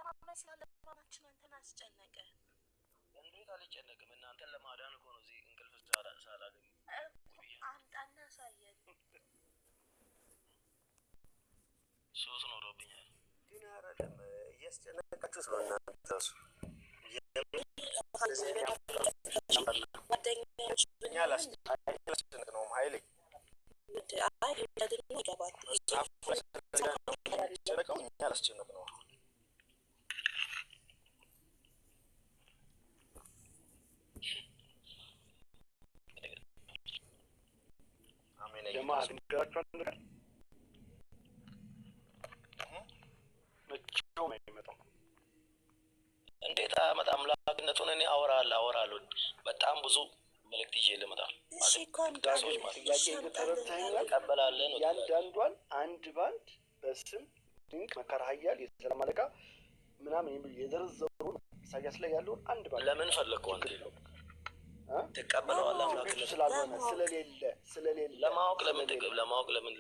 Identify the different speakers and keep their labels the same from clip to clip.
Speaker 1: ማመስ ያለባችን አንተን አስጨነቀ።
Speaker 2: እንዴት አልጨነቅም? እናንተን ለማዳን እኮ ነው እዚህ እንቅልፍ ሳላገኝ
Speaker 1: አምጣና ሳየን።
Speaker 2: ሶስት ኖሮብኛል
Speaker 3: ግን አይደለም እያስጨነቃችሁ ነው እናንተ ራሱ ጓደኛችን ነው ኃይሌ አላስጨነቅ ነው እንዴት አመጣ አምላክነቱን እኔ አወራለሁ በጣም ብዙ መልእክት ይዤ ልመጣል።
Speaker 1: እሺ
Speaker 4: ዳሶች ጥያቄ ከተረታኛል
Speaker 2: ቀበላለን
Speaker 4: ያንዳንዷን አንድ ባንድ በስም ድንቅ መካር ኃያል የሰላም አለቃ ምናምን የዘረዘሩ ኢሳያስ ላይ ያለውን አንድ ባንድ
Speaker 2: ለምን ፈለግከው አንተ ተቀበለዋል አምላክነቱ
Speaker 4: ስላልሆነ ስለሌለ
Speaker 2: ለማወቅ ለምን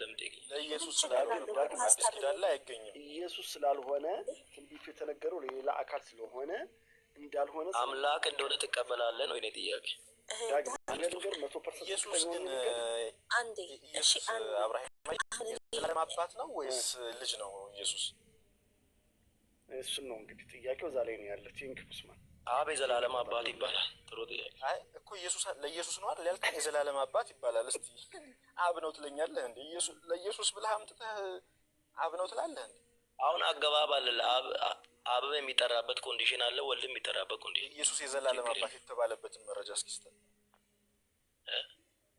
Speaker 3: ለኢየሱስ ስላልሆነ አዲስ ኪዳን ላይ አይገኝም።
Speaker 4: ኢየሱስ ስላልሆነ ትንቢቱ የተነገረው ለሌላ አካል ስለሆነ እንዳልሆነ
Speaker 2: አምላክ እንደሆነ ተቀበላለን ወይ ነው ጥያቄ?
Speaker 3: ኢየሱስ ግን
Speaker 1: አንዴ
Speaker 3: እሺ አብርሃም አባት ነው ወይስ ልጅ ነው ኢየሱስ?
Speaker 4: እሱን ነው እንግዲህ ጥያቄው እዛ ላይ ነው ያለው። ቲንክ ኡስማን
Speaker 2: አብ የዘላለም አባት ይባላል። ጥሩ ጥያቄ።
Speaker 3: አይ እኮ ኢየሱስ ለኢየሱስ ነው አይደል ያልከኝ? የዘላለም አባት ይባላል። እስቲ አብ ነው ትለኛለህ እንዴ? ኢየሱስ ለኢየሱስ ብለህ አምጥተህ አብ ነው ትላለህ እንዴ?
Speaker 2: አሁን አገባብ አለ። አብ የሚጠራበት ኮንዲሽን አለ፣ ወልድ የሚጠራበት ኮንዲሽን።
Speaker 3: ኢየሱስ የዘላለም አባት የተባለበትን መረጃ እስኪ ስጠን።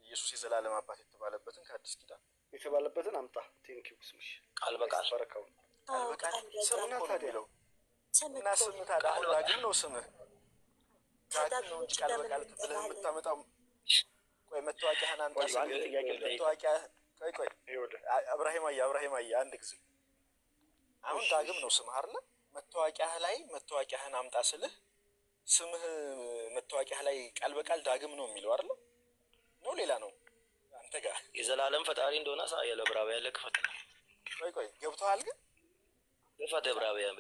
Speaker 3: ኢየሱስ የዘላለም አባት የተባለበትን ከአዲስ ኪዳን
Speaker 4: የተባለበትን አምጣ። ቲንክ ኡስማን
Speaker 2: ቃል በቃል
Speaker 4: በረከው
Speaker 3: ቃል በቃል ስምና ታደለው እና ስምህ ታዲያ አሁን ዳግም ነው ስምህ ዳግም ነው እንጂ ቃል በቃል ብለህ የምታመጣው። ቆይ መታወቂያህን አንተ መታወቂያ ቆይ አብርሃም አየ አንድ ጊዜ አሁን ዳግም ነው ስምህ አይደል? መታወቂያህን አምጣ ስልህ ስምህ መታወቂያህ ላይ ቃል በቃል ዳግም ነው የሚለው አይደል? ነው ሌላ ነው አንተ ጋር
Speaker 2: የዘላለም ፈጣሪ እንደሆነ ሳይለ ዕብራውያን ላይ ክፈት።
Speaker 3: ቆይ ገብቶሃል ግን
Speaker 2: ክፈት ዕብራውያን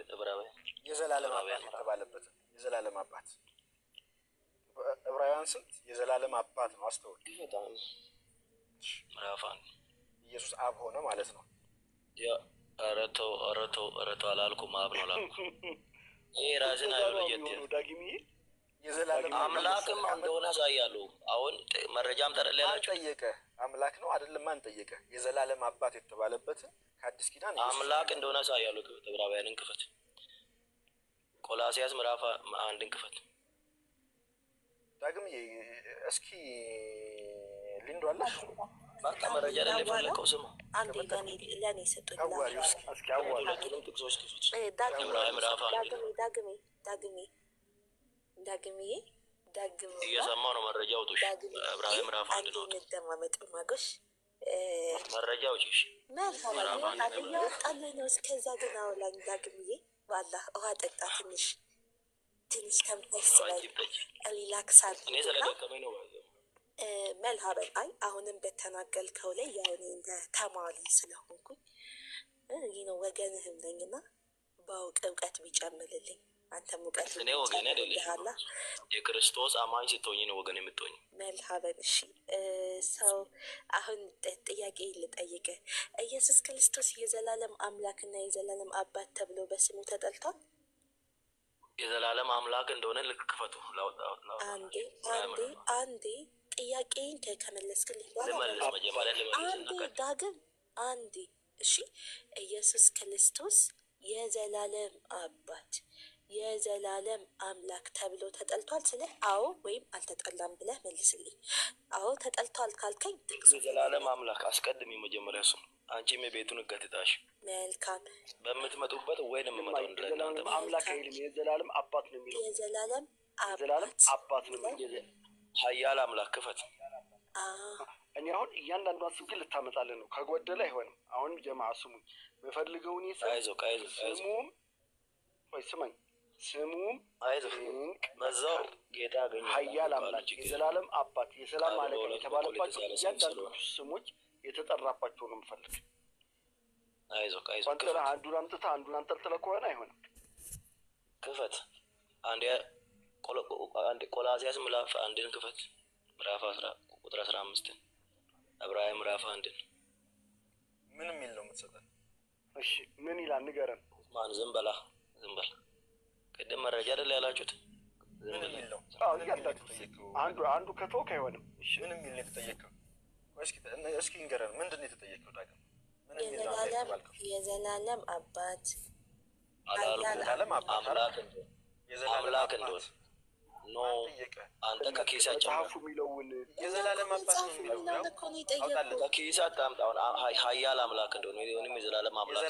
Speaker 3: የዘላለም አባት የተባለበት የዘላለም አባት ዕብራውያን ስንት የዘላለም አባት ነው አስተውል።
Speaker 2: በጣም ምዕራፋን
Speaker 3: ኢየሱስ አብ ሆነ ማለት ነው።
Speaker 2: ያ አረቶ አላልኩም አብ ነው አላልኩም። ይሄ ራስን አይወለየት
Speaker 4: ዳግም
Speaker 3: የዘላለም
Speaker 2: አምላክም እንደሆነ ሳያለሁ። አሁን መረጃም ተረላላችሁ።
Speaker 3: ጠየቀ አምላክ ነው አይደለም? ማን ጠየቀ? የዘላለም አባት የተባለበት ከአዲስ ኪዳን
Speaker 2: አምላክ እንደሆነ ሳያለሁ። ዕብራውያንን ክፈት። ቆላስይስ ምዕራፍ 1 ክፈት።
Speaker 3: ዳግም እስኪ ሊንዶ አለ
Speaker 2: በቃ መረጃ ላይ ፈለከው ስሙ
Speaker 1: አንዴ ለኔ ሰጡኝ።
Speaker 3: አዋሪው እስኪ
Speaker 2: ሁለቱንም ጥቅሶች ክፈት። ዳግም እየሰማሁ ነው። መረጃው ውጡሽ። ዕብራውያን ምዕራፍ 1 ነው።
Speaker 1: እንደማመጥ ማጎሽ
Speaker 2: መረጃው እሺ
Speaker 1: ያወጣልህ ነው። እስከዛ ግን አውላኝ ዳግምዬ በአላህ ውሃ ጠጣ። ትንሽ ተንፈስ በል ሪላክስ
Speaker 2: እኔ ስለደከመኝ ነው።
Speaker 1: መልሀበል አይ አሁንም በተናገልከው ላይ ያው እኔ እንደ ተማሪ ስለሆንኩኝ ይህ ነው ወገንህም ነኝና በአውቅ እውቀት ቢጨምልልኝ አንተም እውቀት
Speaker 2: እኔ ወገን አይደለሽም። የክርስቶስ አማኝ ስትሆኚ ነው ወገን የምትሆኚ።
Speaker 1: መልሀበል እሺ ሰው አሁን ጥያቄ ልጠይቅህ። ኢየሱስ ክርስቶስ የዘላለም አምላክና የዘላለም አባት ተብሎ በስሙ ተጠልቷል?
Speaker 2: የዘላለም አምላክ እንደሆነ ልክ ክፈቱ።
Speaker 1: አንዴ ጥያቄን ከመለስክልኝ
Speaker 2: ልመልስ መጀመሪያ
Speaker 1: ዳግም አንዴ እሺ ኢየሱስ ክርስቶስ የዘላለም አባት የዘላለም አምላክ ተብሎ ተጠልቷል ስለ አዎ ወይም አልተጠላም ብለህ መልስልኝ። አዎ ተጠልቷል ካልከኝ
Speaker 2: የዘላለም አምላክ አስቀድሚ መጀመሪያ እሱ አንቺም የቤቱን እገትታሽ
Speaker 1: መልካም
Speaker 2: በምትመጡበት ወይንም መጣው እንደናንተ
Speaker 4: አምላክ አይልም የዘላለም አባት ነው የሚለው።
Speaker 1: የዘላለም
Speaker 4: አባት ነው የሚለው።
Speaker 2: ኃያል አምላክ ክፈት።
Speaker 4: እኔ አሁን እያንዳንዷን ስም ግን ልታመጣልህ ነው። ከጎደለ አይሆንም። አሁን ጀማዓ ስሙኝ በፈልገውን ስሙም ወይ ስማኝ ስሙም
Speaker 2: በዛው ጌታ አገኘ
Speaker 4: ኃያል አምላክ የዘላለም አባት የሰላም አለቃ የተባለባቸው እያንዳንዶቹ ስሞች የተጠራባቸው ነው የምፈልግ።
Speaker 2: አይዞህ
Speaker 4: አንዱን አምጥተህ አንዱን አንጠልጥለህ ከሆነ አይሆንም።
Speaker 2: ክፈት አንዴ ቆላስይስ ምዕራፍ 1 ክፈት ምዕራፍ 10 ቁጥር 15 ዕብራውያን ምዕራፍ 1
Speaker 3: ምን የሚል ነው የምትሰጠን?
Speaker 4: እሺ ምን ይላል ንገረን።
Speaker 2: ማን ዝም በል ቅድም መረጃ አይደል ያላችሁት?
Speaker 3: ምን የሚል ነው?
Speaker 4: አንዱ ከተወክ አይሆንም። እሺ
Speaker 3: ምን የሚል ነው የተጠየቀው? እስኪ ንገረን። ምንድን ነው የተጠየቀው? ዳግም ምን የሚል ነው?
Speaker 1: የዘላለም አባት
Speaker 3: የዘላለም አምላክ እንደሆነ
Speaker 2: ኖ አንተ ከኪሳቸው
Speaker 4: የሚለውን
Speaker 3: የዘላለም አባት ነው የሚለው
Speaker 2: ከኪሳ አታምጣው። ኃያል አምላክ እንደሆነ ወይንም የዘላለም አምላክ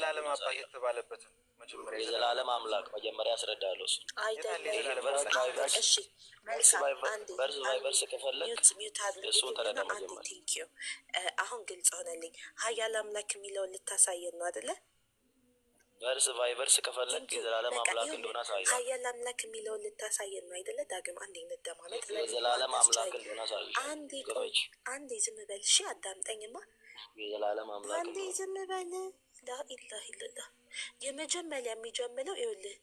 Speaker 3: የተባለበትን መጀመሪያ
Speaker 2: የዘላለም አምላክ መጀመሪያ ያስረዳለሁ። እሱ
Speaker 1: አይደለም። እሺ
Speaker 2: በርስ ከፈለክ እሱን ተረዳ መጀመሪያ።
Speaker 1: አሁን ግልጽ ሆነልኝ። ኃያል አምላክ የሚለውን ልታሳየን ነው አይደለ?
Speaker 2: ቨርስ ከፈለክ የዘላለም አምላክ እንደሆነ አሳየው።
Speaker 1: ኃያል አምላክ የሚለውን ልታሳየን ነው አይደለ? ዳግም አንዴ እንደማመጥ
Speaker 2: የዘላለም አምላክ እንደሆነ አሳየው።
Speaker 1: አንዴ ዝም በል እሺ፣ አዳምጠኝማ።
Speaker 2: የዘላለም አምላክ
Speaker 1: አንዴ ዝም በል። ላኢላሀ ኢለላህ የመጀመሪያ የሚጀምረው ይኸውልህ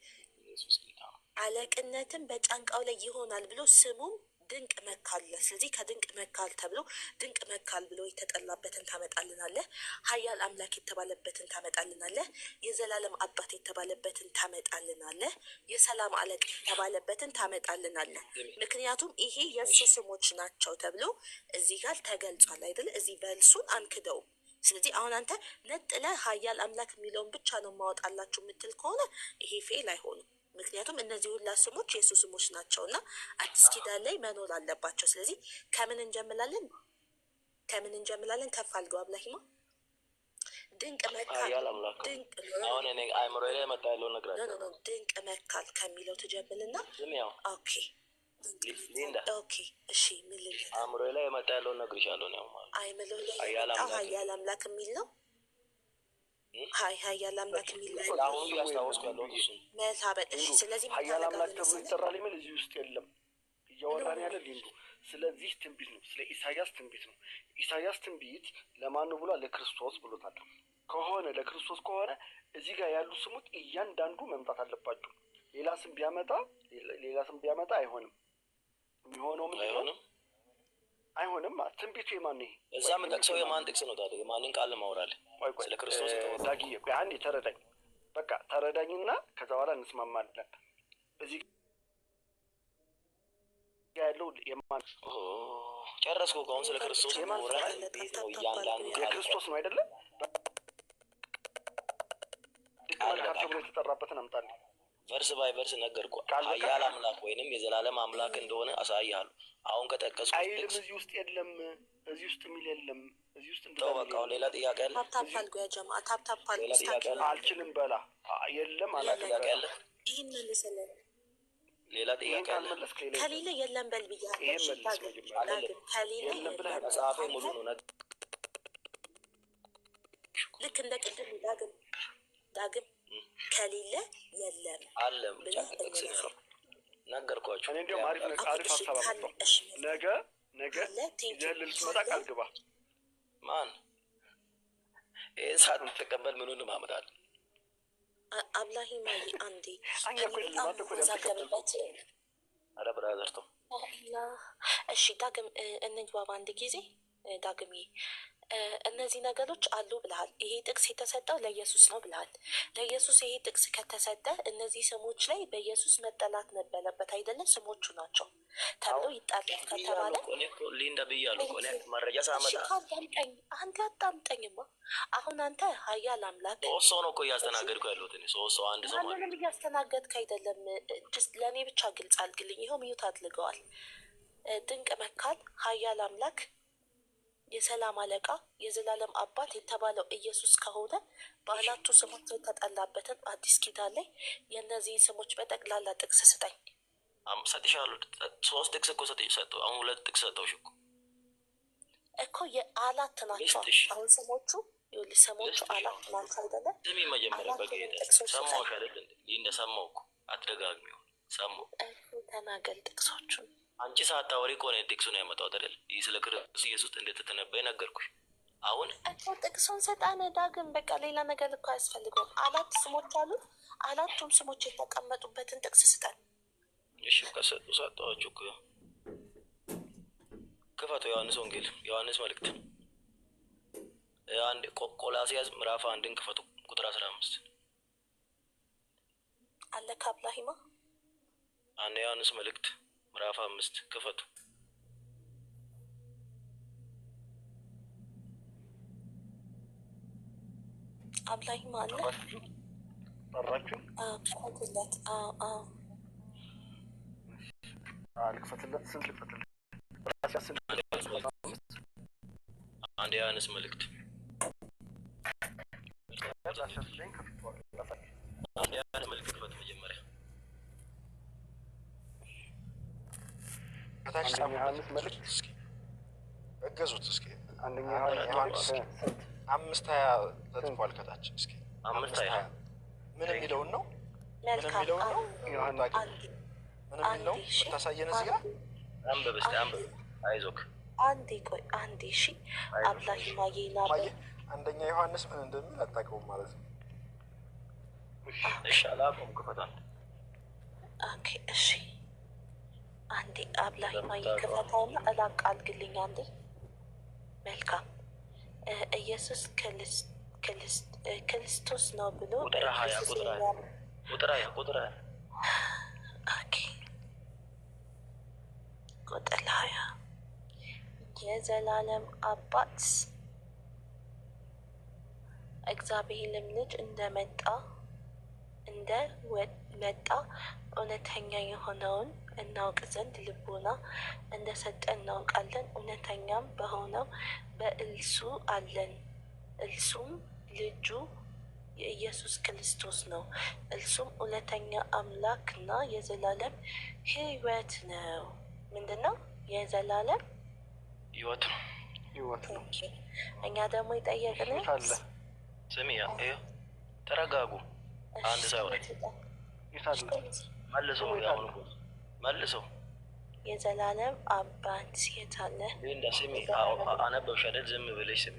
Speaker 1: አለቅነትን በጫንቃው ላይ ይሆናል ብሎ ስሙም ድንቅ መካል። ስለዚህ ከድንቅ መካል ተብሎ ድንቅ መካል ብሎ የተጠላበትን ታመጣልናለህ። ኃያል አምላክ የተባለበትን ታመጣልናለህ። የዘላለም አባት የተባለበትን ታመጣልናለህ። የሰላም አለቃ የተባለበትን ታመጣልናለህ። ምክንያቱም ይሄ የእሱ ስሞች ናቸው ተብሎ እዚህ ጋር ተገልጿል አይደለ? እዚህ በልሱን አንክደውም። ስለዚህ አሁን አንተ ነጥለህ ኃያል አምላክ የሚለውን ብቻ ነው ማወጣላችሁ የምትል ከሆነ ይሄ ፌል አይሆንም። ምክንያቱም እነዚህ ሁላ ስሞች የእሱ ስሞች ናቸው እና አዲስ ኪዳን ላይ መኖር አለባቸው። ስለዚህ ከምን እንጀምራለን? ከፍ አድርገው አብላሂማ ድንቅ መካል
Speaker 2: አሁን እኔ አይምሮ ላይ መጣ ያለው ነገር
Speaker 1: ድንቅ መካል ከሚለው ትጀምልና ኦኬ
Speaker 2: ሊንዳ
Speaker 1: ኦኬ እሺ ምን ልል
Speaker 2: አይምሮ ላይ መጣ ያለው ነገር ይሻለው ነው ማለት
Speaker 1: አይምሮ ላይ ኃያል አምላክ የሚል ነው። ኃያል አምላክ የሚል
Speaker 2: አሁን ያስታውስኩ ያለው እሱ
Speaker 1: መታበል። እሺ ስለዚህ
Speaker 4: ኃያል አምላክ ተብሎ ይጠራል የሚል እዚህ ውስጥ የለም። እያወራን ያለ ሊንዱ ስለዚህ ትንቢት ነው። ስለ ኢሳያስ ትንቢት ነው። ኢሳያስ ትንቢት ለማን ነው ብሏል? ለክርስቶስ ብሎታል። ከሆነ ለክርስቶስ ከሆነ እዚህ ጋር ያሉ ስሞች እያንዳንዱ መምጣት አለባቸው። ሌላ ስም ቢያመጣ አይሆንም። የሚሆነው ምን አይሆንም? አይሆንም። ትንቢቱ የማን ነው?
Speaker 2: እዛ ምን ጠቅሰው የማን ጥቅስ ነው ታዲያ? የማንን ቃል ማውራለህ? ስለ ክርስቶስ
Speaker 4: ዳጊ ቢያንድ ተረዳኝ። በቃ ተረዳኝና ከዛ በኋላ እንስማማለን። እዚህ ያለው የማን
Speaker 2: ጨረስኩ። አሁን ስለ ክርስቶስ ማውራት ነው። እያንዳንዱ
Speaker 4: የክርስቶስ ነው አይደለ? ቃል ተብሎ የተጠራበትን አምጣልኝ።
Speaker 2: ቨርስ ባይ ቨርስ ነገርኩህ። ኃያል አምላክ ወይንም የዘላለም አምላክ እንደሆነ አሳይሃለሁ። አሁን ከጠቀስኩት
Speaker 4: አይልም። እዚህ ውስጥ የለም። እዚህ ውስጥ የሚል የለም። እዚህ ውስጥ
Speaker 2: እንደው በቃ ሌላ ጥያቄ አለ?
Speaker 1: ታፕታፕ ያ ጀማ ታፕታፕ
Speaker 4: አልችልም በላ የለም
Speaker 2: ጥያቄ አለ?
Speaker 1: ይሄን መልሰለን
Speaker 2: ሌላ ጥያቄ አለ?
Speaker 1: ከሌለ የለም በል ብያለሁ። ከሌለ
Speaker 2: መጽሐፌ ሙሉ ነው።
Speaker 1: ልክ እንደ ቅድም ዳግም ከሌለ የለም
Speaker 2: አለ ብቻ ጥቅስ ነው ነገርኳችሁ።
Speaker 4: እኔ እንደውም አሪፍ ሀሳብ አመጣሁ። ነገ ይዘህልህ ልትመጣ ቃል ግባ።
Speaker 2: ማን ይህን ሰዓት የምትቀበል ምኑን ማምጣል?
Speaker 1: አብላሂ ማይ አንዴ
Speaker 4: ዛገበበት
Speaker 2: ኧረ ብራዘር ተው።
Speaker 1: እሺ ዳግም እንግባባ አንድ ጊዜ ዳግምዬ እነዚህ ነገሮች አሉ ብለሃል። ይሄ ጥቅስ የተሰጠው ለኢየሱስ ነው ብለሃል። ለኢየሱስ ይሄ ጥቅስ ከተሰጠ እነዚህ ስሞች ላይ በኢየሱስ መጠላት ነበረበት አይደለም? ስሞቹ ናቸው ተብሎ ይጣላል ከተባለ
Speaker 2: ሊንዳ ብያለሁ። መረጃ ሳመጣ
Speaker 1: አንተ አጣምጠኝማ። አሁን አንተ ኃያል አምላክ
Speaker 2: ሶስት ሰው ነው እኮ እያስተናገድኩ ያለሁት እኔ። ሶስት ሰው አንድ ሰው ማለት
Speaker 1: ምንም እያስተናገድክ አይደለም። ለእኔ ብቻ ግልጽ አድርግልኝ። ይኸው ሚዩት አድርገዋል። ድንቅ መካል ኃያል አምላክ የሰላም አለቃ የዘላለም አባት የተባለው ኢየሱስ ከሆነ በአራቱ ስሞች የተጠላበትን አዲስ ኪዳን ላይ የእነዚህን ስሞች በጠቅላላ ጥቅስ ስጠኝ።
Speaker 2: ሰጥሻለሁ። ሶስት ጥቅስ እኮ ሰጠሁ። አሁን ሁለት ጥቅስ ሰጠሁሽ
Speaker 1: እኮ የአላት ናቸው። አሁን ስሞቹ ይኸውልህ ስሞቹ አላት ናቸው አይደለ?
Speaker 2: ስሚ መጀመሪያ በጌታ ሰማሁሽ አይደል? እንደሰማሁ እኮ አትደጋግሚው። ሰማሁ
Speaker 1: ተናገር ጥቅሶቹን።
Speaker 2: አንቺ ሳታወሪ እኮ ነው ጥቅሱን ያመጣሁት አይደል? ይህ ስለ ክርስቶስ ኢየሱስ እንደተተነበየ ነገርኩሽ። አሁን
Speaker 1: ጥቅሱን ሰጣነ ዳግም በቃ ሌላ ነገር እኮ አያስፈልገውም። አራት ስሞች አሉት። አራቱም ስሞች የተቀመጡበትን ጥቅስ ስጠን።
Speaker 2: እሺ ከሰጡ ሰጠኋችሁ እኮ ክፈቱ። ዮሐንስ ወንጌል ዮሐንስ መልእክት አንድ ቆላስይስ ምዕራፍ 1 ክፈቱ ቁጥር 15
Speaker 1: አለ ካብላሂማ
Speaker 2: አንድ ዮሐንስ መልእክት ምዕራፍ 5 ክፈቱ።
Speaker 1: አብላሂማ አለ
Speaker 4: ጠራችሁ?
Speaker 1: ክፈትለት።
Speaker 4: ልክፈትለት። ስንት ልክፈትለት?
Speaker 2: አንድ ዮሐንስ መልእክት አንድ ዮሐንስ መልእክት ክፈት መጀመሪያ
Speaker 3: አንደኛ ዮሐንስ መልእክት እስኪ እገዙት እስኪ አንደኛ ዮሐንስ 5:20 ተጽፏል ከታች። እስኪ
Speaker 2: 5:20
Speaker 3: ምን የሚለውን ነው? ምን
Speaker 1: መልካም
Speaker 3: የሚለውን ነው? ዮሐንስ ምን የሚለው የምታሳየን እዚህ ጋር
Speaker 2: አንብብ እስኪ አንብብ። አይዞክ
Speaker 1: አንዴ ቆይ አንዴ። እሺ አብላሂማ ይናበ
Speaker 3: አንደኛ ዮሐንስ ምን እንደሚል አታውቀውም ማለት ነው።
Speaker 2: እሺ አላውቀውም። ክፈታል።
Speaker 1: ኦኬ እሺ አንዴ አብላሂማ ይከፈታውና እላቅ አድርግልኝ አንዴ። መልካም ኢየሱስ ክርስቶስ ነው ብሎ
Speaker 2: ቁጥር 20
Speaker 1: የዘላለም አባት እግዚአብሔርም ልጅ እንደመጣ እውነተኛ የሆነውን እናውቅ ዘንድ ልቦና እንደሰጠን እናውቃለን። እውነተኛም በሆነው በእርሱ አለን። እርሱም ልጁ የኢየሱስ ክርስቶስ ነው። እርሱም እውነተኛ አምላክና የዘላለም ሕይወት ነው። ምንድን ነው? የዘላለም
Speaker 2: ሕይወት ነው።
Speaker 1: እኛ ደግሞ የጠየቅነው
Speaker 2: ስሚ፣ ተረጋጉ። አንድ ሰው መልሰው
Speaker 1: የዘላለም አባት የት አለ?
Speaker 2: እንደ ስሚ አነበብሽ አይደል? ዝም ብለሽ ስሚ።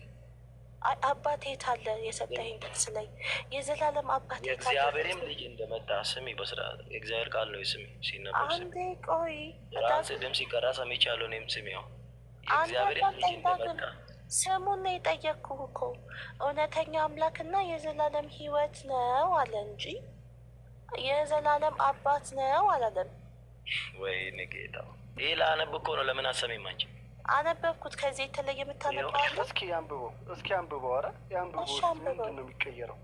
Speaker 1: አባት የት አለ? የሰጠኸኝ ጥቅስ ላይ የዘላለም አባት የት አለ?
Speaker 2: እግዚአብሔርም ልጅ እንደመጣ ስሚ። በስርዓት የእግዚአብሔር ቃል ነው። ስሚ ሲነበብ ስሚ።
Speaker 1: አንዴ ቆይ
Speaker 2: ራስ ደም ሲቀራ ሰምቻለሁ። እኔም ስሚ። የእግዚአብሔርም ልጅ እንደመጣ
Speaker 1: ስሙን ነው የጠየቅኩህ እኮ። እውነተኛ አምላክና የዘላለም ሕይወት ነው አለ እንጂ የዘላለም አባት ነው አላለም።
Speaker 2: ወይኔ ጌታ፣ ይህ ለአነብ እኮ ነው። ለምን አሰሚም አንቺ?
Speaker 1: አነበብኩት። ከዚህ የተለየ የምታነበው አለ?
Speaker 4: እስኪ አንብበው። ኧረ ያንብበው። ምንድን ነው የሚቀየረው?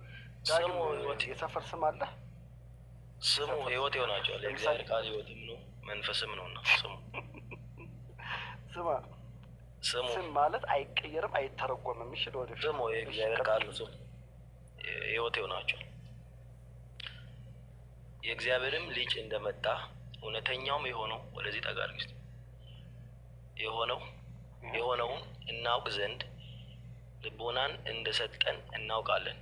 Speaker 2: ስሙ
Speaker 4: የሰፈር ስም አለ።
Speaker 2: ስሙ ሕይወት ይሆናቸዋል። የእግዚአብሔር ቃል ሕይወትም ነው መንፈስም ነውና ስሙ
Speaker 4: ስም ማለት አይቀየርም፣ አይተረጎምም። የሚችል ወደፊት
Speaker 2: ስሙ የእግዚአብሔር ቃል ነው። ስሙ ሕይወት ይሆናቸዋል። የእግዚአብሔርም ልጅ እንደመጣ እውነተኛውም የሆነው ወደዚህ ጠጋ አድርጊ እስኪ። የሆነውን እናውቅ ዘንድ ልቦናን እንደሰጠን እናውቃለን።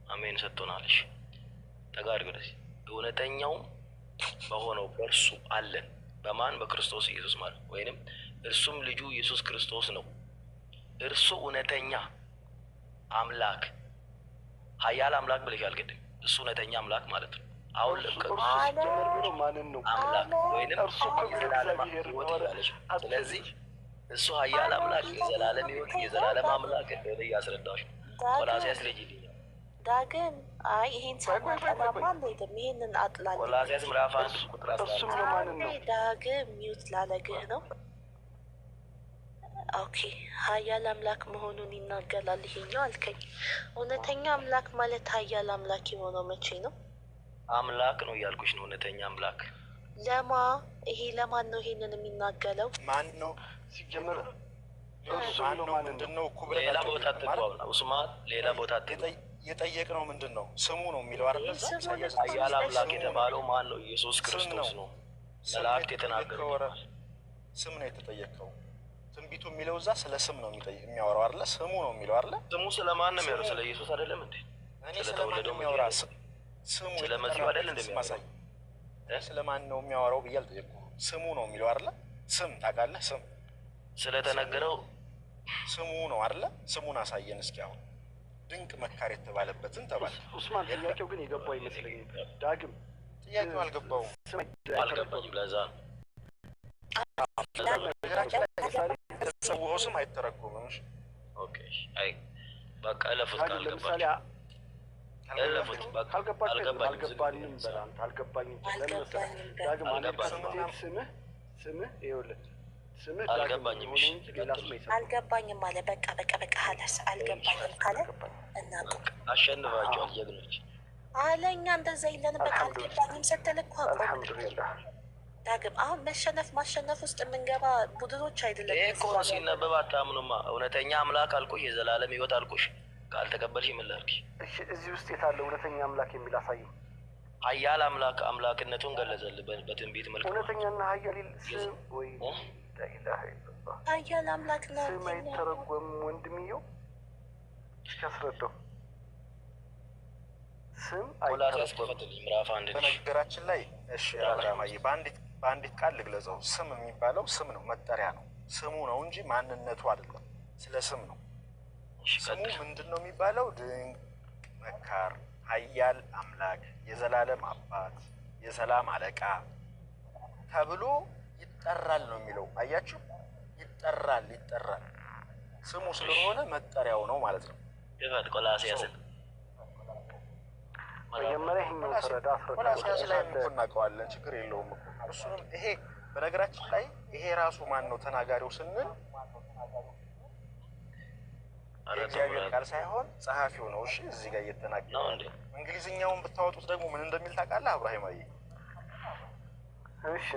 Speaker 2: አሜን። ሰጥቶናልሽ። ጠጋ አድርጊ ወደዚህ። እውነተኛውም በሆነው በእርሱ አለን። በማን? በክርስቶስ ኢየሱስ ማለት ወይንም እርሱም ልጁ ኢየሱስ ክርስቶስ ነው። እርሱ እውነተኛ አምላክ ኃያል አምላክ ብለሻል ቅድም። እሱ እውነተኛ አምላክ ማለት ነው። አሁን
Speaker 4: ማንን ነው
Speaker 2: አምላክ ወይንም የዘላለም ሕይወት ይላለሽ። ስለዚህ እሱ ኃያል አምላክ የዘላለም ሕይወት የዘላለም አምላክ እንደሆነ እያስረዳሽ ነው። ቆላስይስ ልጅ ይልኛል
Speaker 1: ዳግም። አይ ይሄን ሳናጠላማ አንሄድም። ይሄንን አጥላል።
Speaker 2: ቆላስይስ ምዕራፍ 1 ቁጥር 15
Speaker 1: ዳግም ሚውት ላለግህ ነው። ኦኬ ኃያል አምላክ መሆኑን ይናገራል። ይሄኛው አልከኝ። እውነተኛ አምላክ ማለት ኃያል አምላክ የሆነው መቼ ነው?
Speaker 2: አምላክ ነው እያልኩሽ ነው። እውነተኛ አምላክ
Speaker 1: ይሄ ለማን ነው ይሄንን የሚናገረው?
Speaker 3: ማን ነው
Speaker 4: ሲጀምር?
Speaker 3: ምንድነው?
Speaker 2: ሌላ ቦታ ትባውና ኡስማ ሌላ ቦታ
Speaker 3: የጠየቅነው ምንድን ነው? ስሙ ነው የሚለው አይደል?
Speaker 2: ኃያል አምላክ የተባለው ማን ነው? ኢየሱስ ክርስቶስ ነው። መላእክት የተናገሩት
Speaker 3: ስም ነው የተጠየቀው። ትንቢቱ የሚለው እዛ ስለ ስም ነው የሚያወራው አይደለ? ስሙ ነው የሚለው አይደለ?
Speaker 2: ስሙ ስለማን ነው የሚያወራው? ስለ ኢየሱስ አይደለም እንዴ?
Speaker 3: እኔ ስለተወለደው የሚያወራ ስሙ
Speaker 2: ስለ መሲሁ አይደል እንደሚያወራው?
Speaker 3: ስለማን ነው የሚያወራው ብዬ አልጠየቅኩም። ስሙ ነው የሚለው አይደለ? ስም ታውቃለህ? ስም
Speaker 2: ስለተነገረው
Speaker 3: ስሙ ነው አይደለ? ስሙን አሳየን እስኪ። አሁን ድንቅ መካር የተባለበትን ተባለ።
Speaker 4: ኡስማን ጥያቄው ግን የገባው አይመስለኝም። ዳግም
Speaker 3: ጥያቄው አልገባውም።
Speaker 2: አልገባኝም። ለዛ ነው
Speaker 3: የተሰውኸው ስም አይተረጎምም።
Speaker 2: ኦኬ። አይ በቃ እለፉት።
Speaker 4: ለምሳሌ
Speaker 2: እለፉት። በቃ
Speaker 4: አልገባኝም በል አንተ አልገባኝም። ለምን መሰለህ ዳግም ስምህ ይኸውልህ ስምህ
Speaker 2: አልገባኝም።
Speaker 4: ሆኖ እንጂ ሌላ ስም አይሰጥም።
Speaker 1: አልገባኝም አለ። በቃ ሀላስ አልገባኝም ካለ እናቁም።
Speaker 2: አሸንፋቸዋል ጀግኖች
Speaker 1: አለ። እኛ እንደዛ የለን። በቃ አልገባኝም ስትል እኮ
Speaker 4: አልሐምዱሊላህ
Speaker 1: ዳግም አሁን ማሸነፍ ውስጥ የምንገባ ቡድኖች አይደለም።
Speaker 2: ይሄ እኮ ነው ሲነበብ አታምኑማ። እውነተኛ አምላክ አልኩሽ፣ የዘላለም ሕይወት አልኩሽ። ካልተቀበልሽ ምን ላድርግሽ?
Speaker 4: እሺ እዚህ ውስጥ የታለ እውነተኛ አምላክ የሚል አሳየኝ።
Speaker 2: ኃያል አምላክነቱን ገለጸልህ በትንቢት መልክ።
Speaker 4: እውነተኛና ኃያል ስም ወይ ላኢላሀ ኢለላህ
Speaker 1: ኃያል አምላክ ነው።
Speaker 4: ስም አይተረጎምም ወንድምየው። ያስረዳው ስም
Speaker 2: አይተረጎምም። ምዕራፍ 1
Speaker 3: በነገራችን ላይ እሺ አብርሃማዬ በአንዲት ቃል ልግለጸው። ስም የሚባለው ስም ነው፣ መጠሪያ ነው። ስሙ ነው እንጂ ማንነቱ አይደለም። ስለ ስም ነው። ስሙ ምንድን ነው የሚባለው? ድንቅ መካር፣ ኃያል አምላክ፣ የዘላለም አባት፣ የሰላም አለቃ ተብሎ ይጠራል ነው የሚለው። አያችሁ፣ ይጠራል ስሙ ስለሆነ መጠሪያው ነው ማለት ነው።
Speaker 2: ይፈት ቆላስይስን
Speaker 4: መጀመሪያ ይሄኛው ተረዳ
Speaker 3: ቆላስይስ ላይ እናውቀዋለን፣ ችግር የለውም። እሱንም ይሄ በነገራችን ላይ ይሄ ራሱ ማን ነው ተናጋሪው ስንል የእግዚአብሔር ቃል ሳይሆን ጸሐፊው ነው። እሺ እዚህ ጋር እየተናገረ ነው። እንግሊዝኛውን ብታወጡት ደግሞ ምን እንደሚል ታውቃለህ አብርሃማዬ?
Speaker 4: እሺ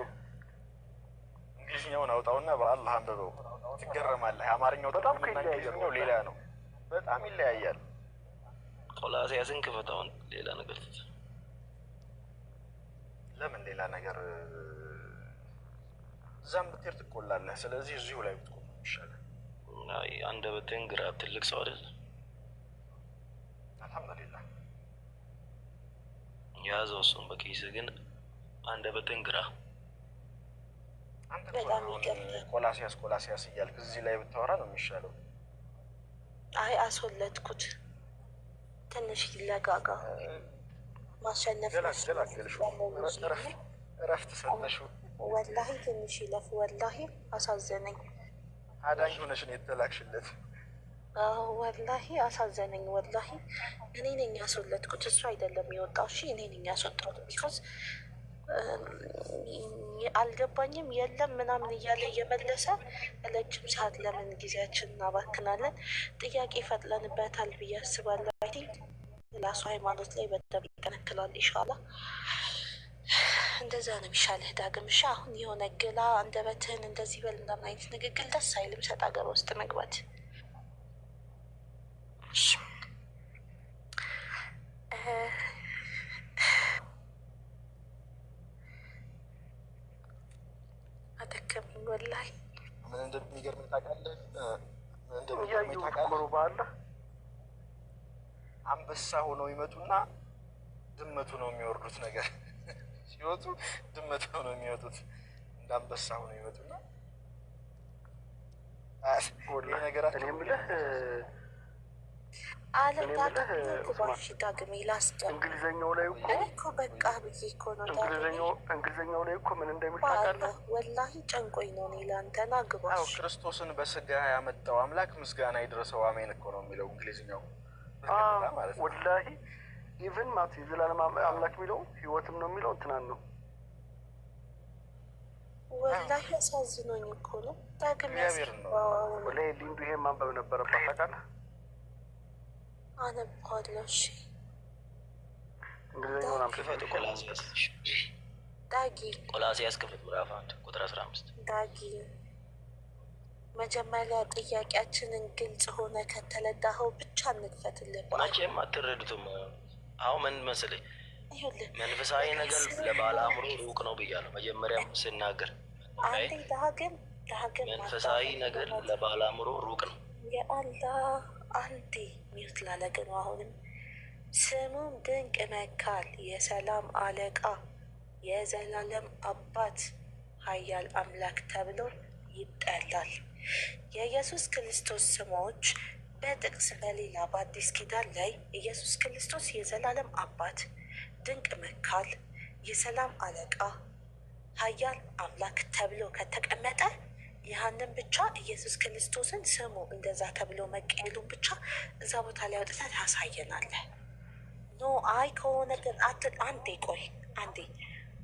Speaker 3: እንግሊዝኛውን አውጣውና በአላህ አንብበው ትገረማለህ። አማርኛው በጣም እንግሊዝኛው ሌላ ነው፣ በጣም ይለያያል።
Speaker 2: ቆላስይስን ክፈታውን ሌላ ነገር
Speaker 3: ለምን ሌላ ነገር እዛም ብትሄድ ትቆላለህ። ስለዚህ እዚሁ ላይ ብትቆም ይሻላል።
Speaker 2: አይ አንደበትህን ግራ። ትልቅ ሰው አይደል?
Speaker 3: አልሐምዱሊላህ
Speaker 2: ያዘው እሱን በኪስህ ግን አንደበትህን ግራ።
Speaker 3: አንተ ቆላስይስ እያልክ እዚህ ላይ ብታወራ ነው የሚሻለው።
Speaker 1: አይ አስወለድኩት ትንሽ ይለጋጋ። ማሸነፍ
Speaker 3: እረፍት ሰጠሽው።
Speaker 1: ወላሂ ትንሽ ይለፍ። ወላሂ አሳዘነኝ።
Speaker 3: አዳኝ ሆነሽ ነው የተላክሽለት።
Speaker 1: ወላሂ አሳዘነኝ። ወላሂ እኔ ነኝ ያስወለድኩት፣ እሱ አይደለም የወጣው። እሺ እኔ ነኝ ያስወጣሁት። ቢኮዝ አልገባኝም የለም ምናምን እያለ እየመለሰ ረጅም ሰዓት ለምን ጊዜያችን እናባክናለን? ጥያቄ ፈጥለንበታል ብዬ አስባለሁ። አይ ቲንክ ራሱ ሃይማኖት ላይ በደንብ ይጠነክላል። ኢንሻላህ እንደዛ ነው የሚሻልህ ዳግም። እሺ አሁን የሆነ ግላ አንደበትህን እንደዚህ በል ምናምን አይነት ንግግር ደስ አይልም። ሰጣ ገባ ውስጥ መግባት አደከመኝ ወላሂ።
Speaker 3: ምን እንደሚገርመኝ ታውቃለህ? ምን እንደሚገርመኝ ታውቃለህ? አንበሳ ሆነው ይመጡና ድመቱ ነው የሚወርዱት። ነገር ሲወጡ ድመቱ ነው የሚወጡት። እንደ አንበሳ ሆነው ይመጡና ይሄ ነገራቸው
Speaker 4: እንግሊዘኛው ላይ
Speaker 1: እኮ በቃ ብዬ እኮ ነው።
Speaker 4: እንግሊዘኛው ላይ እኮ ምን እንደሚል ታውቃለህ?
Speaker 1: ወላሂ ጨንቆኝ ነው። እኔ ለአንተና ግባሽ
Speaker 3: ክርስቶስን በስጋ ያመጣው አምላክ ምስጋና ይድረሰው አሜን እኮ ነው የሚለው እንግሊዝኛው።
Speaker 4: ወላሂ ኢቨን ማለት የዘላለም አምላክ የሚለው ህይወትም ነው የሚለው እንትናን ነው።
Speaker 1: ወላሂ አሳዝኖኝ እኮ ነው። ዳግም
Speaker 4: ወላሂ ሊንዱ ይሄን ማንበብ ነበረባት ታውቃለህ?
Speaker 1: አነባለሁ። እሺ
Speaker 4: እንግሊዝኛውን
Speaker 2: ክፈቱ። ቆላስይስ ክፍል ምዕራፍ 1 ቁጥር 15
Speaker 1: ዳጊ መጀመሪያ ጥያቄያችንን ግልጽ ሆነ ከተለዳኸው ብቻ እንክፈትልህ።
Speaker 2: መቼም አትረዱትም። አሁን ምን መሰለኝ መንፈሳዊ ነገር ለባለ አእምሮ ሩቅ ነው ብያለሁ መጀመሪያም ስናገር። መንፈሳዊ ነገር ለባለ አእምሮ ሩቅ ነው።
Speaker 1: የአላህ አንዴ ሚውት ላለገ ነው። አሁንም ስሙም ድንቅ መካር፣ የሰላም አለቃ፣ የዘላለም አባት፣ ኃያል አምላክ ተብሎ ይጠራል። የኢየሱስ ክርስቶስ ስሞች በጥቅስ በሌላ በአዲስ ኪዳን ላይ ኢየሱስ ክርስቶስ የዘላለም አባት፣ ድንቅ መካል፣ የሰላም አለቃ፣ ኃያል አምላክ ተብሎ ከተቀመጠ ያንን ብቻ ኢየሱስ ክርስቶስን ስሙ እንደዛ ተብሎ መቀየሉን ብቻ እዛ ቦታ ላይ አውጥተህ ታሳየናለህ። ኖ አይ ከሆነ ግን አንዴ ቆይ አንዴ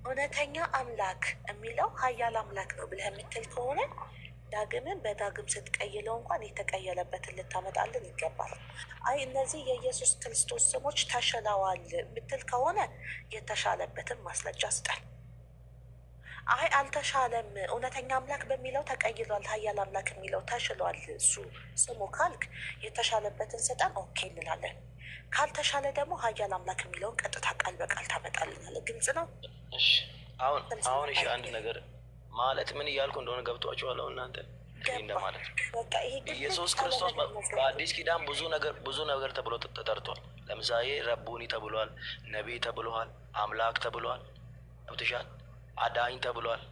Speaker 1: እውነተኛ አምላክ የሚለው ኃያል አምላክ ነው ብለህ የምትል ከሆነ ዳግምን በዳግም ስትቀይለው እንኳን የተቀየለበትን ልታመጣልን ይገባል። አይ እነዚህ የኢየሱስ ክርስቶስ ስሞች ተሽለዋል የምትል ከሆነ የተሻለበትን ማስረጃ ስጠን። አይ አልተሻለም፣ እውነተኛ አምላክ በሚለው ተቀይሏል፣ ኃያል አምላክ የሚለው ተሽሏል እሱ ስሙ ካልክ የተሻለበትን ስጠን፣ ኦኬ እንላለን። ካልተሻለ ደግሞ ኃያል አምላክ የሚለውን ቀጥታ ቃል በቃል ታመጣልናለህ። ግልጽ ነው።
Speaker 2: አሁን እሺ አንድ ነገር ማለት ምን እያልኩ እንደሆነ ገብቷችኋል? እናንተ እንደማለት ኢየሱስ ክርስቶስ በአዲስ ኪዳን ብዙ ነገር ተብሎ ተጠርቷል። ለምሳሌ ረቡኒ ተብሏል፣ ነቢይ ተብሏል፣ አምላክ ተብሏል፣ ገብቶሻል? አዳኝ ተብሏል፣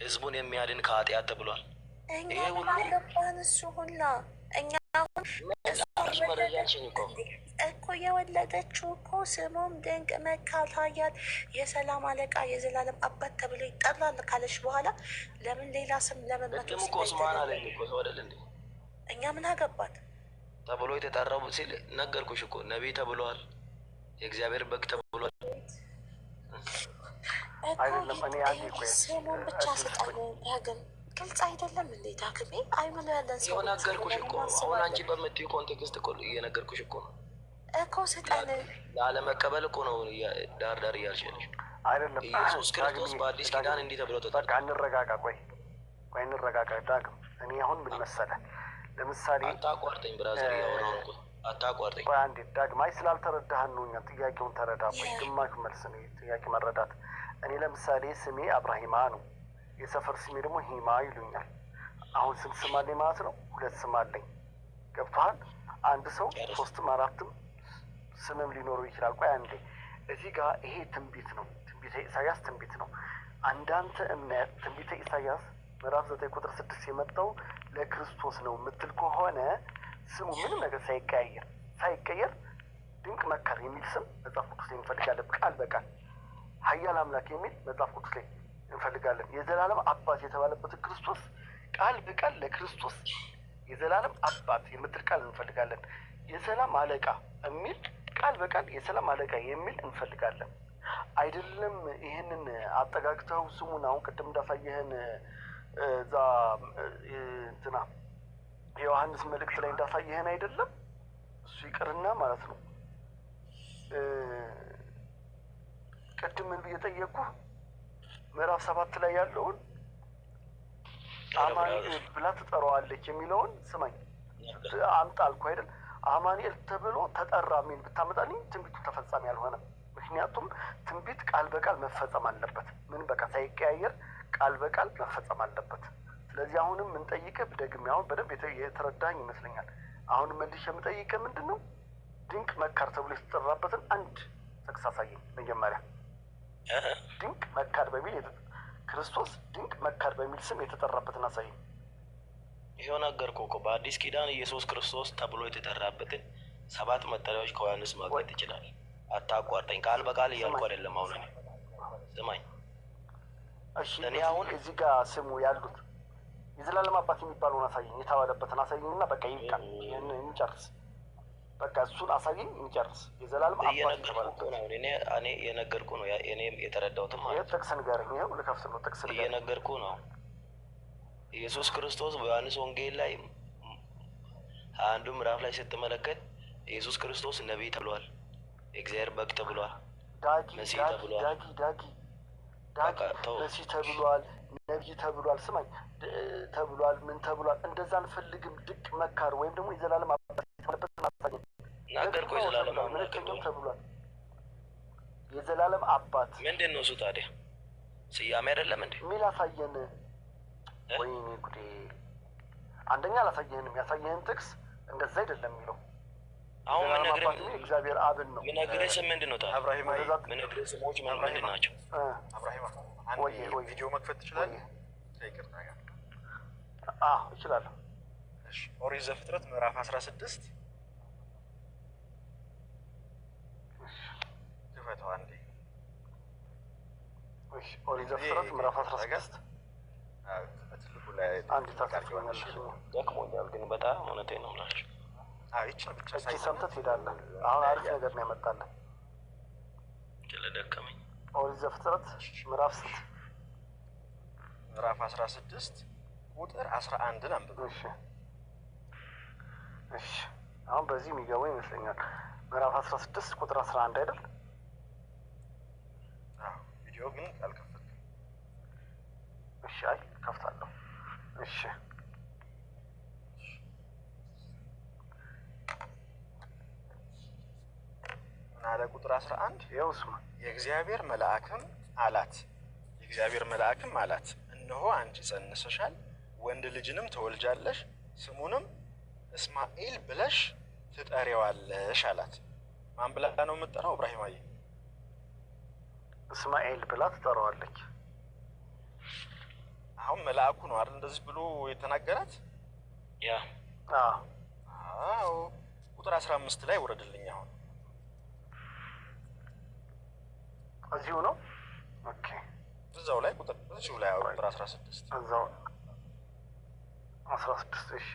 Speaker 2: ህዝቡን የሚያድን ከኃጢአት ተብሏል።
Speaker 1: ይሄ ሁሉ አለባን እሱ ሁላ እኛ እኮ የወለደችው እኮ ስሙም ድንቅ መካል፣ ኃያል፣ የሰላም አለቃ፣ የዘላለም አባት ተብሎ ይጠራል ካለች በኋላ ለምን ሌላ ስም ለምን እኛ ምን አገባት
Speaker 2: ተብሎ የተጠራው ሲል ነገርኩሽ እኮ። ነቢይ ተብሏል፣ የእግዚአብሔር በግ ተብሏል።
Speaker 1: ስሙን ብቻ ስጠን። ዳግም ግልጽ አይደለም እንዴ? ዳግሜ አይምሎ ያለን ሰው
Speaker 2: ነገርኩሽ እኮ። አሁን አንቺ በምትይው ኮንቴክስት እኮ እየነገርኩሽ እኮ ነው
Speaker 1: እኮ ስጠን።
Speaker 2: ላለመቀበል እኮ ነው ዳር ዳር እያልሽልሽ
Speaker 4: አይደለም።
Speaker 2: ኢየሱስ ክርስቶስ በአዲስ ኪዳን እንዲህ ተብሎ
Speaker 4: በቃ እንረጋጋ። ቆይ እንረጋጋ። ዳግም እኔ አሁን ምን መሰለህ፣ ለምሳሌ
Speaker 2: አታቋርጠኝ ብራዘር፣ እያወራሁ እኮ አታቋርጠኝ።
Speaker 4: ቆይ አንዴ ዳግም፣ አይ ስላልተረዳህን ነው። እኛ ጥያቄውን ተረዳ። ቆይ ግማሽ መልስ ነው ጥያቄ መረዳት። እኔ ለምሳሌ ስሜ አብራሂማ ነው፣ የሰፈር ስሜ ደግሞ ሂማ ይሉኛል። አሁን ስንት ስም አለኝ ማለት ነው? 2 ስም አለኝ። ገብቶሃል? አንድ ሰው 3ም 4ም ስምም ሊኖረው ይችላል። ቆይ አንዴ እዚህ ጋር ይሄ ትንቢት ነው፣ ትንቢተ ኢሳያስ ትንቢት ነው። አንዳንተ እምነት ትንቢተ ኢሳያስ ምዕራፍ 9 ቁጥር 6 የመጣው ለክርስቶስ ነው የምትል ከሆነ ስሙ ምንም ነገር ሳይቀየር ድንቅ መካር የሚል ስም መጽሐፍ ቅዱስ ላይ እንፈልጋለን። ቃል በቃል ኃያል አምላክ የሚል መጽሐፍ ቅዱስ ላይ እንፈልጋለን። የዘላለም አባት የተባለበትን ክርስቶስ ቃል በቃል ለክርስቶስ የዘላለም አባት የምትል ቃል እንፈልጋለን። የሰላም አለቃ የሚል ቃል በቃል የሰላም አለቃ የሚል እንፈልጋለን። አይደለም ይህንን አጠጋግተው ስሙን አሁን ቅድም እንዳሳየህን እዛ እንትና የዮሐንስ መልእክት ላይ እንዳሳየህን አይደለም እሱ ይቅርና ማለት ነው። ቅድም ምን ብዬ ጠየቅኩህ? ምዕራፍ 7 ላይ ያለውን አማኑኤል ብላ ትጠራዋለች የሚለውን ስማኝ አምጣ አልኩህ አይደል? አማኑኤል ተብሎ ተጠራ የሚል ብታመጣልኝ ትንቢቱ ተፈጻሚ አልሆነም። ምክንያቱም ትንቢት ቃል በቃል መፈጸም አለበት። ምን በቃ ሳይቀያየር ቃል በቃል መፈጸም አለበት። ስለዚህ አሁንም የምንጠይቅህ ደግሜ አሁን በደንብ የተረዳኝ ይመስለኛል። አሁንም መልሼ የምጠይቅህ ምንድን ነው? ድንቅ መካር ተብሎ የተጠራበትን አንድ ጥቅስ አሳየኝ መጀመሪያ። ድንቅ መካር በሚል ክርስቶስ ድንቅ መካር በሚል ስም የተጠራበትን አሳየኝ።
Speaker 2: ይኸው ነገርኩህ እኮ በአዲስ ኪዳን ኢየሱስ ክርስቶስ ተብሎ የተጠራበትን 7 መጠሪያዎች ከዮሐንስ ማግኘት ትችላለህ። አታቋርጠኝ። ቃል በቃል እያልኩ አይደለም። አሁን ስማኝ።
Speaker 4: እኔ አሁን እዚህ ጋር ስሙ ያሉት የዘላለም አባት የሚባለውን አሳየኝ፣ የተባለበትን አሳየኝና በቃ ይብቃ፣ እንጨርስ። በቃ እሱን አሳየኝ፣ እንጨርስ። የዘላለም አባት
Speaker 2: እየነገርኩህ ነው። እኔ የነገርኩህ ነው። እኔ የተረዳሁትም ማለት
Speaker 4: ጥቅስ ንገረኝ። ይኸው ልከፍት ነው። ጥቅስ ንገረኝ።
Speaker 2: እየነገርኩህ ነው። ኢየሱስ ክርስቶስ በዮሐንስ ወንጌል ላይ 21 ምዕራፍ ላይ ስትመለከት ኢየሱስ ክርስቶስ ነቢይ ተብሏል፣ የእግዚአብሔር በግ ተብሏል፣ መሲህ ተብሏል፣
Speaker 4: መሲህ ተብሏል፣ ነቢይ ተብሏል። ስማኝ ተብሏል፣ ምን ተብሏል? እንደዛ አንፈልግም። ድንቅ መካር ወይም ደግሞ የዘላለም አባት የተባለበትን አሳየኝ።
Speaker 2: ነገርኩህ። የዘላለም አባት
Speaker 4: ተብሏል። የዘላለም አባት
Speaker 2: ምንድን ነው እሱ ታዲያ? ስያሜ አይደለም እንዴ?
Speaker 4: ሚል አሳየን። ወይኔ ጉዴ! አንደኛ አላሳየህንም። ያሳየህን ጥቅስ እንደዛ አይደለም የሚለው።
Speaker 2: አሁን
Speaker 4: እግዚአብሔር አብን ነው።
Speaker 2: ምነግርህ ስም ምንድን ነው ታዲያ?
Speaker 3: አብራሂማ
Speaker 2: ምነግርህ ስሞች ምንድን ናቸው?
Speaker 3: አብራሂማ ቪዲዮ መክፈት ትችላለህ? ይቅርታ ጋር
Speaker 4: እችላለሁ።
Speaker 3: ኦሪት ዘፍጥረት ምዕራፍ 16 ክፈተው አንዴ።
Speaker 4: ኦሪት ዘፍጥረት ምዕራፍ 16
Speaker 3: በትልቁ ላይ
Speaker 4: አንድ ታርገዋለሽ።
Speaker 2: ደክሞኛል ግን በጣም እውነቴን ነው የምላችሁ።
Speaker 3: ይችን ብቻ
Speaker 4: እቺ ሰምተህ ትሄዳለህ። አሁን አሪፍ ነገር ነው ያመጣልህ።
Speaker 2: ስለደከመኝ
Speaker 4: ኦሪት ዘፍጥረት ምዕራፍ ስንት?
Speaker 3: ምዕራፍ 16 ቁጥር 11 አንብብ።
Speaker 4: እሺ አሁን በዚህ የሚገባው ይመስለኛል። ምዕራፍ 16 ቁጥር 11 አይደል?
Speaker 3: ቪዲዮ ግን አልከፈትኩም።
Speaker 4: እሺ አይ ከፍታለሁ። እሺ
Speaker 3: አለ ቁጥር 11
Speaker 4: ይኸውስማ
Speaker 3: የእግዚአብሔር መልአክም አላት እነሆ አንቺ ጸንሰሻል፣ ወንድ ልጅንም ትወልጃለሽ፣ ስሙንም እስማኤል ብለሽ ትጠሪዋለሽ አላት። ማን ብላ ነው የምትጠራው? እብራሂማዬ
Speaker 4: እስማኤል ብላ ትጠራዋለች።
Speaker 3: አሁን መልአኩ ነው አይደል እንደዚህ ብሎ የተናገራት?
Speaker 2: ያ
Speaker 3: አዎ ቁጥር 15 ላይ ወረድልኝ። አሁን
Speaker 4: እዚሁ ነው። ኦኬ
Speaker 3: እዛው ላይ ቁጥር እዚሁ ላይ ቁጥር 16
Speaker 4: እዛው 16 እሺ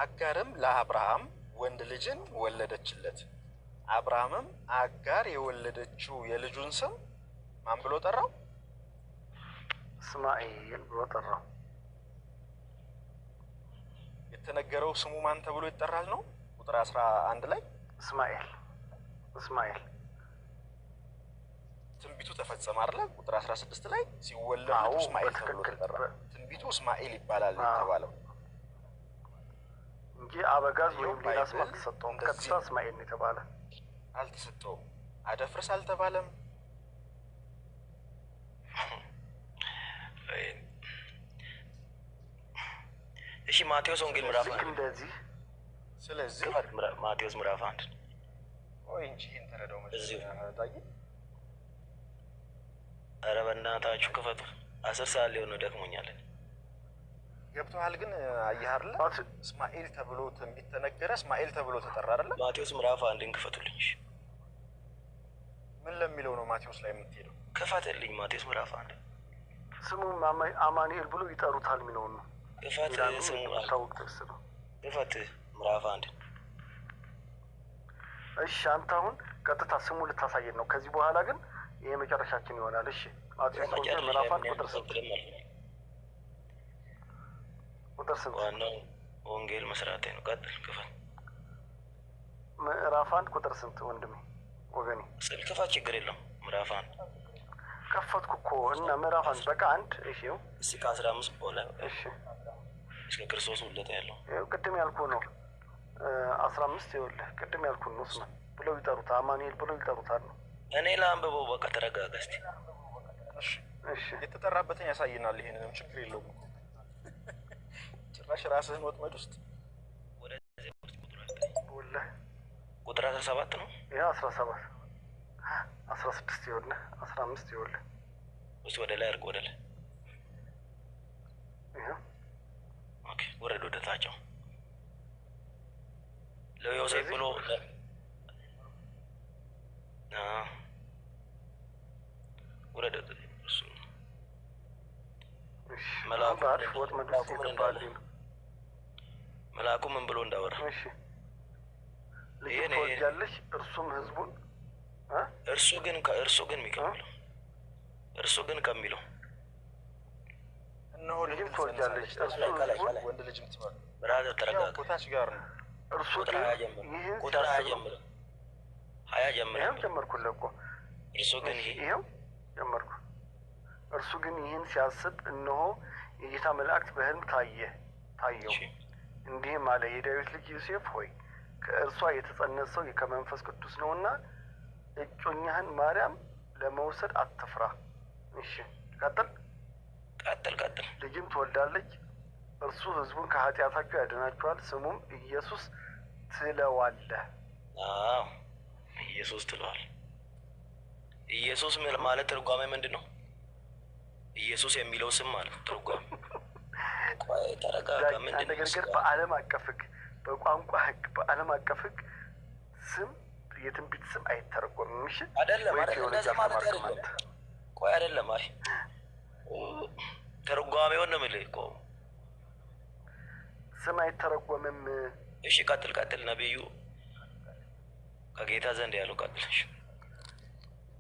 Speaker 3: አጋርም ለአብርሃም ወንድ ልጅን ወለደችለት። አብርሃምም አጋር የወለደችው የልጁን ስም ማን ብሎ ጠራው?
Speaker 4: እስማኤል ብሎ ጠራው።
Speaker 3: የተነገረው ስሙ ማን ተብሎ ይጠራል ነው? ቁጥር 11 ላይ እስማኤል ትንቢቱ ተፈጸመ አይደል? ቁጥር 16 ላይ ሲወለድ እስማኤል ተብሎ ተጠራ። ትንቢቱ እስማኤል ይባላል የተባለው
Speaker 4: እንጂ አበጋዝ ወይም ሌላ ስም አልተሰጠውም። ቀጥታ እስማኤል ነው የተባለ።
Speaker 3: አልተሰጠውም። አደፍርስ አልተባለም።
Speaker 2: እሺ ማቴዎስ ወንጌል ምዕራፍ 1
Speaker 4: እንደዚህ።
Speaker 3: ስለዚህ
Speaker 2: ማቴዎስ ምዕራፍ 1
Speaker 3: ወይ እንጂ እንተረዳው ማለት ነው።
Speaker 2: ኧረ በእናታችሁ ክፈቱ። 10 ሰዓት ሊሆን ነው፣ ደክሞኛል።
Speaker 3: ገብቶሃል? ግን አየህ አይደል? እስማኤል ተብሎ ትንቢት ተነገረ፣ እስማኤል ተብሎ ተጠራ አይደል?
Speaker 2: ማቴዎስ ምዕራፍ 1 ክፈቱልኝ።
Speaker 3: ምን ለሚለው ነው ማቴዎስ ላይ የምትሄደው?
Speaker 2: ክፈትልኝ። ማቴዎስ ምዕራፍ 1
Speaker 4: ስሙም አማኑኤል ብሎ ይጠሩታል የሚለውን ነው።
Speaker 2: ክፈት ስሙ
Speaker 4: ታውቅ ጥቅስ ነው።
Speaker 2: ክፈት ምዕራፍ 1።
Speaker 4: እሺ አንተ አሁን ቀጥታ ስሙ ልታሳየን ነው። ከዚህ በኋላ ግን ይሄ መጨረሻችን ይሆናል። እሺ ማቴዎስ ወንጌል ምዕራፍ 1 ቁጥር 8
Speaker 2: ዋናው ወንጌል መስራቴ ነው። ቀጥል። ክፈት
Speaker 4: ምዕራፍ 1 ቁጥር ስንት ወንድሜ ወገኔ?
Speaker 2: ክፈት፣ ችግር የለውም። ምዕራፍ 1
Speaker 4: ከፈትኩ እኮ እና ምዕራፍ 1 በቃ 1 እሺ ነው።
Speaker 2: እሺ ከ15 በኋላ
Speaker 4: እሺ
Speaker 2: እስከ ክርስቶስ ውልደት ያለው
Speaker 4: ቅድም ያልኩ ነው። 15 ይኸውልህ ቅድም ያልኩ ነው። እስማ ብለው ይጠሩታል፣ አማኑኤል ብለው ይጠሩታል ነው።
Speaker 2: እኔ ለአንብበው። በቃ ተረጋጋ እስኪ።
Speaker 3: እሺ የተጠራበትን ያሳየናል። ይሄንንም ችግር የለውም። ጭራሽ ራስህን ወጥመድ ውስጥ
Speaker 2: ቁጥር 17 ነው።
Speaker 4: ያ 17 16 ይኸውልህ 15 ይኸውልህ
Speaker 2: እስኪ ወደ ላይ አድርግ። ወደ ላይ ኦኬ፣ ወረድ ወደ ታቸው ለዮሴፍ ብሎ ወረድ። እሱ መልአኩ ምን ብሎ እንዳወራ
Speaker 4: ልጅ ትወልጃለሽ፣ እርሱም ህዝቡን
Speaker 2: እርሱ ግን የሚቀበለው እርሱ ግን ከሚለው
Speaker 3: እነሆ ልጅ ትወልጃለሽ፣ እርሱ ህዝቡን ወንድ ልጅም ትወልድ።
Speaker 2: ብራዘር ተረጋጋ።
Speaker 3: ቦታች ጋር ነው።
Speaker 4: እርሱ
Speaker 2: ቁጥር 20 ጀምር። 20 ጀምር።
Speaker 4: ይሄው ጀመርኩልህ እኮ።
Speaker 2: እርሱ ግን
Speaker 4: ይሄው ጀመርኩ። እርሱ ግን ይህን ሲያስብ እነሆ የጌታ መላእክት በህልም ታየው፣ እንዲህም አለ፣ የዳዊት ልጅ ዮሴፍ ሆይ ከእርሷ የተጸነሰው ከመንፈስ ቅዱስ ነውና እጮኛህን ማርያም ለመውሰድ አትፍራ። እሺ ቀጥል። ልጅም ትወልዳለች፣ እርሱ ህዝቡን ከኃጢአታቸው ያድናቸዋል፣ ስሙም ኢየሱስ ትለዋለህ።
Speaker 2: ኢየሱስ ትለዋል። ኢየሱስ ማለት ትርጓሜ ምንድን ነው? ኢየሱስ የሚለው ስም ማለት ትርጓሜ። ቆይ ተረጋጋ። ምንድን ነው
Speaker 4: ነገር በዓለም አቀፍ ሕግ፣ በቋንቋ ሕግ፣ በዓለም አቀፍ ሕግ ስም የትንቢት ስም አይተረጎምም። እሺ
Speaker 2: አይደለም እንደዛ ማለት አይደለም። ቆይ አይደለም። አይ ተርጓሜውን ነው የምልህ እኮ
Speaker 4: ስም አይተረጎምም።
Speaker 2: እሺ ቀጥል። ነብዩ ከጌታ ዘንድ ያለው ቀጥል።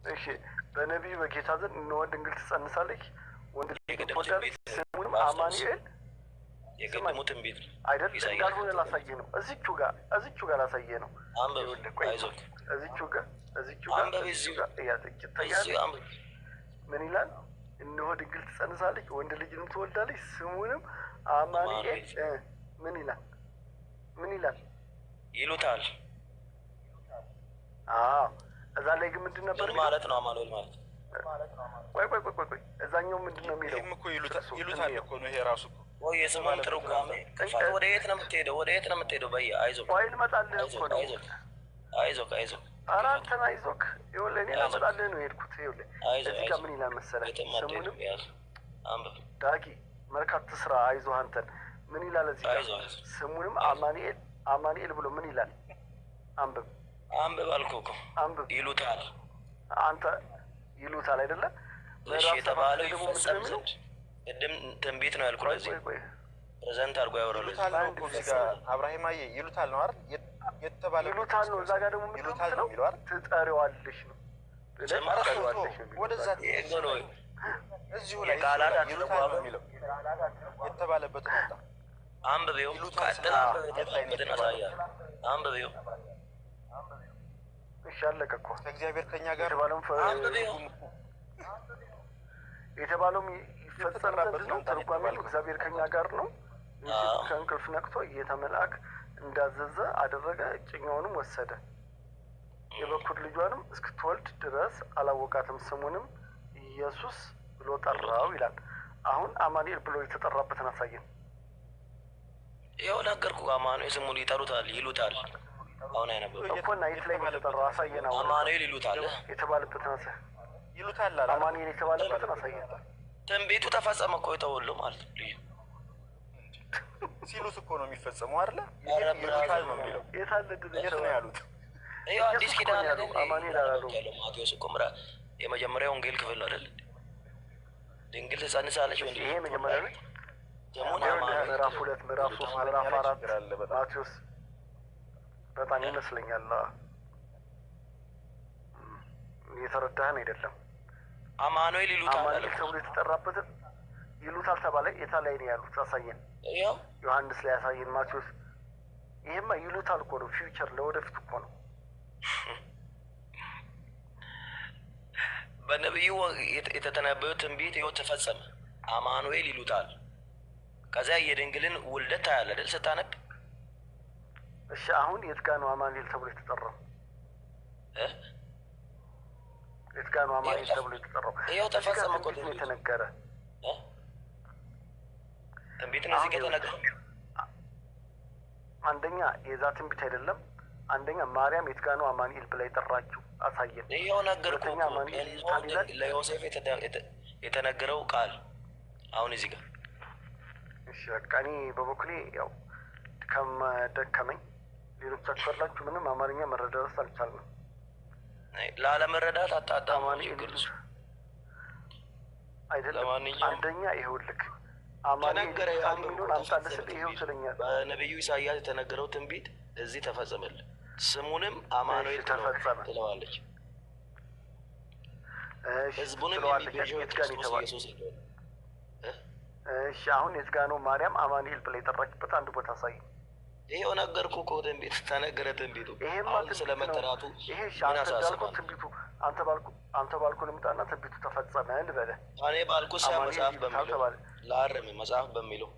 Speaker 4: እሺ በነቢዩ በጌታ ዘንድ እነሆ ድንግል ትጸንሳለች፣ ወንድ ልጅ ትወልዳለች፣ ስሙንም አማኑኤል።
Speaker 2: የቅድሙ ትንቢት
Speaker 4: አይደለም እንዳልሆነ ላሳየህ ነው። እዚቹ ጋር ላሳየህ ነው። እዚቹ ጋር ምን ይላል? እነሆ ድንግል ትጸንሳለች፣ ወንድ ልጅንም ትወልዳለች፣ ስሙንም አማኑኤል ምን ይላል
Speaker 2: ይሉታል።
Speaker 4: እዛ ላይ ግን ምንድን ነበር
Speaker 2: ማለት ነው? አማኑኤል ማለት
Speaker 4: ቆይ እዛኛው ምንድን ነው የሚለው?
Speaker 3: እኮ ይሉታል እኮ ነው ይሄ ራሱ እኮ።
Speaker 2: ወይ የስሙን ትርጓሜ ወደ የት ነው የምትሄደው? በየ አይዞህ
Speaker 4: ቆይ ልመጣልህ እኮ ነው።
Speaker 2: አይዞህ
Speaker 4: ኧረ አንተን አይዞህ። ይኸውልህ እኔ ላመጣልህ ነው የሄድኩት። ይኸውልህ እዚህ ጋር ምን ይላል መሰለህ? ስሙንም ዳጊ መልካም ትስራ። አይዞህ አንተን ምን ይላል እዚህ ጋር? ስሙንም አማኑኤል ብሎ ምን ይላል? አንብብ
Speaker 2: አልኩህ እኮ
Speaker 4: አንብብ።
Speaker 2: ይሉታል
Speaker 4: አንተ ይሉታል አይደለ?
Speaker 2: የተባለው ይፈጸም ዘንድ ቅድም ትንቢት ነው ያልኩህ። ለዚህ ፕሬዘንት አድርጎ ያወራሉ።
Speaker 3: አብርሃማዬ ይሉታል ነው አይደል? የተባለ
Speaker 4: ይሉታል ነው። እዛ ጋር ደግሞ
Speaker 3: ይሉታል ነው የሚለው አይደል?
Speaker 4: ትጠሪዋለሽ ነው
Speaker 3: ወደዛ
Speaker 2: ነው
Speaker 3: እዚሁ ላይ ይሉታል ነው የሚለው የተባለበት ወጣ።
Speaker 2: አንብቤው ቀጥል። አንብቤው አሳያለሁ። አንብቤው
Speaker 4: እሺ አለቀ እኮ
Speaker 3: እግዚአብሔር ከኛ ጋር
Speaker 4: የተባለውም ይፈጸም ዘንድ ነው። ተርጓሚው እግዚአብሔር ከኛ ጋር ነው። ከእንቅልፍ ነቅቶ ጌታ መልአክ እንዳዘዘ አደረገ። እጮኛውንም ወሰደ፣ የበኩር ልጇንም እስክትወልድ ድረስ አላወቃትም። ስሙንም ኢየሱስ ብሎ ጠራው ይላል። አሁን አማኑኤል ብሎ የተጠራበትን አሳየን።
Speaker 2: ይኸው ነገርኩህ። አማኑኤል ስሙን ይጠሩታል፣ ይሉታል። አሁን አይነበብም
Speaker 4: እኮ እና የት ላይ የተጠራው አሳየን። አሁን
Speaker 2: አማኑኤል ይሉታል
Speaker 4: የተባለበትን
Speaker 3: ይሉታል።
Speaker 4: አማኑኤል የተባለበትን አሳየን።
Speaker 2: ትንቢቱ ተፈጸመ እኮ የተወለው ማለት ነው። ልዩ
Speaker 3: ሲሉት እኮ ነው የሚፈጸመው አይደለ? ይሉታል ነው የሚለው።
Speaker 4: የት አለ
Speaker 3: የት ነው ያሉት?
Speaker 2: ይኸው አዲስ ኪዳን
Speaker 4: ያለው አማኑኤል አላለው።
Speaker 2: ማቴዎስ እኮ የመጀመሪያው ወንጌል ክፍል ነው አይደል? ድንግል ትጸንሳለች ወንድ
Speaker 4: ይሄ መጀመሪያ ላይ ምዕራፍ 2 ምዕራፍ 3 ምዕራፍ 4 ማቴዎስ በጣም ይመስለኛል እየተረዳህን አይደለም።
Speaker 2: አማኑኤል ይሉታል።
Speaker 4: አማኑኤል ተብሎ የተጠራበትን ይሉታል ተባለ። የታ ላይ ነው ያሉት? አሳየን። ዮሐንስ ላይ አሳየን። ማቴዎስ ይሄማ ይሉታል እኮ ነው። ፊውቸር ለወደፊት እኮ ነው።
Speaker 2: በነቢዩ የተተነበየው ትንቢት ይኸው ተፈጸመ። አማኑኤል ይሉታል። ከዚያ የድንግልን ውልደት ታያለህ አይደል ስታነብ?
Speaker 4: እሺ አሁን የት ጋ ነው አማኑኤል ተብሎ የተጠራው? የት ጋ ነው አማኑኤል ተብሎ የተጠራው?
Speaker 2: ይኸው ተፈጸመ እኮ
Speaker 4: ነው የተነገረ።
Speaker 2: ትንቢት ነው እዚህ የተነገረ።
Speaker 4: አንደኛ የዛ ትንቢት አይደለም። አንደኛ ማርያም የት ጋ ነው አማኑኤል ብላ የጠራችው? አሳየን።
Speaker 2: ይኸው ነገርኩህ እኮ ለዮሴፍ የተነገረው ቃል አሁን እዚህ ጋር።
Speaker 4: እሺ በቃ እኔ በበኩሌ ያው ደከመኝ። ሌሎቻችሁ አላችሁ ምንም አማርኛ መረዳት አልቻልንም።
Speaker 2: ላለመረዳት አጣጣም
Speaker 4: ግልጽ አይደለም። አንደኛ ይኸውልህ አማኑኤል የሚለውን አምጣልህ ይኸው ስለኛል።
Speaker 2: በነቢዩ ኢሳያስ የተነገረው ትንቢት እዚህ ተፈጸመልህ። ስሙንም አማኑኤል ተፈጸመ ትለዋለች። ህዝቡንም የሚቤዠው ክርስቶስ ኢየሱስ ነው።
Speaker 4: እሺ አሁን የት ጋ ነው ማርያም አማኑኤል ብላ የጠራችበት አንድ ቦታ አሳይ።
Speaker 2: ይሄው ነገርኩህ እኮ ትንቢት ተነገረ። ትንቢቱ
Speaker 4: አሁን
Speaker 2: ስለመጠራቱ
Speaker 4: ይሄ ትንቢቱ አንተ ባልኩ ልምጣና ትንቢቱ ተፈጸመ ልበለህ።
Speaker 2: እኔ ባልኩ መጽሐፍ በሚለው ለአረም መጽሐፍ በሚለው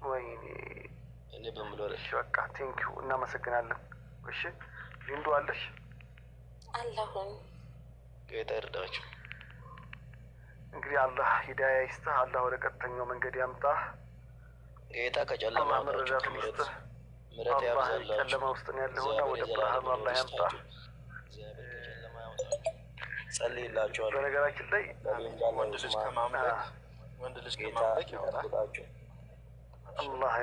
Speaker 2: እኔ በሚለው።
Speaker 4: እሺ በቃ ቴንኪው እናመሰግናለን። እሺ ሊንዱ አለሽ?
Speaker 1: አለሁኝ።
Speaker 2: ጌታ ይርዳችሁ።
Speaker 4: እንግዲህ አላህ ሂዳያ ይስጥህ። አላህ ወደ ቀጥተኛው መንገድ ያምጣህ።
Speaker 2: ጌታ ከጨለማ
Speaker 4: መረዳት ይስጥህ።
Speaker 2: ምሕረት ያብዛላችሁ።
Speaker 4: ጨለማ ውስጥ ነው ያለውና ወደ ብርሃኑ አላህ ያምጣህ።
Speaker 2: ጸልይላችኋለሁ።
Speaker 4: በነገራችን ላይ
Speaker 3: ወንድ ልጅ ከማምለክ ወንድ ልጅ ከማምለክ ያወጣል።
Speaker 4: አላህ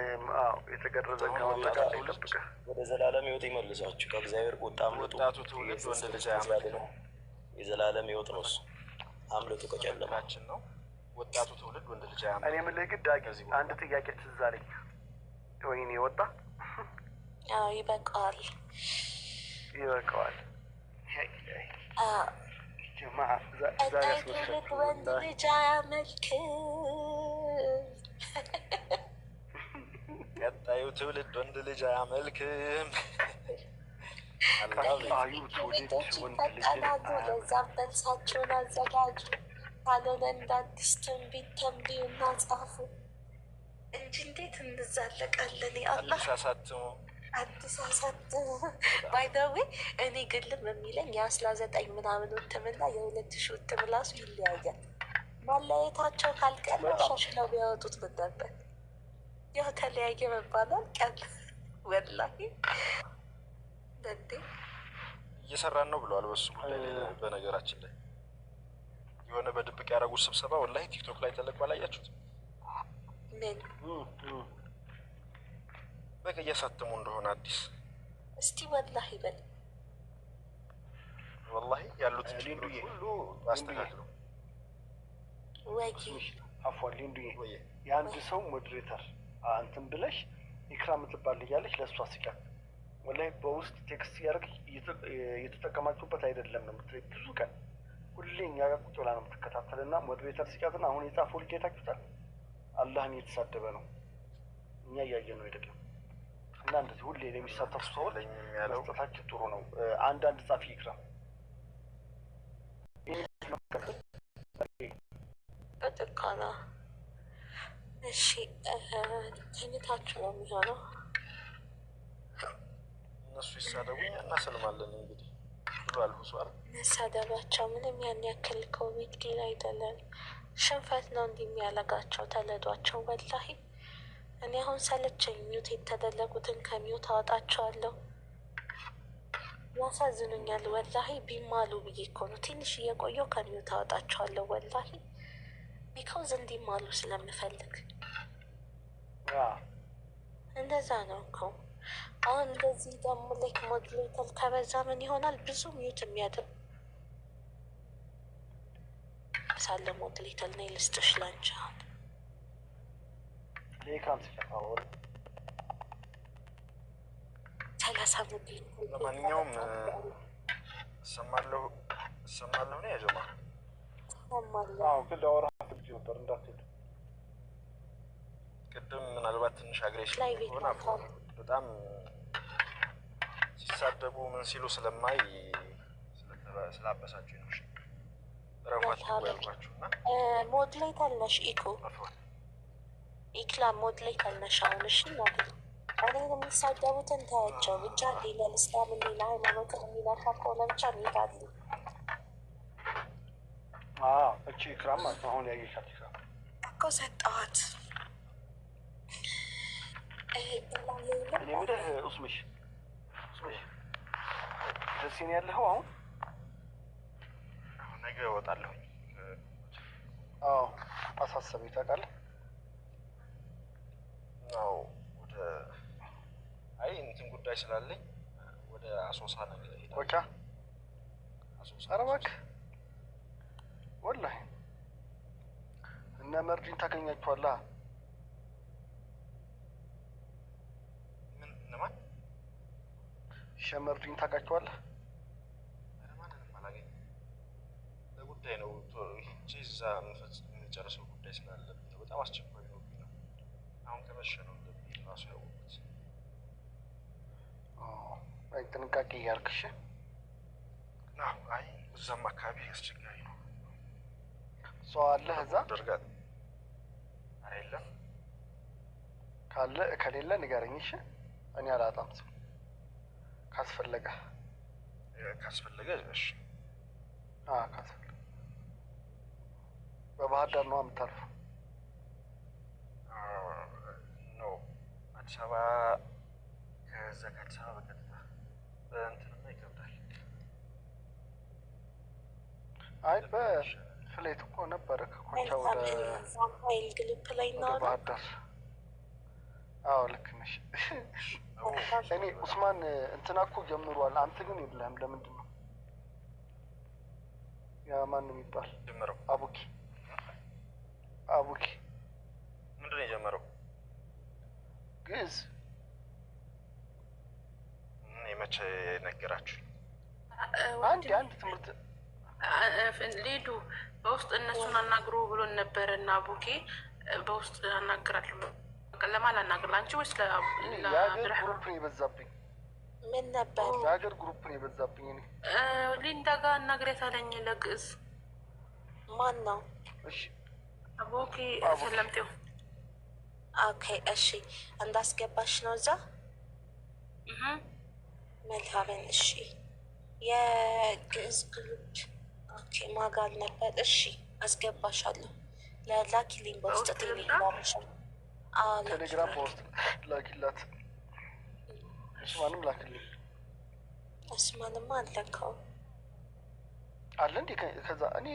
Speaker 4: የተገረዘ ከማምለክ ይጠብቅህ፣
Speaker 2: ወደ ዘላለም ሕይወት ይመልሳችሁ። ከእግዚአብሔር ቁጣ አምልጡ።
Speaker 3: ወጣቱ ትውልድ ወንድ ልጅ አያመልክም።
Speaker 2: የዘላለም ሕይወት ነው እሱ። አምልጡ ከጨለማችን
Speaker 3: ነው። ወጣቱ ትውልድ ወንድ ልጅ አያመልክም።
Speaker 4: እኔ የምልህ ግን ዳጊ አንድ ጥያቄ ትዝ አለኝ። ወይኔ ወጣ።
Speaker 1: አዎ ይበቃዋል፣
Speaker 4: ይበቃዋል።
Speaker 1: ቀጣይ ትውልድ ወንድ ልጅ አያመልክም።
Speaker 3: ቀጣዩ ትውልድ ወንድ ልጅ አያመልክም።
Speaker 1: ቤቶች ይፈጠራሉ። ለዛም መልሳቸውን አዘጋጁ። ካልሆነ እንደ አዲስ ትንቢት ተንብዩና ጻፉ እንጂ እንዴት እንዛለቃለን? አላህ አዲስ አሳትሙ። ባይደዌ እኔ ግልም የሚለኝ የ19 ምናምን ውትምና የ2000 ውትም ራሱ ይለያያል። ማለያየታቸው ካልቀረ ሻሽለው ቢያወጡት ምን ነበር? ያው ተለያየ መባላል ቀን ወላሂ እንዴ
Speaker 3: እየሰራን ነው ብለዋል። በሱ ጉዳይ ላይ በነገራችን ላይ የሆነ በድብቅ ያደረጉት ስብሰባ ወላሂ ቲክቶክ ላይ ተለቆ አላያችሁት?
Speaker 1: ምን
Speaker 3: በቃ እያሳተሙ እንደሆነ አዲስ
Speaker 1: እስቲ ወላሂ በል
Speaker 3: ወላሂ ያሉት ሁሉ አስተካክለው
Speaker 1: ወይ
Speaker 4: አፏል እንዱዬ የአንድ ሰው ሞዴሬተር አንተም ብለሽ ኢክራም ትባል እያለች ለእሷ ስጫት ወላሂ በውስጥ ቴክስት ያደርግ እየተጠቀማችሁበት አይደለም ነው የምትለኝ። ብዙ ቀን ሁሌ እኛ ጋር ቁጭ ብላ ነው የምትከታተልና ሞዴሬተር ሲጫትና አሁን የጻፈው ልጅ የታችሁታል። አላህን እየተሳደበ ነው፣ እኛ እያየ ነው አይደለም። እና እንደዚህ ሁሌ ለሚሳተፉ ሰዎች መስጠታችሁ ጥሩ ነው። አንዳንድ ጻፊ ኢክራም
Speaker 1: በጥቃና እሺ ተኝታችሁ ነው የሚሆነው።
Speaker 3: እነሱ ይሳደቡ እኛ እናሰልማለን። እንግዲህ ብሎ አልሁሷል።
Speaker 1: መሳደባቸው ምንም ያን ያክል ኮቪድ ግን አይደለም፣ ሽንፈት ነው እንዲህ የሚያለጋቸው። ተለዷቸው ወላሂ። እኔ አሁን ሰለቸኝ። ሚውት የተደረጉትን ከሚውት አወጣቸዋለሁ። ያሳዝኑኛል ወላሂ። ቢማሉ ብዬ እኮ ነው ትንሽ እየቆየው ከሚውት አወጣቸዋለሁ ወላሂ። ቢካውዝ እንዲማሉ ስለምፈልግ እንደዛ ነው እኮ። አሁን እንደዚህ ደግሞ ላይክ ሞዴሬተር ከበዛ ምን ይሆናል? ብዙ ሚዩት የሚያደርግ ሳለ ሞዴሬተር ነው ልስጥሽ ላንቺ። አሁን
Speaker 4: ለኢክራም ሲፈታው
Speaker 1: 30 ሙዲ።
Speaker 3: ለማንኛውም እሰማለሁ ነው ያጀማ
Speaker 4: ግን ለወራ ትብጂ ነበር እንዳትሄድ።
Speaker 3: ቅድም ምናልባት ትንሽ አግሬሽን ሆና በጣም ሲሳደቡ ምን ሲሉ ስለማይ ስላበሳችሁ ነው። ረፋት ያልኳችሁ እና
Speaker 1: ሞዴሬተር ነሽ ኢኮ ኢክላ ሞዴሬተር ነሽ አሁን። እሺ ማለት እኔ የሚሳደቡትን ታያቸው ብቻ። ሌላ እስላም ሌላ ሃይማኖትን የሚነካ ከሆነ ብቻ ሚሄዳሉ።
Speaker 4: እቺ ኢክራም ማለት ነው አሁን ያየሻት ኢክራም
Speaker 1: እኮ ሰጠኋት።
Speaker 4: እኔ ምድህ ኡስምሽ ደስ ነው ያለኸው። አሁን
Speaker 3: ነገ እወጣለሁ።
Speaker 4: አሳሰበኝ ታውቃለህ።
Speaker 3: ወደ እንትን ጉዳይ ስላለኝ ወደ አሶሳ ነገር ሄዳለሁ።
Speaker 4: ወቻ አሶሳ። ኧረ እባክህ ወላሂ እነ መርዲን ታገኛችኋለህ።
Speaker 3: ምን እነማን?
Speaker 4: ሸመርዲን ታውቃቸዋለህ?
Speaker 3: ማንንም አላገኝም። ለጉዳይ ነው ሂጄ እዛ የምንጨርሰው ጉዳይ ስላለብኝ ነው። በጣም አስቸኳይ ነው። አሁን ከመሸ ነው እንደሚል ራሱ ያወቁት።
Speaker 4: ጥንቃቄ እያልክሽ።
Speaker 3: አይ እዛም አካባቢ አስቸጋሪ ነው።
Speaker 4: ሰው አለህ እዛ?
Speaker 3: ደርጋት የለም።
Speaker 4: ካለ ከሌለ ንገረኝ እሺ። እኔ አላጣም ሰው ካስፈለገ
Speaker 3: እሺ።
Speaker 4: ካስፈለገ በባህር ዳር ነው የምታልፈው?
Speaker 3: ኖ አዲስ አበባ። ከዛ ከአዲስ አበባ በቀጥታ በእንትንማ ይከብዳል።
Speaker 4: አይ በፍላይት
Speaker 3: ሳተላይት እኮ ነበረ ከኮቻ ወደ
Speaker 1: ዛምፓይል ግሩፕ ላይ ነው
Speaker 3: ባህር ዳር። አዎ ልክ ነሽ። እኔ ኡስማን እንትና እኮ ጀምሯል፣ አንተ ግን የለህም። ለምንድን ነው? ያ ማን ነው የሚባል
Speaker 5: ጀመረው?
Speaker 3: አቡኪ
Speaker 5: ምንድን ነው የጀመረው?
Speaker 3: ግዕዝ
Speaker 5: የመቼ ነገራችሁ?
Speaker 3: አንድ ትምህርት
Speaker 6: ሊዱ በውስጥ እነሱን አናግሩ ብሎን ነበረ እና አቡኬ በውስጥ አናግራለሁ። ለማን አናግር? ለአንቺ ወይስ
Speaker 3: የሀገር ግሩፕ ነው የበዛብኝ?
Speaker 1: ምን ነበር?
Speaker 3: የሀገር ግሩፕ ነው የበዛብኝ። እኔ
Speaker 6: ሊንዳ ጋር አናግሬት አለኝ ለግዕዝ።
Speaker 1: ማን ነው?
Speaker 3: እሺ
Speaker 6: አቡኬ ሰለምቴው።
Speaker 1: ኦኬ እሺ፣ እንዳስገባሽ ነው እዛ መልካምን። እሺ የግዕዝ ግሩፕ ኦኬ፣ ማጋል ነበር። እሺ አስገባሻለሁ። ለላኪልኝ በውስጥ
Speaker 3: ቴሌግራም በውስጥ ላኪላት። እስማንም ላክልኝ።
Speaker 1: እስማንማ አለከው
Speaker 3: አለ እንዴ? ከዛ እኔ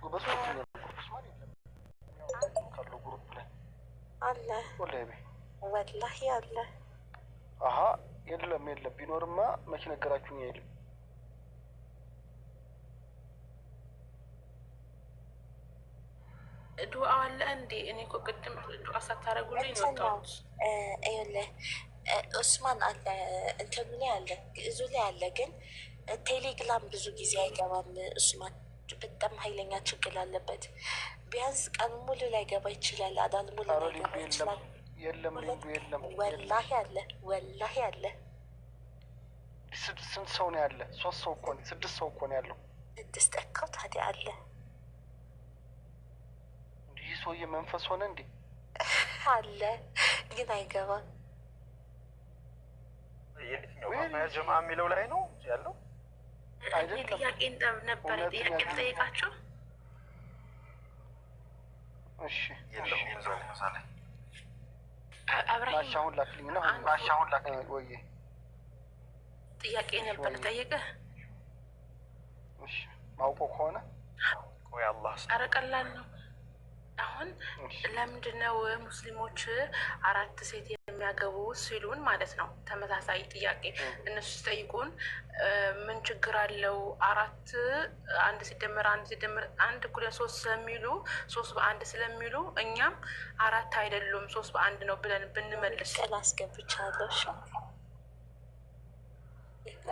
Speaker 3: በሶስት ነው እስማን የለም ካለው ግሩፕ ላይ
Speaker 1: አለ። ወላሂ አለ።
Speaker 3: አሀ የለም ቢኖርማ መቼ ነገራችሁኝ? አይልም
Speaker 6: ዱዓ አለ እንዴ? እኔ እኮ ቅድም ዱዓ ሳታረጉልኝ ነው የወጣሁት።
Speaker 1: ይኸውልህ ኡስማን አለ፣ እንትኑ ላይ አለ፣ ግዕዙ ላይ አለ። ግን ቴሌግራም ብዙ ጊዜ አይገባም ኡስማን፣ በጣም ኃይለኛ ችግር አለበት። ቢያንስ ቀን ሙሉ ላይ ገባ ይችላል፣ አዳን ሙሉ ላይ ገባ ይችላል።
Speaker 3: የለም
Speaker 1: ወላሂ አለ።
Speaker 3: ስንት ሰው ነው ያለ? 3 ሰው እኮ ነው፣ 6 ሰው እኮ ነው ያለው።
Speaker 1: 6 እኮ ታዲያ አለ።
Speaker 3: ይህ ሰውዬ መንፈስ ሆነ እንዴ?
Speaker 1: አለ ግን አይገባም።
Speaker 5: የትኛው ማያ ጀማ የሚለው ላይ ነው ያለው?
Speaker 6: አይደለም። ጥያቄ ነበር፣ ጥያቄ ጠይቃቸው።
Speaker 3: እሺ
Speaker 5: የለውም እዛው መሳለ
Speaker 6: አብራሂም
Speaker 3: ማሻሁን ላክልኝ ነው። ወይ
Speaker 6: ጥያቄ ነበር ጠይቀህ።
Speaker 3: እሺ ማውቆ ከሆነ
Speaker 5: ቆይ አላህ
Speaker 6: ኧረ ቀላል ነው። አሁን ለምንድነው ሙስሊሞች 4 ሴት የሚያገቡ ሲሉን ማለት ነው? ተመሳሳይ ጥያቄ እነሱ ሲጠይቁን ምን ችግር አለው? 4 1 ሲደመር 1 እኩል 3 ስለሚሉ 3 በ1 ስለሚሉ እኛም 4 አይደሉም 3 በ1 ነው ብለን ብንመልስ
Speaker 1: አስገብቻለሁ።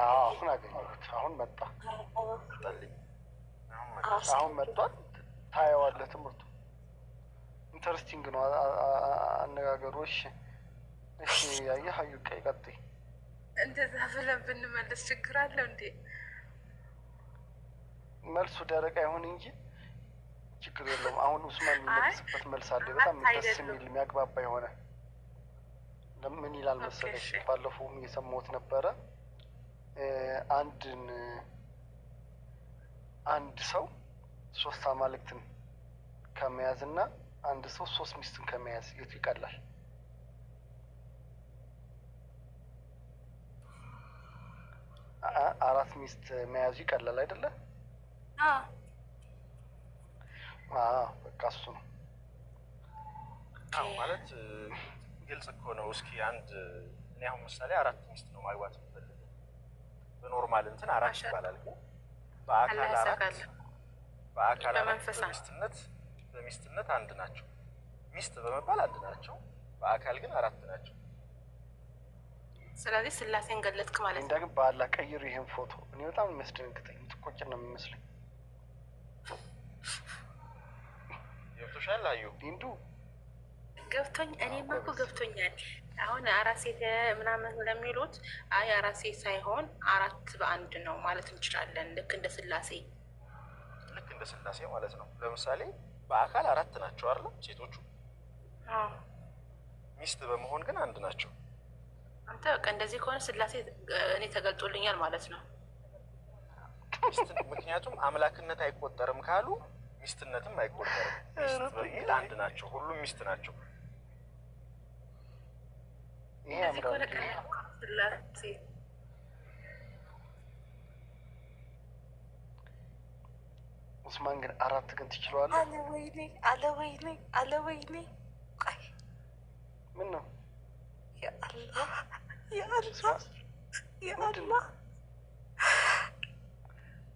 Speaker 3: አሁን አገኘሁት። አሁን መጣ። አሁን መጥቷል። ታየዋለህ። ትምህርቱ ኢንተረስቲንግ ነው አነጋገሩ። እሺ ያየህ ሀዩ ቀይ ቀጥይ።
Speaker 6: እንደዛ ብለን ብንመልስ ችግር አለው እንዴ?
Speaker 3: መልሱ ደረቅ አይሆን እንጂ ችግር የለውም። አሁን ኡስማን የሚመልስበት መልስ አለ፣ በጣም ደስ የሚል የሚያግባባ የሆነ። ምን ይላል መሰለሽ? ባለፈው የሰማሁት ነበረ። አንድ ሰው 3 አማልክትን ከመያዝ እና አንድ ሰው 3 ሚስትን ከመያዝ የቱ ይቀላል? አራት ሚስት መያዙ ይቀላል አይደለ? በቃ እሱ ነው
Speaker 5: ማለት ግልጽ እኮ ነው። እስኪ እኔ አሁን ምሳሌ 4 ሚስት ነው ማግባት የምፈልገው። በኖርማል እንትን 4 ይባላል፣ ግን በአካል 4 በሚስትነት 1 ናቸው። ሚስት በመባል 1 ናቸው፣ በአካል ግን 4 ናቸው።
Speaker 6: ስለዚህ ስላሴን ገለጥክ ማለት ነው።
Speaker 3: እንደግን በአላህ ቀይሩ ይሄን ፎቶ። እኔ በጣም የሚያስደነግጠኝ ትቆጭ ነው የሚመስለኝ።
Speaker 5: ገብቶሻል? አዩ
Speaker 3: ዲንዱ
Speaker 6: ገብቶኝ፣ እኔማ እኮ ገብቶኛል። አሁን 4 ሴት ምናምን ለሚሉት አይ 4 ሴት ሳይሆን 4 በ1 ነው ማለት እንችላለን። ልክ እንደ ስላሴ
Speaker 5: ማለት ነው። ለምሳሌ በአካል 4 ናቸው አይደል ሴቶቹ? ሚስት በመሆን ግን 1 ናቸው።
Speaker 6: አንተ በቃ እንደዚህ ከሆነ ስላሴ እኔ ተገልጦልኛል ማለት ነው።
Speaker 5: ምክንያቱም አምላክነት አይቆጠርም ካሉ ሚስትነትም አይቆጠርም። ሚስት በሚል 1 ናቸው፣ ሁሉም ሚስት ናቸው።
Speaker 6: እንደዚህ ከሆነ ስላሴ
Speaker 4: ኡስማን ግን 4 ግን ትችላለህ?
Speaker 1: አለ ወይኔ ቆይ
Speaker 4: ምን ነው
Speaker 1: ያ አላህ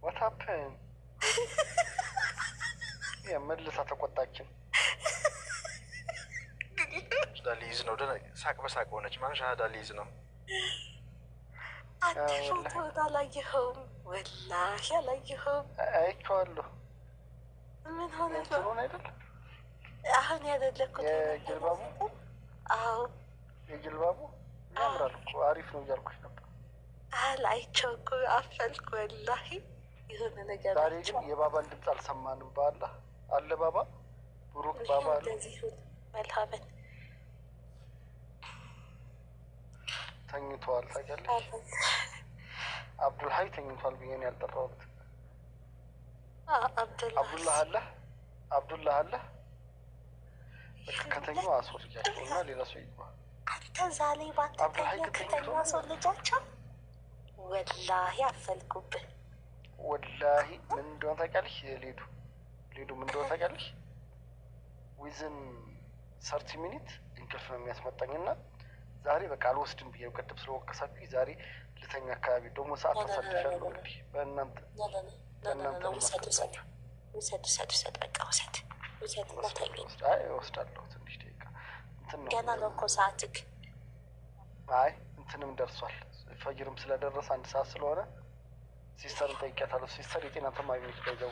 Speaker 4: what happened? መልሳ ተቆጣችን።
Speaker 5: ዳሊዝ ነው ሳቅ በሳቅ ሆነች። ማን ሻሃዳ ሊይዝ ነው?
Speaker 1: አንተ ፎቶውን አላየኸውም? ወላሂ አላየኸውም?
Speaker 4: አይቼዋለሁ።
Speaker 1: ምን ሆነ
Speaker 4: ነው አይደል?
Speaker 1: አሁን ያደለኩት
Speaker 4: የጅልባቡ
Speaker 1: አዎ
Speaker 4: የጅልባቡ ያምራል እኮ አሪፍ ነው እያልኩሽ ነበር።
Speaker 1: አይቼው እኮ አፈልኩ ወላሂ የሆነ ነገር።
Speaker 4: ዛሬ ግን የባባን ድምፅ አልሰማንም። በአላህ አለ ባባ ብሩክ ባባ አለ።
Speaker 1: መልሀበን
Speaker 4: ተኝተዋል ታውቂያለሽ። አብዱል ሀይ ተኝቷል ብዬ ነው ያልጠራሁት። አብዱላህ አለ በቃ ከተኛው አስወርጃቸው እና ሌላ ሰው ይግባ።
Speaker 1: አንተ ዛሬ ባትተኛ ከተኛ ሰው ልጃቸው ወላሂ አፈልኩብህ።
Speaker 4: ወላሂ ምን እንደሆነ ታውቂያለሽ? ሊዱ ምን እንደሆነ ታውቂያለሽ? ዊዝን 30 ሚኒት እንቅልፍ ነው የሚያስመጣኝ እና ዛሬ በቃ አልወስድም ብዬ ቅድም ስለወቀሳችሁ ዛሬ ልተኛ አካባቢ ደግሞ ሰዓት ተሰጥሻለሁ። እንግዲህ በእናንተ
Speaker 1: ውሰድ በቃ ውሰድ እና ተኛ።
Speaker 4: እወስዳለሁ ትንሽ ደቂቃ
Speaker 1: ገና ነው እኮ ሰዓትክ።
Speaker 4: አይ እንትንም ደርሷል። ፈጅርም ስለደረሰ 1 ሰዓት ስለሆነ ሲስተርን ጠይቂያታለሁ። ሲስተር የጤና ተማሪ ነች። ባይዘው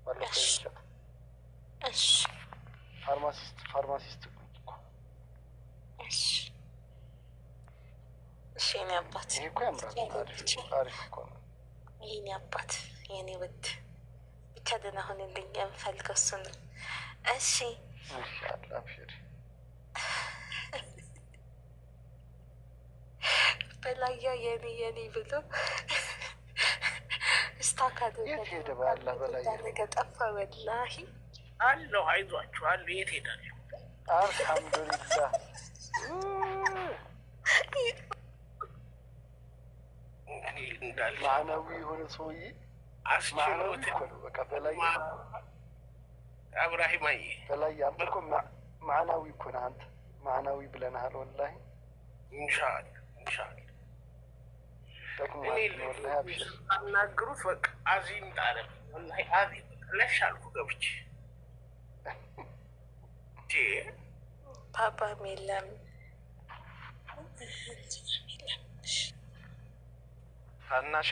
Speaker 4: ባለፈው ይቻላል።
Speaker 1: እሺ
Speaker 4: ፋርማሲስት እኮ
Speaker 1: እሺ የኔ አባት
Speaker 4: ይሄ እኮ ያምራል። አሪፍ እኮ ነው
Speaker 1: የኔ አባት የኔ ውድ። ብቻ ደህና ሁንልኝ። የምፈልገው እሱን ነው። እሺ
Speaker 4: ኢንሻአላህ አብሽሪ።
Speaker 1: በላያ የኔ ብሎ ስታካዶ
Speaker 4: የት ሄደ? በአላህ በላያ
Speaker 1: ነገ ጠፋ። ወላሂ
Speaker 7: አለሁ። አይዟችሁ አለሁ። የት ሄዳለሁ?
Speaker 4: አልሐምዱሊላህ ማዕናዊ የሆነ ሰውዬ
Speaker 7: አስችሎት
Speaker 4: በቃ በላይ
Speaker 7: አብራሂማዬ
Speaker 4: በላይ አንተ እኮ ማዕናዊ እኮ ነህ አንተ። ማዕናዊ ብለናል ወላሂ። ኢንሻአላህ ደግሞ ወላሂ አብሽር
Speaker 7: አናግሩት በቃ አዚም ጣለ ወላሂ አዚም ለሻልኩ ገብቼ
Speaker 1: ፓፓ የለም
Speaker 5: ታናሼ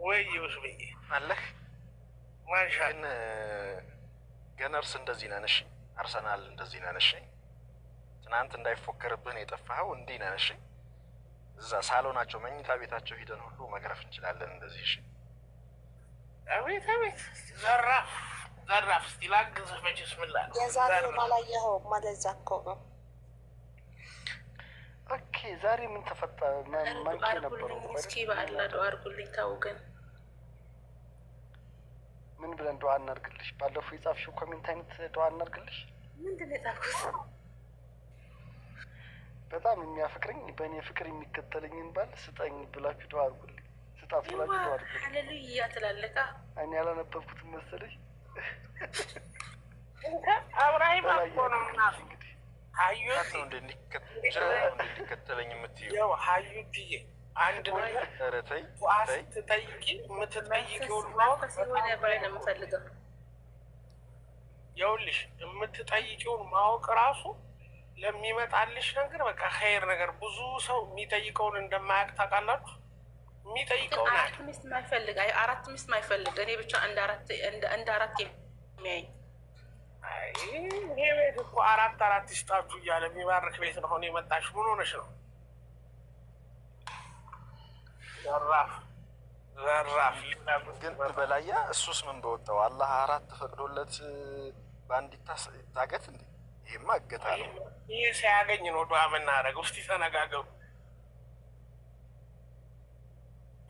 Speaker 7: ወይ ይወስብኝ
Speaker 5: አለህ
Speaker 7: ማሻ
Speaker 5: ግን ገነርስ እንደዚህ ነንሽ፣ አርሰናል እንደዚህ ነንሽ። ትናንት እንዳይፎከርብህ ነው የጠፋኸው። እንዲህ ነንሽ። እዛ ሳሎናቸው መኝታ ቤታቸው ሂደን ሁሉ መግረፍ እንችላለን እንደዚህ። እሺ
Speaker 7: አቤት ዘራፍ እስቲ ላግዝህ። መቼስ ምን ላድርግ?
Speaker 1: የዛሬውን አላየኸውም ማለት እኮ ነው።
Speaker 4: ኦኬ ዛሬ ምን ተፈጠረ? ማንኪ ነበሩ
Speaker 6: እስኪ በአላዶ አድርጉልኝ። ተው ግን
Speaker 4: ምን ብለን ዱዓ እናድርግልሽ? ባለፈው የጻፍሽው ኮሜንት አይነት ዱዓ እናድርግልሽ።
Speaker 6: ምንድን ነው የጻፍኩት?
Speaker 4: በጣም የሚያፈቅረኝ በእኔ ፍቅር የሚከተለኝን ባል ስጠኝ ብላችሁ ዱዓ አድርጉልኝ። ስጣት ብላችሁ ዱዓ አድርጉልኝ።
Speaker 6: ሃሌሉያ ትላለቃ።
Speaker 4: እኔ ያላነበብኩትም መሰለሽ።
Speaker 7: አብራሂም እኮ ነው እንግዲህ
Speaker 5: ሀዩት እንዲከተለኝ የምትይው
Speaker 7: ያው ሀዩትዬ አንድ ነገር ስትጠይቂ የምትጠይቂውን ማወቅ
Speaker 6: ሲሆነ ባይ ነው የምፈልገው።
Speaker 7: ይኸውልሽ የምትጠይቂውን ማወቅ ራሱ ለሚመጣልሽ ነገር በቃ ኸይር ነገር። ብዙ ሰው የሚጠይቀውን እንደማያውቅ ታውቃላችሁ። የሚጠይቀውን
Speaker 6: አራት ሚስት ማይፈልግ አራት ሚስት ማይፈልግ እኔ ብቻ እንደ አራት የሚያይ
Speaker 7: ይሄ ቤት እኮ አራት ይስጣችሁ እያለ የሚባርክ ቤት ነው። አሁን የመጣሽ ምን ሆነሽ ነው? ዘራፍ
Speaker 5: ግን በላያ እሱስ ምን በወጣው? አላህ 4 ፈቅዶለት በአንዲት ታገት እንዴ? ይሄማ እገታ ነው።
Speaker 7: ይሄ ሲያገኝ ነው ዱዓ የምናደርገው። እስቲ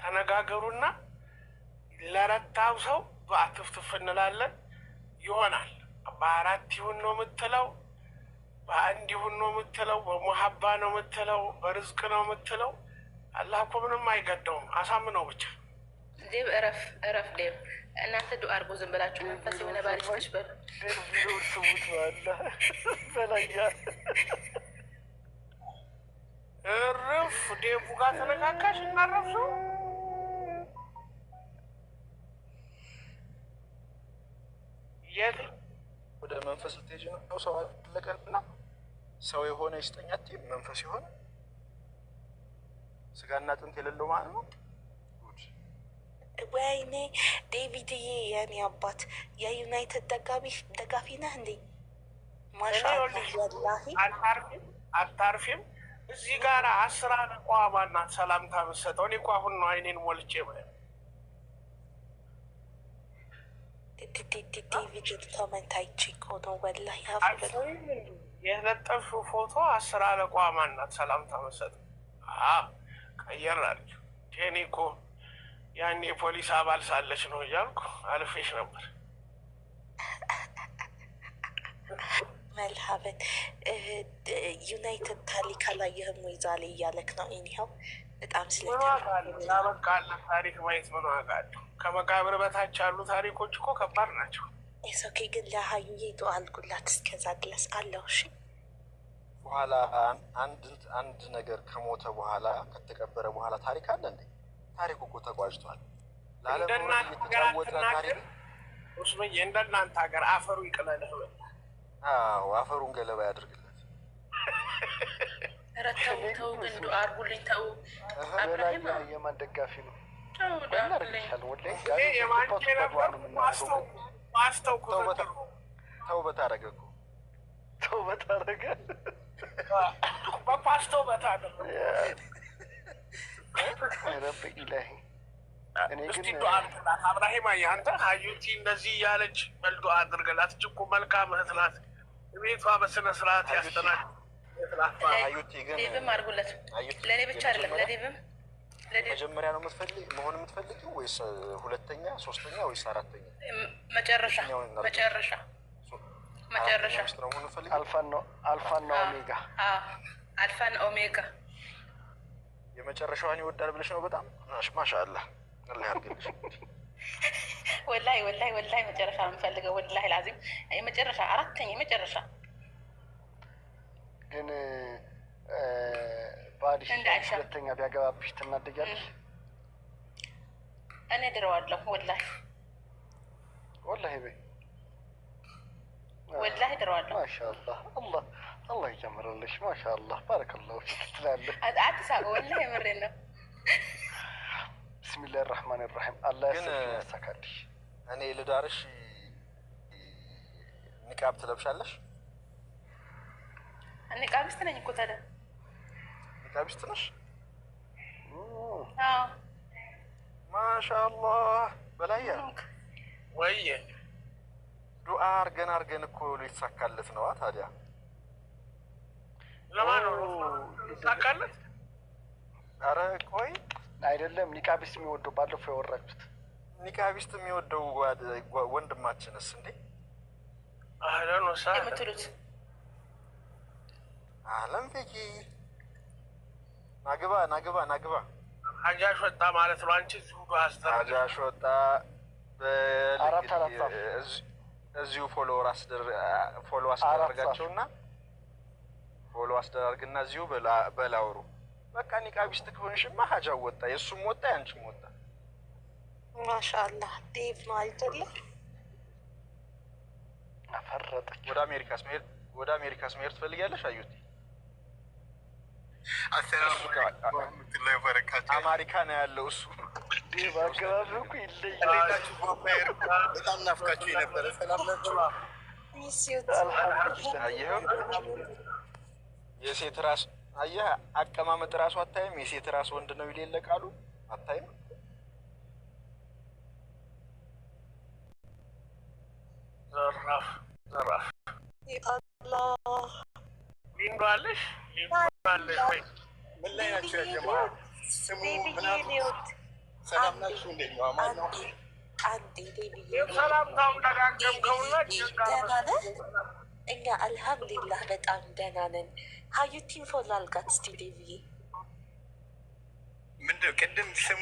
Speaker 7: ተነጋገሩና ለረታው ሰው ዱዓ ትፍትፍ እንላለን። ይሆናል። በ4 ይሁን ነው የምትለው፣ በ1 ይሁን ነው የምትለው፣ በሙሀባ ነው የምትለው፣ በርዝቅ ነው የምትለው። አላህ እኮ ምንም አይገደውም። አሳምነው ብቻ
Speaker 6: ዴብ እረፍ ዴብ። እናንተ ዱአ አድርጉ ዝም ብላችሁ መንፈስ የሆነ ባሪስቶች በሉ።
Speaker 4: ቪዲዮውን ስሙት ባለ በላያ
Speaker 7: እርፍ ዴቡ ጋር ተነካካሽ እናረፍሱ የት
Speaker 5: ወደ መንፈስ ልትሄጂ ነው? ሰው አለቀና ሰው የሆነ ይስጠኛት መንፈስ የሆነ ስጋና አጥንት የሌለው ማለት ነው።
Speaker 1: ወይኔ ዴቪድዬ የኔ አባት የዩናይትድ ደጋፊ ነህ እንዴ? ማሻአላህ ወላሂ
Speaker 7: አታርፊም። እዚህ ጋር 10 አለቃ ማናት ሰላምታ የምትሰጠው? እኔ እኮ አሁን ነው አይኔን ሞልቼ
Speaker 1: ዴቪድ ኮመንት አይቼ እኮ ነው ወላሂ
Speaker 7: የለጠፍሽው ፎቶ 10 አለቃ ማናት ሰላምታ የምትሰጠው? ቀየር አለች። እኔ እኮ ያኔ የፖሊስ አባል ሳለች ነው እያልኩ አልፌሽ ነበር።
Speaker 1: መልሀበን ዩናይትድ ታሪክ አላየህም ወይ ዛሬ እያለክ ነው። ኢኒሀው በጣም
Speaker 7: ስለበቃለ ታሪክ ማየት ምን ዋጋ አለው? ከመቃብር በታች ያሉ ታሪኮች እኮ ከባድ ናቸው።
Speaker 1: ሶኬ ግን ለሀዩዬ ዱአ አድርጉላት እስከዛ ድረስ አለው። እሺ
Speaker 5: በኋላ አንድ ነገር ከሞተ በኋላ ከተቀበረ በኋላ ታሪክ አለ እንዴ? ታሪኩ እኮ ተቋጭቷል።
Speaker 7: የተጫወተ ታሪክ ውስጥ እንደናንተ ሀገር አፈሩ ይቅለልህ።
Speaker 5: አፈሩን ገለባ ያድርግለት።
Speaker 6: ኧረ ተው ግን ዱአ አድርጉልኝ ተው። አብራሂም
Speaker 4: የማን ደጋፊ ነው?
Speaker 6: ተው ዱአ አድርጉልኝ።
Speaker 5: ተውበት አደረገ እኮ
Speaker 4: ተውበት አደረገ።
Speaker 7: በፓስተው በታደረ
Speaker 4: ረብ ኢላሂ እኔ ግን
Speaker 7: አብራሂም አንተ ሀዩቲ እንደዚህ እያለች መልዶ አድርገላት እኮ መልካም እህት ናት። ቤቷ በስነ ስርዓት ያስተናል።
Speaker 5: ሀዩቲ ግን
Speaker 6: ዴብም አድርጉለት። ለእኔ ብቻ አይደለም ለዴብም።
Speaker 5: መጀመሪያ ነው መሆን የምትፈልጊው ወይስ ሁለተኛ፣ ሶስተኛ ወይስ አራተኛ?
Speaker 6: መጨረሻ
Speaker 4: አልፋና ኦሜጋ
Speaker 6: አልፋና ኦሜጋ
Speaker 5: የመጨረሻዋን ይወዳል ብለሽ ነው? በጣም ማሻአላህ አላህ ያርግልሽ።
Speaker 6: ወላሂ መጨረሻ ነው የምፈልገው። ወላሂ ላዚም የመጨረሻ አራተኛ የመጨረሻ
Speaker 4: ግን ባልሽ ሁለተኛ ቢያገባብሽ ትናደጃለሽ?
Speaker 6: እኔ ድረዋለሁ
Speaker 4: ወላሂ በይ
Speaker 6: ወላሂ ድረዋለሁ።
Speaker 4: ማሻአላህ አላህ ይጨምርልሽ። ማሻአላህ ባረከላሁ ፊክ ትላለህ።
Speaker 6: አትሳቅ ወላሂ የምሬን ነው።
Speaker 4: ብስሚላህ ራህማን ራሒም አላህ ያሳካልሽ።
Speaker 5: እኔ ልዳርሽ ኒቃብ ትለብሻለሽ?
Speaker 6: ኒቃቢስት ነኝ እኮ ታዲያ።
Speaker 5: ኒቃቢስት ነሽ?
Speaker 6: አዎ
Speaker 5: ማሻአላህ በላያ
Speaker 7: ወይ
Speaker 5: ዱአ አርገን እኮ ሊሳካለት ነዋ። ታዲያ
Speaker 7: ለማን ነው ሊሳካለት?
Speaker 5: ኧረ ቆይ
Speaker 4: አይደለም ኒቃቢስት የሚወደው ባለፈው ያወራችሁት
Speaker 5: ኒቃቢስት የሚወደው ወንድማችንስ እንዴ?
Speaker 7: አህለን ወሰህለን
Speaker 6: የምትሉት
Speaker 5: አህለን ፊኪ ናግባ
Speaker 7: ሀጃሽ ወጣ ማለት ነው። አንቺ ዙዱ አስተራ
Speaker 5: ሀጃሽ ወጣ እዚሁ ፎሎ አስደርጋቸውና ፎሎ አስደርግና እዚሁ በላውሩ በቃ ኒቃቢስት ከሆንሽማ ሀጃው ወጣ፣ የእሱም ወጣ፣ ያንቺም ወጣ።
Speaker 1: ማሻአላህ ዴቭ ነው አይደለ?
Speaker 4: አፈረጠች።
Speaker 5: ወደ አሜሪካስ መሄድ ትፈልጊያለሽ? አዩቲ አሜሪካ ነው ያለው እሱ።
Speaker 4: አገባብ እኮ ይለያል።
Speaker 3: በጣም ናፍቃችሁ የነበረ ሰላም ናችሁ?
Speaker 5: አየኸው የሴት ራስ አየህ፣ አቀማመጥ ራሱ አታይም? የሴት ራስ ወንድ ነው ይሌለ ቃሉ አታይም?
Speaker 7: ዘራፍ ሊንዶ አለሽ ወይ?
Speaker 3: ምን ላይ ናቸው ያጀማ? ስሙ ምናምን ሰላም ናችሁ? እንዴት ነው? አማን ነው?
Speaker 7: ሰላምታውን ደጋገምከውና
Speaker 1: ደህና ነህ? እኛ አልሐምዱሊላህ በጣም ደህና ነን። ሀዩቲን ፎሎ አልጋት እስቲ ዴቪዬ።
Speaker 3: ምንድን
Speaker 8: ቅድም ስሙ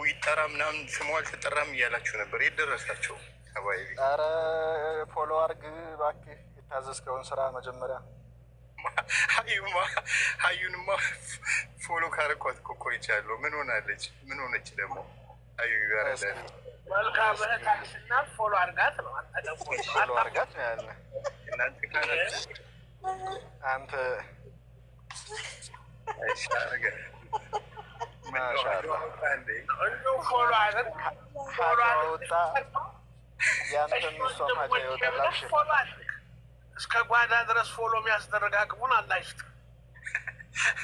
Speaker 8: ይጠራ ምናምን ስሙ አልተጠራም እያላችሁ ነበር። የት ደረሳችሁ? አባይ
Speaker 5: ኧረ ፎሎ አድርግ እባክህ የታዘዝከውን ስራ መጀመሪያ።
Speaker 8: ሀዩንማ ፎሎ ካረኳት እኮ ቆይቻለሁ። ምን ሆናለች? ምን ሆነች ደግሞ? ሀዩ ያረደ
Speaker 7: መልካም እህታችንና ፎሎ አድርጋት ነው።
Speaker 5: ፎሎ አድርጋት ነው ያለ
Speaker 8: እናንተ ካላችሁ
Speaker 5: አንተ
Speaker 7: ፎሎ አድርግ
Speaker 5: ወጣ ያንተ ሚስቷ ማጃ ይወጣላሽ።
Speaker 7: እስከ ጓዳ ድረስ ፎሎ የሚያስደረግ አቅሙን አላህ ይስጥ።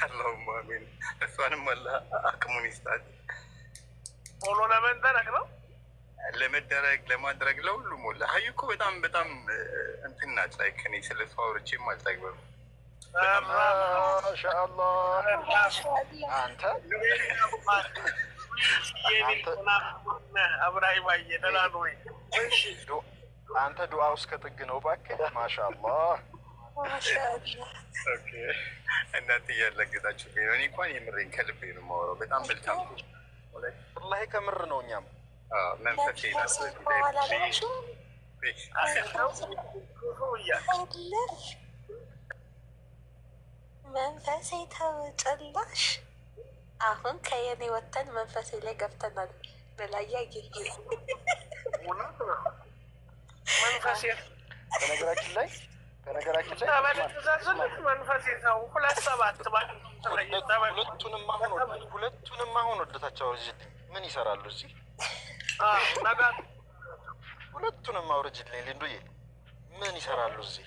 Speaker 8: አላሁማ አሚን። እሷንም አላህ አቅሙን ይስጣት።
Speaker 7: ፎሎ ለመደረግ ነው
Speaker 8: ለመደረግ ለማድረግ ለሁሉም ሞላ። ሀዩ እኮ በጣም በጣም እንትን ናት። ላይ ከኔ ስለ እሷ አውርቼም አልጠግብም።
Speaker 5: ማሻአላህ አንተ
Speaker 7: አብራሂም አየደላ ነው ወይ?
Speaker 5: አንተ ዱዓ ውስጥ ከጥግ ነው እባክህ። ማሻአላህ
Speaker 8: እናንተ እያለገጣችሁ ነው። እኔ እንኳን የምሬን ከልቤ ነው የማወራው። በጣም መልካም
Speaker 5: ወላሂ ከምር ነው። እኛም
Speaker 8: መንፈሴ
Speaker 1: መንፈሴ ተጨላሽ። አሁን ከየኔ ወተን መንፈሴ ላይ ገብተናል። በላያ
Speaker 5: በነገራችን ላይ
Speaker 7: መንፈሴ ሰው 2-7
Speaker 5: ሁለቱንም አሁን ወደታቸው አውርጅልኝ። ምን ይሰራሉ እዚህ? ሁለቱንም አውርጅልኝ ሊንዱዬ። ምን ይሰራሉ እዚህ?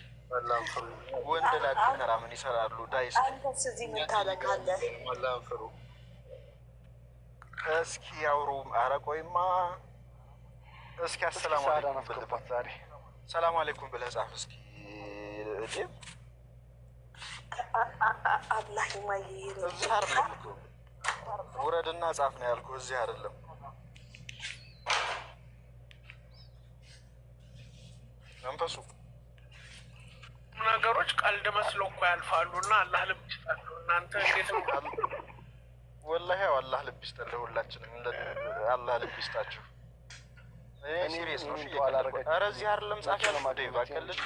Speaker 5: ወንድ ላጤ ተራ ምን ይሰራሉ? ዳይስ
Speaker 1: እዚህ ምን ታደርጋለህ?
Speaker 5: እስኪ ያውሩ። ኧረ ቆይማ እስኪ ሰላም አለይኩም ብለህ ጻፍ እስኪ።
Speaker 1: አላህ ይማይር።
Speaker 5: እዚህ አይደለም እኮ ውረድና ጻፍ ነው ያልኩህ። እዚህ አይደለም። መንፈሱ
Speaker 7: ነገሮች ቀልድ መስሎ እኮ ያልፋሉ እና አላህ ልብ ይስጣችሁ። እናንተ እንዴት ነው?
Speaker 5: ወላሂ ያው አላህ ልብ ይስጠን ለሁላችንም። አላህ ልብ ይስጣችሁ። ሲሪየስ ነው። ኧረ እዚህ አይደለም ጻፍ ያልኩህ ደይ ባከልል።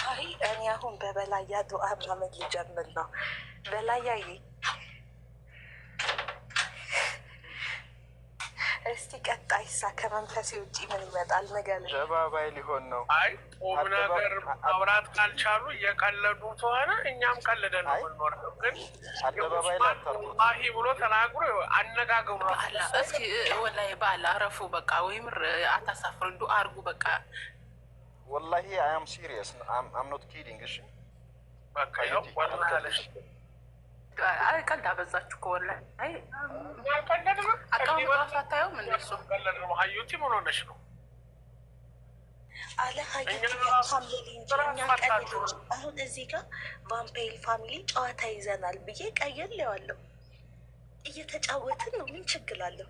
Speaker 1: አይ እኔ አሁን በበላያ ዱዓ ምናምን ልጀምር ነው። በላያዬ እስቲ ቀጣይ ሳ ከመንፈሴ ውጭ ምን ይመጣል? ነገር
Speaker 5: ደባባይ ሊሆን ነው።
Speaker 7: አይ ቁም ነገር ማውራት ካልቻሉ እየቀለዱ ከሆነ እኛም ቀልደን ነው የምንኖረው። ግን
Speaker 5: አደባባይ ላይ አታርጉት
Speaker 7: ብሎ ተናግሮ አነጋገሩ ነው።
Speaker 6: እስኪ ወላሂ ባላ አረፉ በቃ። ወይም አታሳፍሩ ዱዓ አድርጉ በቃ።
Speaker 5: ወላሂ አይ አም ሲሪየስ አም ኖት ኪዲንግ። እሺ
Speaker 7: በቃ ያው ወላሂ አለሽ።
Speaker 6: አይ ቀልድ አበዛችሁ እኮ ወላሂ። አይ አቃውም አታየውም እንደሱ
Speaker 7: ቀለድ ነው። ሀዩቲ ምን ሆነሽ ነው?
Speaker 1: አለ ሀዩቲ ፋሚሊ እንጂ እኛ ቀልድ። አሁን እዚህ ጋር ቫምፓይል ፋሚሊ ጨዋታ ይዘናል ብዬ ቀይሬዋለሁ። እየተጫወትን ነው። ምን ችግር አለው?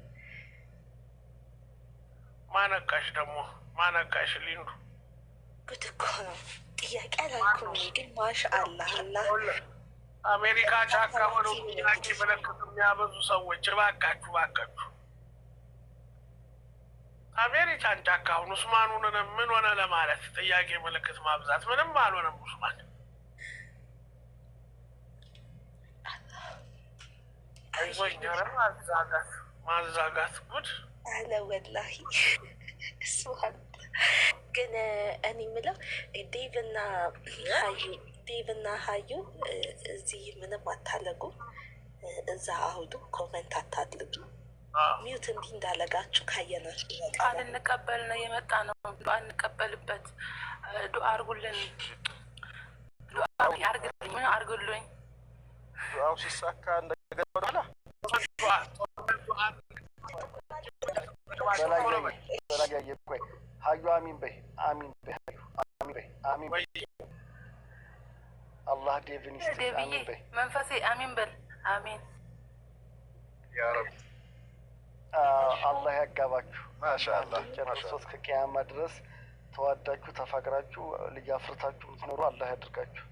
Speaker 7: ማነቃሽ ደግሞ ማነቃሽ ሊንዱ
Speaker 1: ጉድ እኮ ነው። ጥያቄ አላልኩም ግን ማሻአላህ አላህ
Speaker 7: አሜሪካ ጫካ ሆነው ጥያቄ ምልክት የሚያበዙ ሰዎች እባካችሁ አሜሪካን ጫካ አሁን ኡስማኑን ምን ሆነ ለማለት ጥያቄ ምልክት ማብዛት ምንም አልሆነም። ኡስማን አይዞኝ ኧረ ማዛጋት ጉድ
Speaker 1: አለ ወላሂ። እሱ ግን እኔ የምለው ዴቭና ሀዩ እዚህ ምንም አታለጉ። እዛ አውዱ ኮመንት አታድርጉ። ሚዩት እንዲህ እንዳለጋችሁ ካየናችሁ
Speaker 6: ቃል እንቀበል ነው የመጣ ነው። ዱዓ እንቀበልበት። ዱዓ አርጉልን፣ ዱዓ አርግልኝ፣ ምን አርጉልኝ።
Speaker 5: ዱዓው ሲሳካ እንደገና ወደኋላ በላያየ ቆይ ሀዩ አሚን በይ፣ አሚን በይ፣ አሚን በይ። አላህ ዴቭን ይስጥ። አሚን በይ
Speaker 6: መንፈሴ፣ አሚን በል። አሚን
Speaker 5: ያ ረብ። አላህ ያጋባችሁ። ማሻአላህ ጨርሶ እስከ ቂያማ ድረስ ተዋዳችሁ ተፋቅራችሁ ልጅ አፍርታችሁ የምትኖሩ አላህ ያድርጋችሁ፣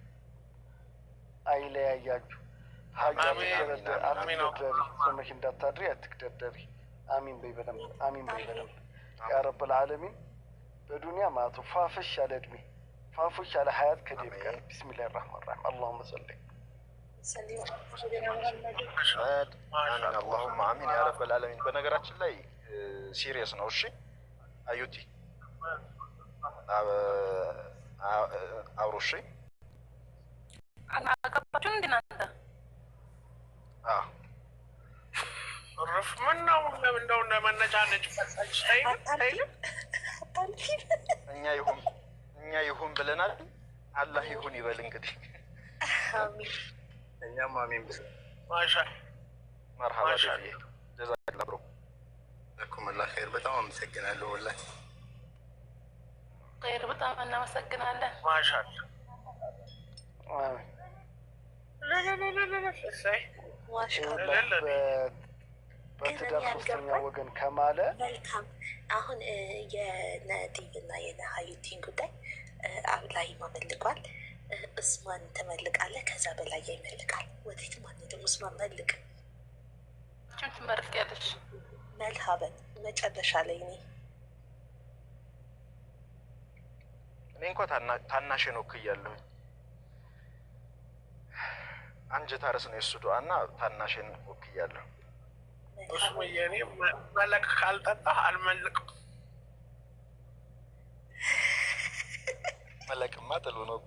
Speaker 5: አይለያያችሁ።
Speaker 4: አትግደርደሪ፣ ስምሽ እንዳታድሪ፣ አትግደርደሪ። አሚን በይ በደንብ፣ አሚን በይ በደንብ ያ ረብል ዓለሚን። በዱንያ ማቱ ፋፍሽ ያለ እድሜ፣ ፋፍሽ ያለ ሀያት ከዴብ ጋር ቢስሚላሂ ራህማን ራሂም። አላሁመ ሰሊ
Speaker 5: አላሁማ አሚን ያ ረብል ዓለሚን። በነገራችን ላይ ሲሪየስ ነው። እሺ አዩቲ አብሮ እሺ
Speaker 6: አናቀባችሁ እንዴ እናንተ?
Speaker 7: ረፍ ምን ነው እንደው መነጫነጭ ፈሳሽ
Speaker 5: እኛ ይሁን ብለናል። አላህ ይሁን ይበል እንግዲህ።
Speaker 1: አሚን
Speaker 8: እኛም አሚን ብለን
Speaker 7: ማሻ
Speaker 5: መርሐባ ጀዛከ ጀዛከላህ ብሮ
Speaker 8: ለኩሙላህ ኸይር። በጣም አመሰግናለሁ። ወላሂ
Speaker 6: ኸይር፣ በጣም እናመሰግናለን።
Speaker 7: ማሻአላህ
Speaker 4: በትዳር ሶስተኛ ወገን ከማለ
Speaker 1: መልካም። አሁን የነዲብና የነሀዩቲን ጉዳይ አብላይ ማመልቋል። ኡስማን ትመልቃለህ፣ ከዛ በላይ ይመልቃል። ወዴትም አንሄድም። ኡስማን መልቅ
Speaker 6: ትመርቂያለሽ።
Speaker 1: መልሀበን መጨረሻ ላይ
Speaker 5: እኔ እንኳ ታናሽን ወክያለሁ። አንጀት አርስ ነው የእሱ ዱዓ እና ታናሽን ወክያለሁ።
Speaker 7: ኡስማን የኔ መለክ ካልጠጣህ አልመልቅም።
Speaker 5: መለቅማ ጥሉ ነው።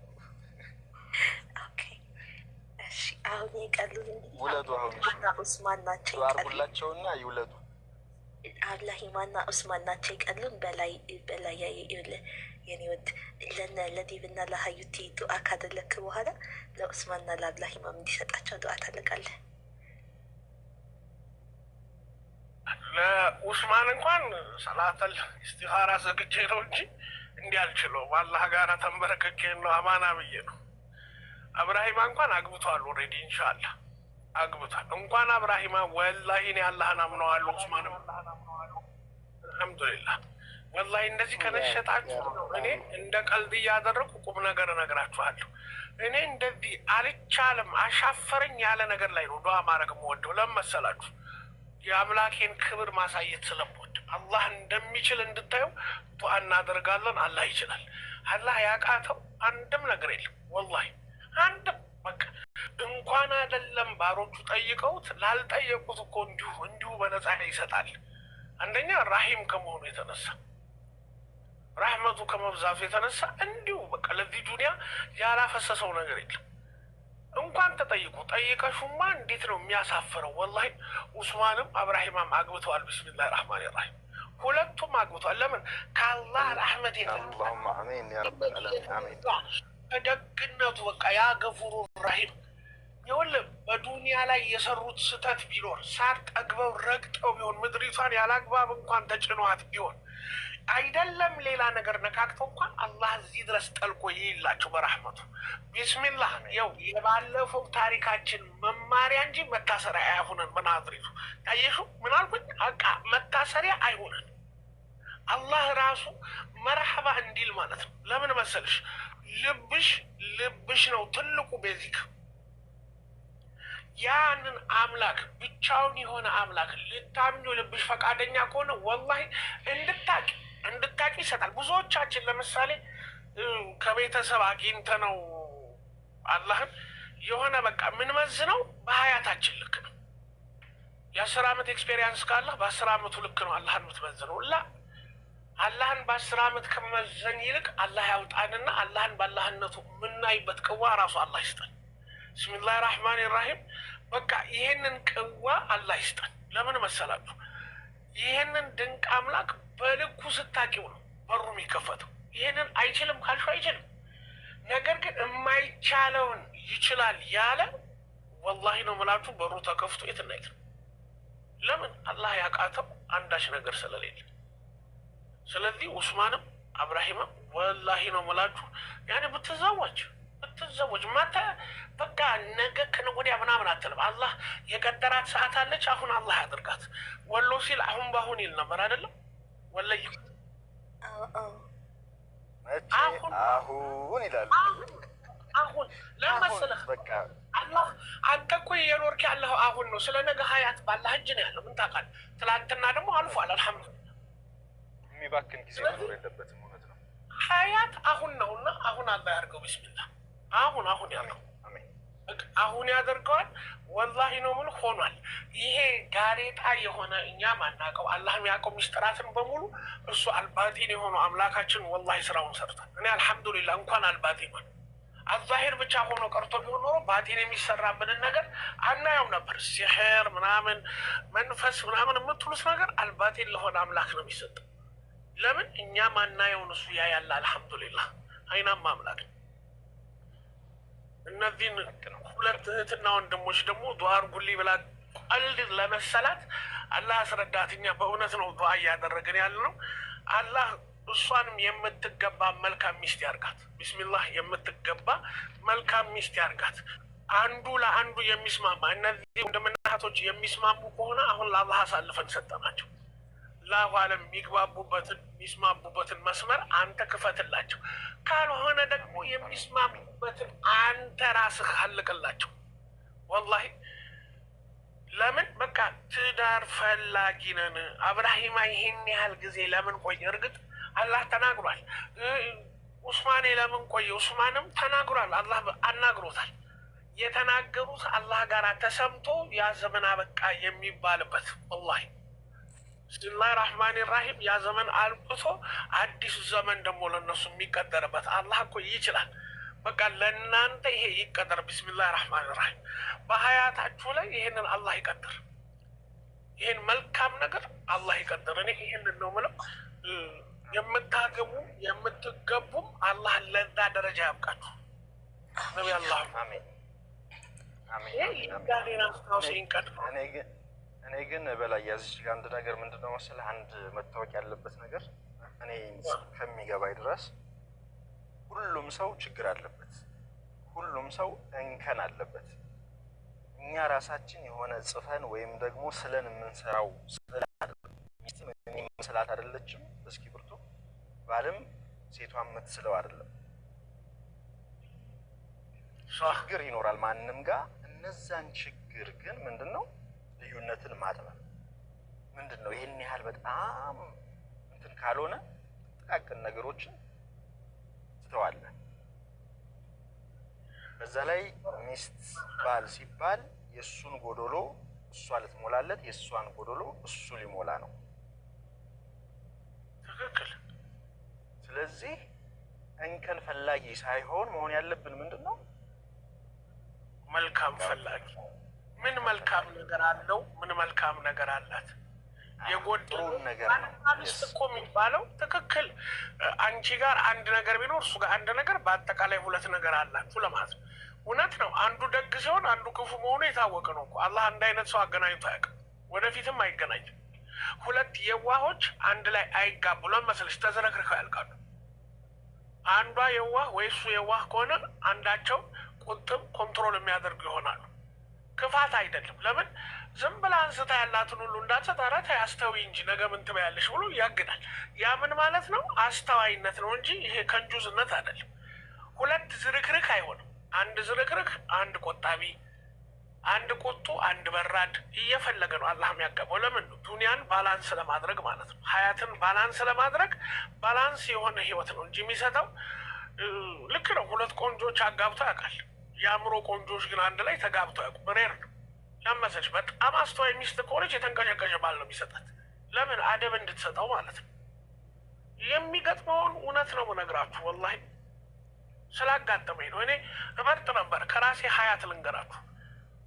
Speaker 1: አሁን የቀሉን
Speaker 5: ውለዱ። አሁን
Speaker 1: ኡስማን ናቸው
Speaker 5: አርጉላቸውና ይውለዱ።
Speaker 1: አላህ ማና ኡስማን ናቸው የቀሉን። በላይ የኔ ወድ ለዲብና ለሀዩቲ ዱዓ ካደለክ በኋላ ለኡስማንና ለአብላህ ኢማም እንዲሰጣቸው ዱዓ ታደርጋለህ።
Speaker 7: ለኡስማን እንኳን ሰላተል ኢስቲኻራ ሰግቼ ነው እንጂ እንዲህ አልችለውም። አላህ ጋር ተንበረከኬ ነው አማና ብዬ ነው። አብራሂማ እንኳን አግብቷል። ኦልሬዲ ኢንሻአላህ አግብቷል። እንኳን አብራሂማ ወላሂ እኔ አላህን አምነዋለሁ። ኡስማንም አልሐምዱሊላህ። ወላሂ እንደዚህ ከነሸጣችሁ እኔ እንደ ቀልድ እያደረኩ ቁም ነገር እነግራችኋለሁ። እኔ እንደዚህ አልቻለም አሻፈረኝ ያለ ነገር ላይ ነው ዱዓ ማድረግ የምወደው። ለምን መሰላችሁ? የአምላኬን ክብር ማሳየት ስለምወድ አላህ እንደሚችል እንድታዩ ዱዓ እናደርጋለን። አላህ ይችላል። አላህ ያቃተው አንድም ነገር የለም። ወላሂ አንድም በቃ እንኳን አይደለም ባሮቹ ጠይቀውት ላልጠየቁት እኮ እንዲሁ በነፃ ይሰጣል። አንደኛ ራሂም ከመሆኑ የተነሳ ረህመቱ ከመብዛቱ የተነሳ እንዲሁ በቃ ለዚህ ዱንያ ያላፈሰሰው ነገር የለም። እንኳን ተጠይቁ ጠይቀሹማ እንዴት ነው የሚያሳፍረው? ወላሂ ኡስማንም አብራሂማም አግብተዋል። ቢስሚላህ ራህማን ራሂም ሁለቱም አግብተዋል። ለምን? ከአላህ ረህመት
Speaker 5: አላሁማ አሚን ያ ረበል ዓለሚን አሚን።
Speaker 7: ከደግነቱ በቃ ያ ገፉሩ ራሂም ይኸውልህ በዱንያ ላይ የሰሩት ስህተት ቢኖር ሳር ጠግበው ረግጠው ቢሆን ምድሪቷን ያላግባብ እንኳን ተጭኗት ቢሆን አይደለም ሌላ ነገር ነካክተው እንኳን አላህ እዚህ ድረስ ጠልቆ ይላቸው በረህመቱ። ቢስሚላህ ያው የባለፈው ታሪካችን መማሪያ እንጂ መታሰሪያ አይሆነን። በናዝሬቱ ታየሹ ምን አልኩኝ? በቃ መታሰሪያ አይሆነን። አላህ ራሱ መርሐባ እንዲል ማለት ነው። ለምን መሰልሽ? ልብሽ ነው ትልቁ ቤዚክ። ያንን አምላክ ብቻውን የሆነ አምላክ ልታምኙ ልብሽ ፈቃደኛ ከሆነ ወላሂ እንድታቂ ይሰጣል። ብዙዎቻችን ለምሳሌ ከቤተሰብ አግኝተ ነው አላህን የሆነ በቃ የምንመዝነው በሀያታችን ልክ ነው። የ10 ዓመት ኤክስፔሪንስ ካለህ በ10 ዓመቱ ልክ ነው አላህን የምትመዝነው። አላህን በ10 ዓመት ከመመዘን ይልቅ አላህ ያውጣንና አላህን በአላህነቱ የምናይበት ቅዋ ራሱ አላህ ይስጠን። ብስሚላህ ራህማን ራሂም። በቃ ይሄንን ቅዋ አላህ ይስጠን። ለምን መሰላችሁ? ይሄንን ድንቅ አምላክ በልኩ ስታቂው ነው በሩ የሚከፈተው። ይሄንን አይችልም ካልሹ አይችልም። ነገር ግን የማይቻለውን ይችላል ያለ ወላሂ ነው የምላችሁ በሩ ተከፍቶ የትና የት ነው። ለምን? አላህ ያቃተው አንዳች ነገር ስለሌለ። ስለዚህ ኡስማንም አብራሂምም ወላሂ ነው የምላችሁ ያኔ ብትዘወጅ ማታ በቃ ነገ ከነገ ወዲያ ምናምን አትልም። አላህ የቀጠራት ሰዓት አለች። አሁን አላህ ያድርጋት። ወሎ ሲል አሁን በአሁን ይል ነበር አይደለም? ወለይ
Speaker 5: አሁን ይላሉ።
Speaker 7: አሁን ለምን መሰለህ?
Speaker 5: በቃ
Speaker 7: አላህ አንተ እኮ የኖርክ ያለኸው አሁን ነው። ስለ ነገ ሀያት ባላህ እጅ ነው ያለው። ምን ታውቃለህ? ትላንትና ደግሞ አልፏል። አልሐምዱሊላህ
Speaker 5: የሚባክን ጊዜ መኖር የለበትም። እውነት ነው።
Speaker 7: ሀያት አሁን ነውና አሁን አላህ ያድርገው። ቢስሚላህ አሁን ያለው አሁን ያደርገዋል። ወላሂ ነው ምን ሆኗል። ይሄ ጋሬጣ የሆነ እኛ ማናውቀው አላህ የሚያውቀው ሚስጥራትን በሙሉ እሱ አልባጢን የሆነው አምላካችን ወላሂ ስራውን ሰርቷል። እኔ አልሐምዱሊላህ እንኳን አልባጢን ሆነ አዛሂር ብቻ ሆኖ ቀርቶ ቢሆን ኖሮ ባጢን የሚሰራብንን ነገር አናየው ነበር። ሲሕር ምናምን መንፈስ ምናምን የምትሉት ነገር አልባጢን ለሆነ አምላክ ነው የሚሰጠው። ለምን እኛ ማናየውን እሱ ያያል። አልሐምዱሊላህ አይናማ አምላክ። እነዚህን ሁለት እህትና ወንድሞች ደግሞ ዱዓ አድርጉልኝ ብላ ቀልድ ለመሰላት አላህ አስረዳት። እኛ በእውነት ነው ዱዓ እያደረግን ያለ ነው። አላህ እሷንም የምትገባ መልካም ሚስት ያርጋት። ቢስሚላህ የምትገባ መልካም ሚስት ያርጋት። አንዱ ለአንዱ የሚስማማ እነዚህ ወንድምና እህቶች የሚስማሙ ከሆነ አሁን ለአላህ አሳልፈን ሰጠናቸው። ላሁ አለም የሚስማሙበትን መስመር አንተ ክፈትላቸው። ካልሆነ ደግሞ የሚስማሙበትን አንተ ራስህ አልቅላቸው። ወላሂ ለምን በቃ ትዳር ፈላጊ ነን። አብራሂማ ይሄን ያህል ጊዜ ለምን ቆየ? እርግጥ አላህ ተናግሯል። ኡስማኔ ለምን ቆየ? ኡስማንም ተናግሯል። አላህ አናግሮታል። የተናገሩት አላህ ጋር ተሰምቶ ያ ዘመን አበቃ የሚባልበት ወላሂ ብስሚላህ ራህማን ራሂም ያ ዘመን አልቅቶ አዲሱ ዘመን ደግሞ ለእነሱ የሚቀደርበት አላህ እኮ ይችላል። በቃ ለእናንተ ይሄ ይቀደር። ብስሚላህ ራህማን ራሂም በሀያታችሁ ላይ ይህንን አላህ ይቀድር። ይህን መልካም ነገር አላህ ይቀድር። እኔ ይህንን ነው ምለው። የምታገቡ የምትገቡም አላህ ለዛ ደረጃ ያብቃችሁ። ነቢ አላህ
Speaker 5: አሜን አሜን።
Speaker 7: ይህን አስታውሰኝ ቀድሞ
Speaker 5: እኔ ግን በላይ ያዝሽ ጋር አንድ ነገር ምንድነው መሰለህ፣ አንድ መታወቅ ያለበት ነገር እኔ ከሚገባኝ ድረስ ሁሉም ሰው ችግር አለበት፣ ሁሉም ሰው እንከን አለበት። እኛ ራሳችን የሆነ ጽፈን ወይም ደግሞ ስለን የምንሰራው ስላት አይደለችም። እስኪ ብርቱ ባልም ሴቷ የምትስለው አይደለም። ችግር ይኖራል ማንም ጋር። እነዛን ችግር ግን ምንድነው ልዩነትን ማጥበብ ምንድነው? ይሄን ያህል በጣም እንትን ካልሆነ ጥቃቅን ነገሮችን ትተዋለህ። በዛ ላይ ሚስት ባል ሲባል የእሱን ጎዶሎ እሷ ልትሞላለት፣ የእሷን ጎዶሎ እሱ ሊሞላ ነው።
Speaker 7: ትክክል።
Speaker 5: ስለዚህ እንከን ፈላጊ ሳይሆን መሆን ያለብን ምንድነው?
Speaker 7: መልካም ፈላጊ። ምን መልካም ነገር አለው? ምን መልካም ነገር አላት? የጎደሉ ነገር ሚስት እኮ የሚባለው ትክክል። አንቺ ጋር አንድ ነገር ቢኖር እሱ ጋር አንድ ነገር፣ በአጠቃላይ ሁለት ነገር አላችሁ ለማለት ነው። እውነት ነው። አንዱ ደግ ሲሆን አንዱ ክፉ መሆኑ የታወቀ ነው እኮ። አላህ አንድ አይነት ሰው አገናኝቶ አያውቅም፣ ወደፊትም አይገናኝም። ሁለት የዋሆች አንድ ላይ አይጋቡ። ለመሰለሽ ተዝረክርከው ያልቃሉ። አንዷ የዋህ ወይ እሱ የዋህ ከሆነ አንዳቸው ቁጥብ ኮንትሮል የሚያደርጉ ይሆናሉ። ክፋት አይደለም። ለምን ዝም ብላ አንስታ ያላትን ሁሉ እንዳትሰጥ፣ ኧረ ተይ አስተዊ እንጂ ነገ ምን ትበያለሽ ብሎ ያግዳል። ያ ምን ማለት ነው? አስተዋይነት ነው እንጂ ይሄ ከንጁዝነት አይደለም። ሁለት ዝርክርክ አይሆንም። አንድ ዝርክርክ፣ አንድ ቆጣቢ፣ አንድ ቁጡ፣ አንድ በራድ እየፈለገ ነው አላህ የሚያገባው። ለምን? ዱንያን ባላንስ ለማድረግ ማለት ነው። ሀያትን ባላንስ ለማድረግ ባላንስ የሆነ ህይወት ነው እንጂ የሚሰጠው። ልክ ነው። ሁለት ቆንጆች አጋብቶ ያውቃል። የአእምሮ ቆንጆች ግን አንድ ላይ ተጋብተው ያውቁ ሬር ነው። ለመሰች በጣም አስተዋይ ሚስት ከሆነች የተንቀሸቀሸ ባል ነው የሚሰጣት። ለምን? አደብ እንድትሰጠው ማለት ነው። የሚገጥመውን እውነት ነው የምነግራችሁ። ወላሂ ስላጋጠመኝ ነው። እኔ እመርጥ ነበር ከራሴ ሀያት ልንገራችሁ፣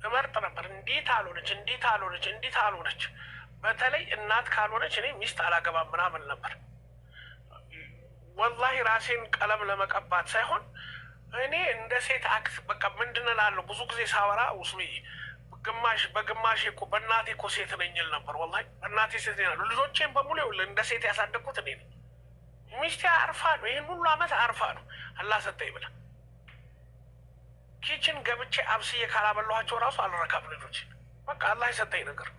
Speaker 7: እመርጥ ነበር። እንዴት አልሆነች፣ እንዴት አልሆነች፣ እንዴት አልሆነች። በተለይ እናት ካልሆነች እኔ ሚስት አላገባም ምናምን ነበር። ወላሂ ራሴን ቀለም ለመቀባት ሳይሆን እኔ እንደ ሴት አክት በቃ ምንድን እላለሁ ብዙ ጊዜ ሳወራ ውስሜ ግማሽ በግማሽ እኮ በእናቴ እኮ ሴት ነኝ እል ነበር። ወላሂ በእናቴ ሴት ነኝ። ልጆቼን በሙሉ ይኸውልህ እንደ ሴት ያሳደግኩት እኔ ነኝ። ሚስቴ አርፋ ነው ይህን ሁሉ አመት አርፋ ነው አላህ ሰጠኝ ብላ ኪችን ገብቼ አብስዬ ካላበላኋቸው ራሱ አልረካም ልጆች። በቃ አላህ የሰጠኝ ነገር።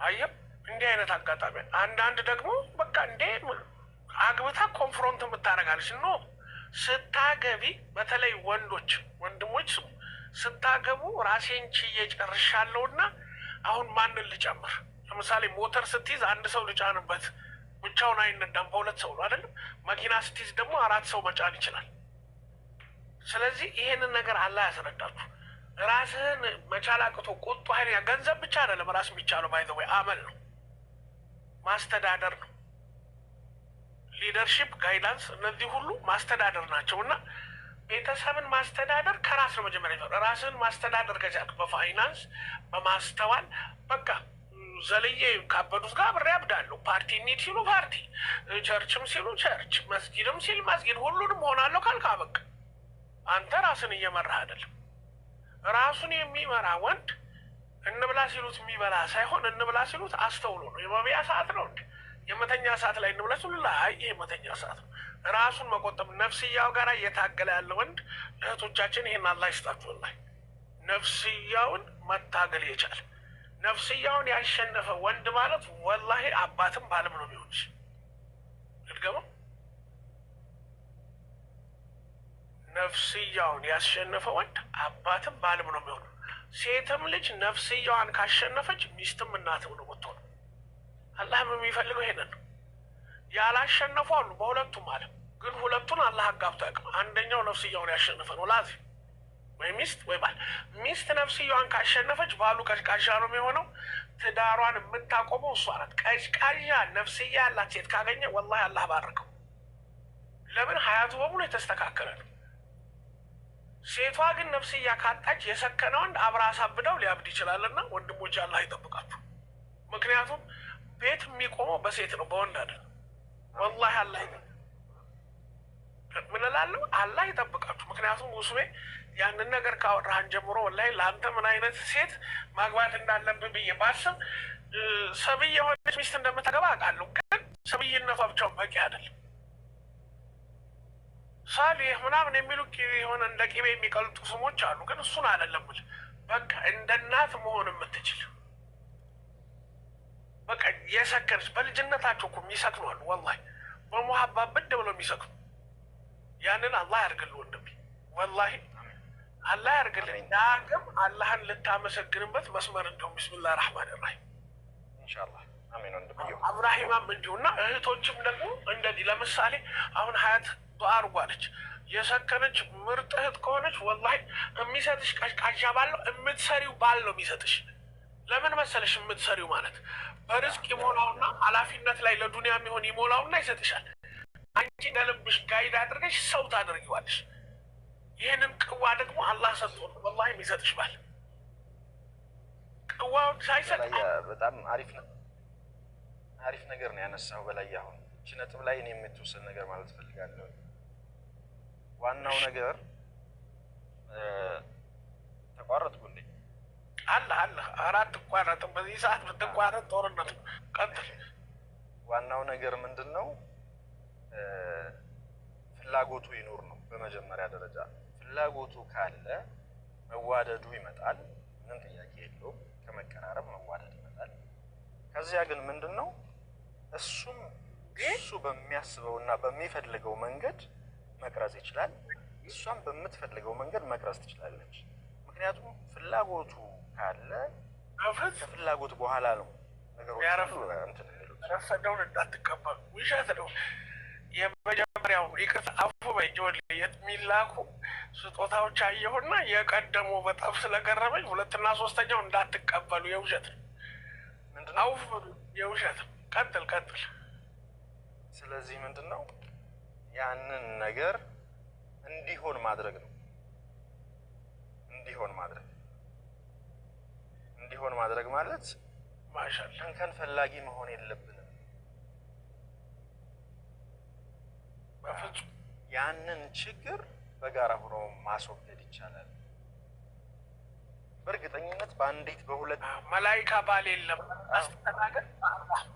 Speaker 7: አየህ እንዲህ አይነት አጋጣሚ። አንዳንድ ደግሞ በቃ እንዴ አግብታ ኮንፍሮንት የምታደርጋለች። ኖ ስታገቢ በተለይ ወንድሞች ስሙ፣ ስታገቡ ራሴን ችዬ ጨርሻለሁና አሁን ማንን ልጨምር? ለምሳሌ ሞተር ስትይዝ አንድ ሰው ልጫንበት፣ ብቻውን አይነዳም፣ በሁለት ሰው ነው አይደለም። መኪና ስትይዝ ደግሞ 4 ሰው መጫን ይችላል። ስለዚህ ይሄንን ነገር አላህ ያስረዳችሁ። ራስህን መቻል አቅቶ ቁጡ ኃይለኛ ገንዘብ ብቻ አይደለም ራስ የሚቻለው ባይዘው አመል ነው፣ ማስተዳደር ነው። ሊደርሺፕ፣ ጋይዳንስ እነዚህ ሁሉ ማስተዳደር ናቸው እና ቤተሰብን ማስተዳደር ከራስ ነው መጀመሪያ ይፈ ራስህን ማስተዳደር ከቻልክ በፋይናንስ በማስተዋል በቃ ዘልዬ ካበዱት ጋር አብሬ አብዳለሁ። ፓርቲ እንሂድ ሲሉ ፓርቲ፣ ቸርችም ሲሉ ቸርች፣ መስጊድም ሲል መስጊድ፣ ሁሉንም ሆናለሁ ካልክ አበቃ። አንተ ራስን እየመራህ አይደለም። ራሱን የሚመራ ወንድ እንብላ ሲሉት የሚበላ ሳይሆን እንብላ ሲሉት አስተውሎ ነው። የመብያ ሰዓት ነው እንዴ? የመተኛ ሰዓት ላይ እንብላ ሲሉ ላይ ይሄ መተኛ ሰዓት ነው። ራሱን መቆጠብ ነፍስያው ጋር እየታገለ ያለ ወንድ እህቶቻችን ይሄን አላህ ይስጣችሁ። ላይ ነፍስያውን መታገል የቻለ ነፍስያውን ያሸነፈ ወንድ ማለት ወላሂ አባትም ባልም ነው የሚሆንሽ። ልድገመው፣ ነፍስያውን ያሸነፈ ወንድ አባትም ባልም ነው የሚሆነው። ሴትም ልጅ ነፍስያዋን ካሸነፈች ሚስትም እናትም ነው የምትሆነው። አላህም የሚፈልገው ይሄንን ነው። ያላሸነፉ አሉ በሁለቱም ዓለም፣ ግን ሁለቱን አላህ አጋብቶ ያውቅም። አንደኛው ነፍስያውን ያሸነፈ ነው ላዚ ወይ ሚስት ወይ ባል። ሚስት ነፍስያዋን ካሸነፈች ባሉ ቀዥቃዣ ነው የሚሆነው። ትዳሯን የምታቆመው እሷ ናት። ቀዥቃዣ ነፍስያ ያላት ሴት ካገኘ ወላሂ አላህ ባረከው። ለምን ሀያቱ በሙሉ የተስተካከለ ነው። ሴቷ ግን ነፍስያ ካጣች የሰከነ ወንድ አብራ አሳብደው ሊያብድ ይችላልና ወንድሞች አላህ ይጠብቃችሁ። ምክንያቱም ቤት የሚቆመው በሴት ነው በወንድ አይደለም። ወላሂ አላህ ምን እላለሁ፣ አላህ ይጠብቃችሁ። ምክንያቱም ውስሜ ያንን ነገር ካወራህን ጀምሮ ወላሂ ለአንተ ምን አይነት ሴት ማግባት እንዳለብህ ብዬ ባስብ ሰብይ የሆነች ሚስት እንደምታገባ አውቃለሁ። ግን ሰብይነቷ ብቻውን በቂ አይደለም። ሳሌህ ምናምን የሚሉ የሆነ እንደ ቂቤ የሚቀልጡ ስሞች አሉ። ግን እሱን አይደለም ብል በቃ እንደ እናት መሆን የምትችል በቃ የሰከነች በልጅነታቸው እኮ የሚሰክኑ አሉ። ወላሂ በሙሀባ ብድ ብለው የሚሰክኑ ያንን አላህ ያርግልህ ወንድሜ፣ ወላሂ አላህ ያርግልህ። ዳግም አላህን ልታመሰግንበት መስመር እንዲሁም ቢስሚላህ ራህማን ራሂም
Speaker 5: ኢንሻአላህ አሜን። ወንድምየው
Speaker 7: አብራሂማም እንዲሁና እህቶችም ደግሞ እንደዚህ ለምሳሌ አሁን ሀያት ዱዓ አድርጓለች። የሰከነች ምርጥ እህት ከሆነች ወላሂ የሚሰጥሽ ቀዥቃዣ ባል ነው፣ የምትሰሪው ባል ነው የሚሰጥሽ። ለምን መሰለሽ? የምትሰሪው ማለት በርዝቅ ይሞላውና ኃላፊነት ላይ ለዱንያ የሚሆን ይሞላውና ይሰጥሻል። አንቺ ለልብሽ ጋይድ አድርገሽ ሰው ታደርጊዋለሽ። ይህንን ቅዋ ደግሞ አላህ ሰጥቶ ነው ወላሂ የሚሰጥሽ ባል። ቅዋውን ሳይሰጥ
Speaker 5: በጣም አሪፍ ነገር ነው ያነሳው በላይ። አሁን እቺ ነጥብ ላይ እኔ የምትወሰን ነገር ማለት ፈልጋለሁ። ዋናው ነገር ተቋረጥኩልኝ።
Speaker 7: አለ አራት ተቋረጥም። በዚህ ሰዓት ብትቋረጥ ጦርነት ነው። ቀጥል።
Speaker 5: ዋናው ነገር ምንድን ነው? ፍላጎቱ ይኖር ነው። በመጀመሪያ ደረጃ ፍላጎቱ ካለ መዋደዱ ይመጣል። ምን ጥያቄ የለውም። ከመቀራረብ መዋደድ ይመጣል። ከዚያ ግን ምንድን ነው እሱ በሚያስበው እና በሚፈልገው መንገድ መቅረጽ ይችላል። እሷም በምትፈልገው መንገድ መቅረጽ ትችላለች። ምክንያቱም ፍላጎቱ ካለ ከፍላጎት በኋላ ነው ነገሮች እንትን የሚሉት።
Speaker 7: ረፈደውን እንዳትቀበሉ ውሸት ነው። የመጀመሪያው ይቅርታ አፉ በጆል የሚላኩ ስጦታዎች አየሁና የቀደሙ በጣም ስለገረመኝ፣ ሁለትና ሶስተኛው እንዳትቀበሉ የውሸት ነው። አውፍ የውሸት ቀጥል።
Speaker 5: ስለዚህ ምንድን ነው ያንን ነገር እንዲሆን ማድረግ ነው። እንዲሆን ማድረግ ማለት
Speaker 7: ማሻአላህ
Speaker 5: እንከን ፈላጊ መሆን የለብንም።
Speaker 7: በፍጹም
Speaker 5: ያንን ችግር በጋራ ሆኖ ማስወገድ ይቻላል። በእርግጠኝነት በአንዲት በሁለት
Speaker 7: መላይካ ባል የለም አስተናገድ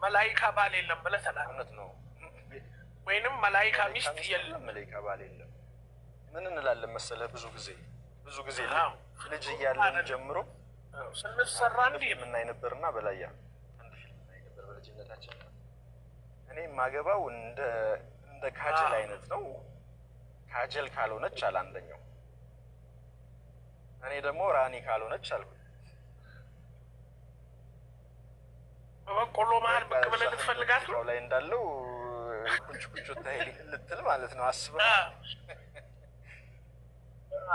Speaker 7: መላይካ ባል የለም ብለህ ተናገር።
Speaker 5: እውነት ነው።
Speaker 7: ወይንም መላይካ ሚስት የለም፣
Speaker 5: መላይካ ባል የለም። ምን እንላለን መሰለህ? ብዙ ጊዜ ልጅ እያለን ጀምሮ
Speaker 7: ስንሰራ እንዲህ
Speaker 5: የምናይ ነበርና በላያ አንድ ፊልም እናይ ነበር በልጅነታችን። እኔ ማገባው እንደ ካጅል አይነት ነው። ካጀል ካልሆነች አለ አንደኛው። እኔ ደግሞ ራኒ ካልሆነች አልኩ።
Speaker 7: በቆሎ መሀል ብቅ ብለህ ልትፈልጋት ነው
Speaker 5: ላይ እንዳለው ቁጭ ቁጭ ታይል ልትል ማለት ነው። አስበህ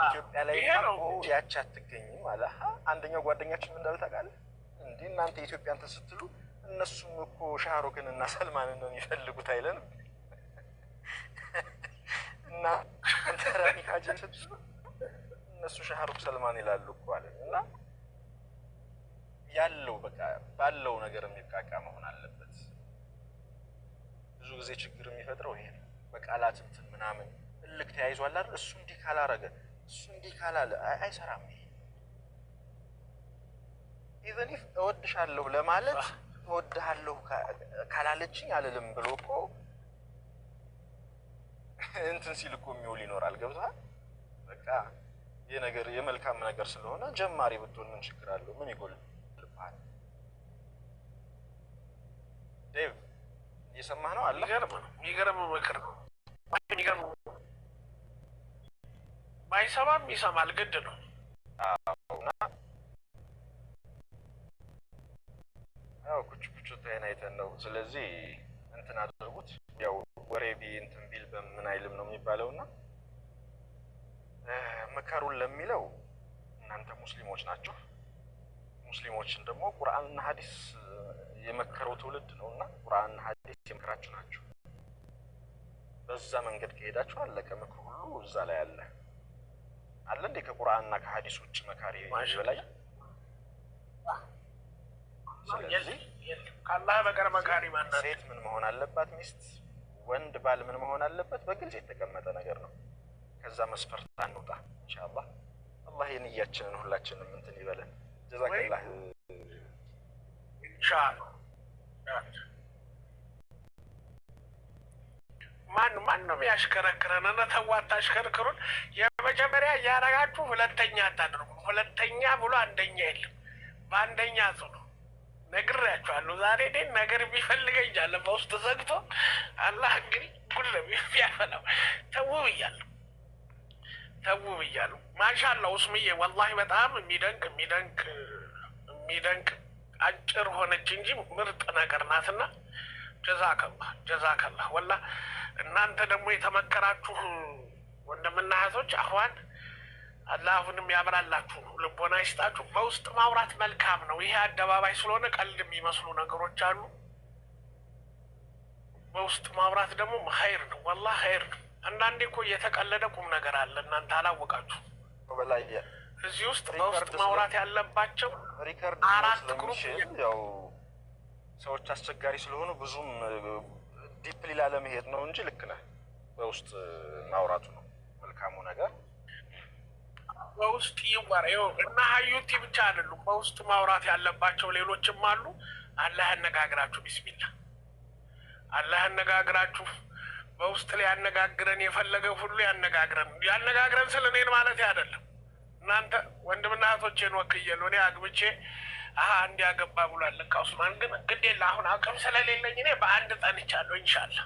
Speaker 5: ኢትዮጵያ ላይ ያቺ አትገኝም አለ። አንደኛው ጓደኛችን ምን እንዳለ ታውቃለህ? እንዴ እናንተ ኢትዮጵያን ተስትሉ እነሱም እኮ ሻሩክን እና ሰልማንን ነው የሚፈልጉት አይለንም? እና አንተ ራኒ ካጀል ስትሉ እነሱ ሻሩክ ሰልማን ይላሉ እኮ አለ። እና ያለው በቃ ባለው ነገር የሚቃቃ መሆን አለበት። ብዙ ጊዜ ችግር የሚፈጥረው ይሄ ነው። በቃላት እንትን ምናምን እልክ ተያይዟል አይደል? እሱ እንዲህ ካላረገ እሱ እንዲህ ካላለ አይሰራም። ይሄ ኢቨን ኢፍ እወድሻለሁ ለማለት እወድሃለሁ ካላለችኝ አልልም ብሎ እኮ እንትን ሲል እኮ የሚውል ይኖራል። ገብቶሃል? በቃ ይሄ ነገር የመልካም ነገር ስለሆነ ጀማሪ ብትሆን ምን ችግር አለው? ምን ይጎልብሃል? ዴቭ እየሰማህ ነው አለ።
Speaker 7: የሚገርም ምክር ነው። ባይሰማም ይሰማል፣ ግድ ነው።
Speaker 5: እና ያው ኩች ኩቹ አይተን ነው። ስለዚህ እንትን አድርጉት። ያው ወሬ እንትን ቢል በምን አይልም ነው የሚባለውና ምከሩን ለሚለው እናንተ ሙስሊሞች ናቸው። ሙስሊሞችን ደግሞ ቁርአንና ሐዲስ የመከረው ትውልድ ነውና ቁርአንና ሐዲስ የመከራችሁ ናቸው። በዛ መንገድ ከሄዳችሁ አለቀ። ምክሩ ሁሉ እዛ ላይ አለ እንዴ? ከቁርአንና ከሐዲስ ውጭ መካሪ በላይ ስለዚህ
Speaker 7: ካላህ በቀር መካሪ ማናት?
Speaker 5: ሴት ምን መሆን አለባት? ሚስት፣ ወንድ ባል ምን መሆን አለበት? በግልጽ የተቀመጠ ነገር ነው። ከዛ መስፈርት አንውጣ ኢንሻአላህ። አላህ የንያችንን ሁላችንም እንትን ይበለን። ጀዛከላህ
Speaker 7: ኢንሻአላህ። ማን ነው ያሽከረክረን? እና ተዋት አሽከርክሩን። የመጀመሪያ ያረጋችሁ ሁለተኛ አታድርጉ። ሁለተኛ ብሎ አንደኛ የለም። በአንደኛ ጽኑ። ነግሬያችኋለሁ። ዛሬ እኔን ነገር ቢፈልገኝ አለ በውስጥ ዘግቶ አላህ እንግዲህ ሁሉም ያፈላው ተው ብያለሁ። ማሻአላህ ኡስምዬ ወላሂ በጣም የሚደንቅ አጭር ሆነች እንጂ ምርጥ ነገር ናትና ጀዛከላህ ወላ። እናንተ ደግሞ የተመከራችሁ ወንድምና እህቶች አህዋን አላህ አሁንም ያብራላችሁ፣ ልቦና ይስጣችሁ። በውስጥ ማውራት መልካም ነው። ይሄ አደባባይ ስለሆነ ቀልድ የሚመስሉ ነገሮች አሉ። በውስጥ ማውራት ደግሞ ኸይር ነው፣ ወላሂ ኸይር ነው። አንዳንዴ እኮ እየተቀለደ ቁም ነገር አለ፣ እናንተ አላወቃችሁ። እዚህ ውስጥ በውስጥ ማውራት ያለባቸው አራት ግሩፕ
Speaker 5: ያው ሰዎች አስቸጋሪ ስለሆኑ ብዙም ዲፕሊ ላለመሄድ ነው እንጂ ልክ ነህ። በውስጥ ማውራቱ ነው መልካሙ ነገር።
Speaker 7: በውስጥ ይወራው እና ሀዩቲ ብቻ አይደሉም በውስጥ ማውራት ያለባቸው፣ ሌሎችም አሉ። አላህ ያነጋግራችሁ። ቢስሚላህ አላህ ያነጋግራችሁ። በውስጥ ላይ ያነጋግረን የፈለገ ሁሉ ያነጋግረን ስለ እኔን ማለት አይደለም። እናንተ ወንድምና እህቶቼን ወክዬ ነው። እኔ አግብቼ አንድ ያገባ ብሏል ለካ ኡስማን። ግን ግድ የለ አሁን አቅም ስለሌለኝ እኔ በአንድ ጠንቻለሁ። ኢንሻአላህ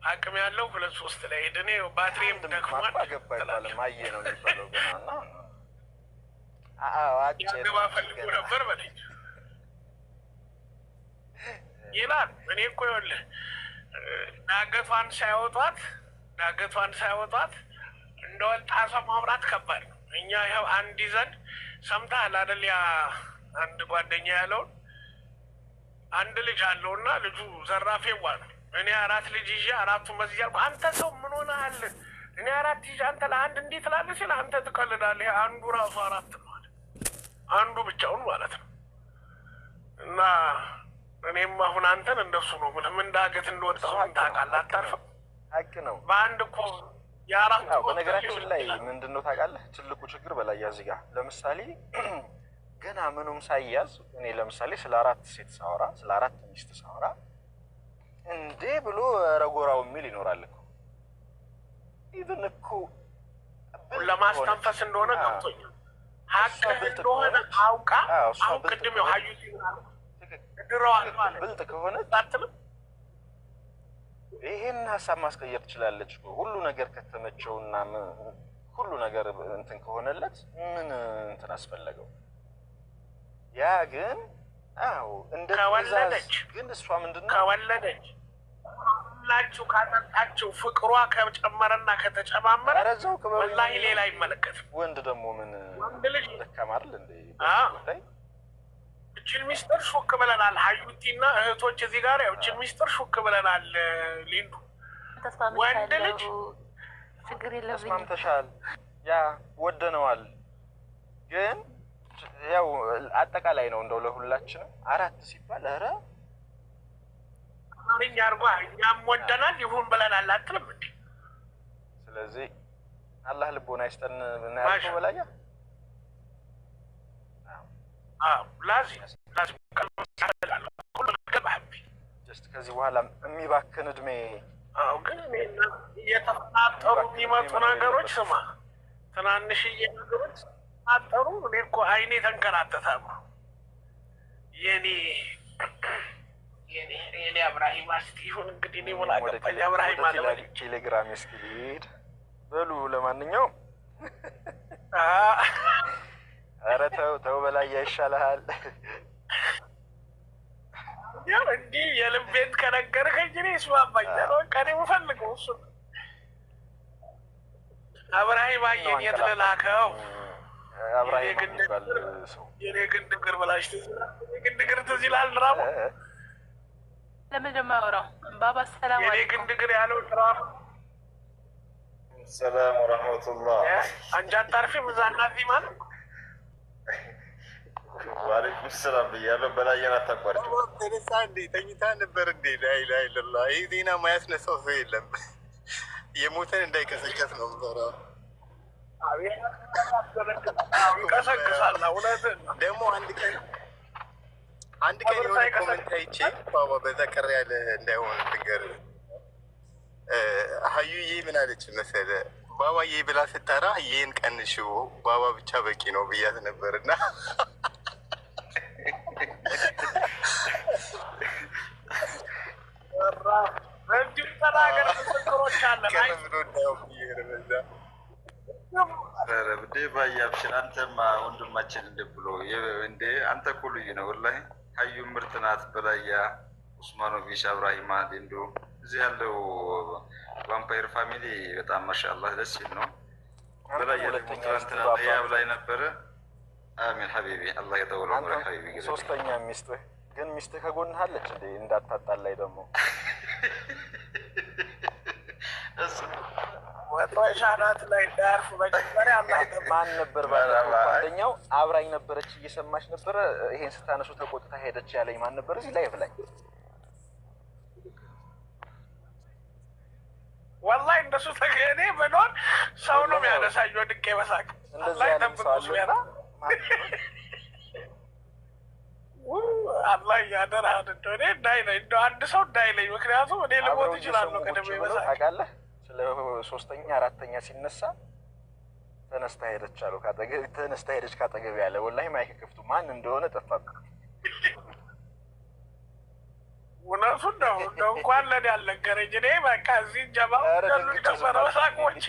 Speaker 7: አቅም ያለው 2-3 ላይ ሄድ። እኔ ባትሪም ደክሟል።
Speaker 5: ማየ ነው የሚባለው ገና
Speaker 7: ያገባ ፈልጎ ነበር በለኝ ይላል። እኔ እኮ ይኸውልህ ዳገቷን ሳያወጧት እንደወጣ ሰው ማውራት ከባድ ነው። እኛ ይኸው አንድ ይዘን ሰምተሃል አይደል? ያ አንድ ጓደኛ ያለውን አንድ ልጅ አለውና ልጁ ዘራፌዋ ነው። እኔ 4 ልጅ ይዤ 4ቱን በዚህ ያልኩ። አንተ ሰው ምን ሆነሃል? እኔ 4 ይዤ አንተ ለአንድ እንዲህ ትላለህ ሲል አንተ ትቀልዳለህ። ይሄ አንዱ ራሱ 4 ነው አለ፣ አንዱ ብቻውን ማለት ነው። እና እኔም አሁን አንተን እንደሱ ነው ብለህ ምን ዳገት እንደወጣሁ ታውቃለህ። አታርፍም።
Speaker 5: ሀቅ ነው።
Speaker 7: በአንድ እኮ የአራት
Speaker 5: በነገራችን ላይ ምንድን ነው ታውቃለህ? ትልቁ ችግር በላይ ያዝ ጋር ለምሳሌ ገና ምኑም ሳይያዝ እኔ ለምሳሌ ስለ 4 ሴት ሳወራ ስለ 4 ሚስት ሳወራ እንዴ ብሎ ረጎራው የሚል ይኖራል እኮ። ኢቭን እኮ
Speaker 7: ለማስተንፈስ እንደሆነ ገብቶኛል። ሀቅ እንደሆነ አውቃ አሁን ቅድም ያው ሀዩቲ ድረዋል ማለት
Speaker 5: ብልጥ ከሆነ
Speaker 7: አትልም
Speaker 5: ይሄን ሀሳብ ማስቀየር ትችላለች። ሁሉ ነገር ከተመቸውና ሁሉ ነገር እንትን ከሆነለት ምን እንትን አስፈለገው? ያ ግን አዎ እንደ
Speaker 7: ከወለደች
Speaker 5: ግን እሷ ምንድነው
Speaker 7: ከወለደች ሁላችሁ ካጠጣችሁ ፍቅሯ ከጨመረና ከተጨማመረ ወላሂ ሌላ አይመለከትም።
Speaker 5: ወንድ ደግሞ ምን
Speaker 7: ወንድ ልጅ
Speaker 5: ደካማ አይደል እንዴ?
Speaker 7: እችን ሚስጥር ሹክ ብለናል። ሀዩቲና እህቶች እዚህ ጋር ያው እችን ሚስጥር ሹክ ብለናል። ሊንዱ ወንድ ልጅ
Speaker 6: ችግር የለብኝም።
Speaker 5: ተስማምተሻል፣ ያ ወደነዋል። ግን ያው አጠቃላይ ነው እንደው ለሁላችንም አራት ሲባል ኧረ
Speaker 7: አማርኛ አድርጓ እኛም ወደናል ይሁን ብለናል አትልም እንዴ?
Speaker 5: ስለዚህ አላህ ልቦና ይስጠን እናያልከው በላያ ከዚህ በኋላ የሚባክን እድሜ
Speaker 7: ግን እየተፈናጠሩ የሚመጡ ነገሮች ስማ፣ ትናንሽዬ ነገሮች ተፈናጠሩ። እኔ እኮ አይኔ ተንከራተታሉ። የኔ አብራሂም እስኪ ይሁን እንግዲህ እኔ ሞላ ገባኝ። አብራሂም አለ
Speaker 5: ቴሌግራም እስኪ ልሂድ በሉ። ለማንኛውም ኧረ ተው በላይ ይሻልሃል።
Speaker 7: ያው እንዲህ የልቤን ከነገርከኝ እኔ ይስማማኛል። በቃ እኔ የምፈልገው እሱ አብራሂም አየን የት ልላከው?
Speaker 5: አብራሂም የሚባል ሰው
Speaker 7: የኔ ግንድ እግር ብላሽ ግንድ እግር ትዝ ይልሃል ድራማ?
Speaker 6: ለምንድን ነው የማወራው? ባባ ሰላም
Speaker 7: የኔ ግንድ እግር ያለው ድራማ።
Speaker 9: ሰላም ወረህመቱላህ።
Speaker 7: አንቺ አታርፊም እዛ እናት ማለት
Speaker 9: ዋሌኩም ሰላም ብያለሁ። በላየን አታቋርጭ።
Speaker 8: ተነሳ እንዴ? ተኝታ ነበር እንዴ? ላኢላሀ ኢለላህ። ይህ ዜና ማያስነሳው ሰው የለም። የሞተን እንዳይቀሰቀስ ነው ምሰራው።
Speaker 7: ይቀሰቅሳል። እውነትህን ነው።
Speaker 8: ደግሞ አንድ ቀን የሆነ ኮመንት አይቼ ባባ በዛ ቀር ያለ እንዳይሆን ነገር ሀዩዬ ምን አለች መሰለ? ባባዬ ብላ ስጠራ ይህን ቀንሽው ባባ ብቻ በቂ ነው ብያት ነበር እና
Speaker 7: እንዲሁ ተናገር። ምስክሮች አለን።
Speaker 9: ብዴ ባዬ አብሽር። አንተማ ወንድማችን እንደ ብሎ እንደ አንተ እኮ ልዩ ነው ወላሂ። ሀዩ ምርጥ ናት። በላያ ኡስማኖቪች፣ አብራሂማ ሊንዱ እዚህ ያለው ቫምፓየር ፋሚሊ በጣም ማሻአላህ ደስ ይል ነው። በላያ ደግሞ ትናንትና ያብ ላይ ነበረ። አሚን ሀቢቢ አላህ የጠውለው ምረክ ሀቢቢ።
Speaker 5: ሶስተኛ ሚስትህ ግን ሚስትህ ከጎንህ አለች እንዴ? እንዳታጣላይ ደግሞ
Speaker 7: ወጦሻናት ላይ ዳርፍ መጀመሪያ አላህ
Speaker 5: ማን ነበር ባለፈው? አንደኛው አብራኝ ነበረች እየሰማች ነበረ። ይሄን ስታነሱ ተቆጥታ ሄደች ያለኝ ማን ነበር? እዚህ ላይቭ ላይ
Speaker 7: ወላሂ እንደሱ ተገኔ ብሎን ሰው ነው የሚያነሳኝ ወድቄ በሳቅ
Speaker 5: እንደዚህ ያለ ሰው አለና
Speaker 7: አላህ ያደራህን እንደው እኔ እንዳይለኝ እንደው አንድ ሰው እንዳይለኝ። ምክንያቱም እኔ ልሞት እችላለሁ ቀደም በሳቅ
Speaker 5: ታውቃለህ። ስለ ሶስተኛ አራተኛ ሲነሳ ተነስታ ሄደች አሉ። ተነስታ ሄደች ካጠገብ ያለ ወላሂ ማይክ ክፍቱ ማን እንደሆነ ጠፋብኝ።
Speaker 7: እውነቱን ነው። እንደው እንኳን ለኔ አልነገረኝ። እኔ በቃ እዚህ ጀማ ያሉ ነበረ በሳቆች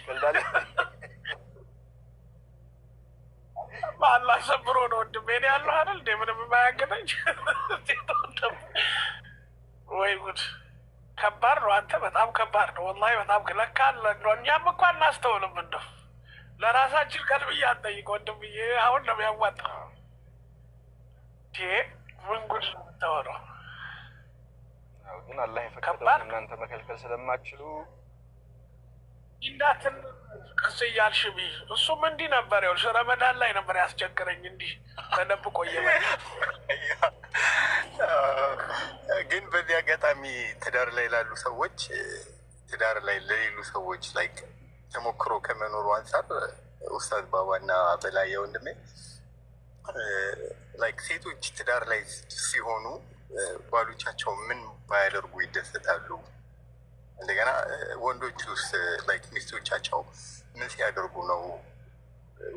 Speaker 7: አላህ ሰብሮ ነው ወንድሜ። እኔ ያለሁ አይደል እንደ ምንም የማያገናኝ ወይ ጉድ! ከባድ ነው። አንተ በጣም ከባድ ነው ወላሂ በጣም ለካ አለ እንደው እኛም እኮ አናስተውልም። እንደው ለራሳችን ቀልብዬ አንጠይቅ ወንድምዬ። አሁን ነው የሚያዋጣው። ምን ጉድ ነው የምታወራው?
Speaker 5: ግን አላህ የፈቀደውን እናንተ መከልከል ስለማትችሉ
Speaker 7: እንዳትን ቀስ እያልሽ ብይ። እሱም እንዲህ ነበር ይኸውልሽ፣ ረመዳን ላይ ነበር ያስቸግረኝ እንዲህ ተደብቆ እየመጣ።
Speaker 8: ግን በዚህ አጋጣሚ ትዳር ላይ ላሉ ሰዎች ትዳር ላይ ለሌሉ ሰዎች ላይ ተሞክሮ ከመኖሩ አንጻር ኡስታዝ ባባና በላይ ወንድሜ ላይክ ሴቶች ትዳር ላይ ሲሆኑ ባሎቻቸው ምን ባያደርጉ ይደሰታሉ? እንደገና ወንዶች ውስጥ ላይክ ሚስቶቻቸው ምን ሲያደርጉ ነው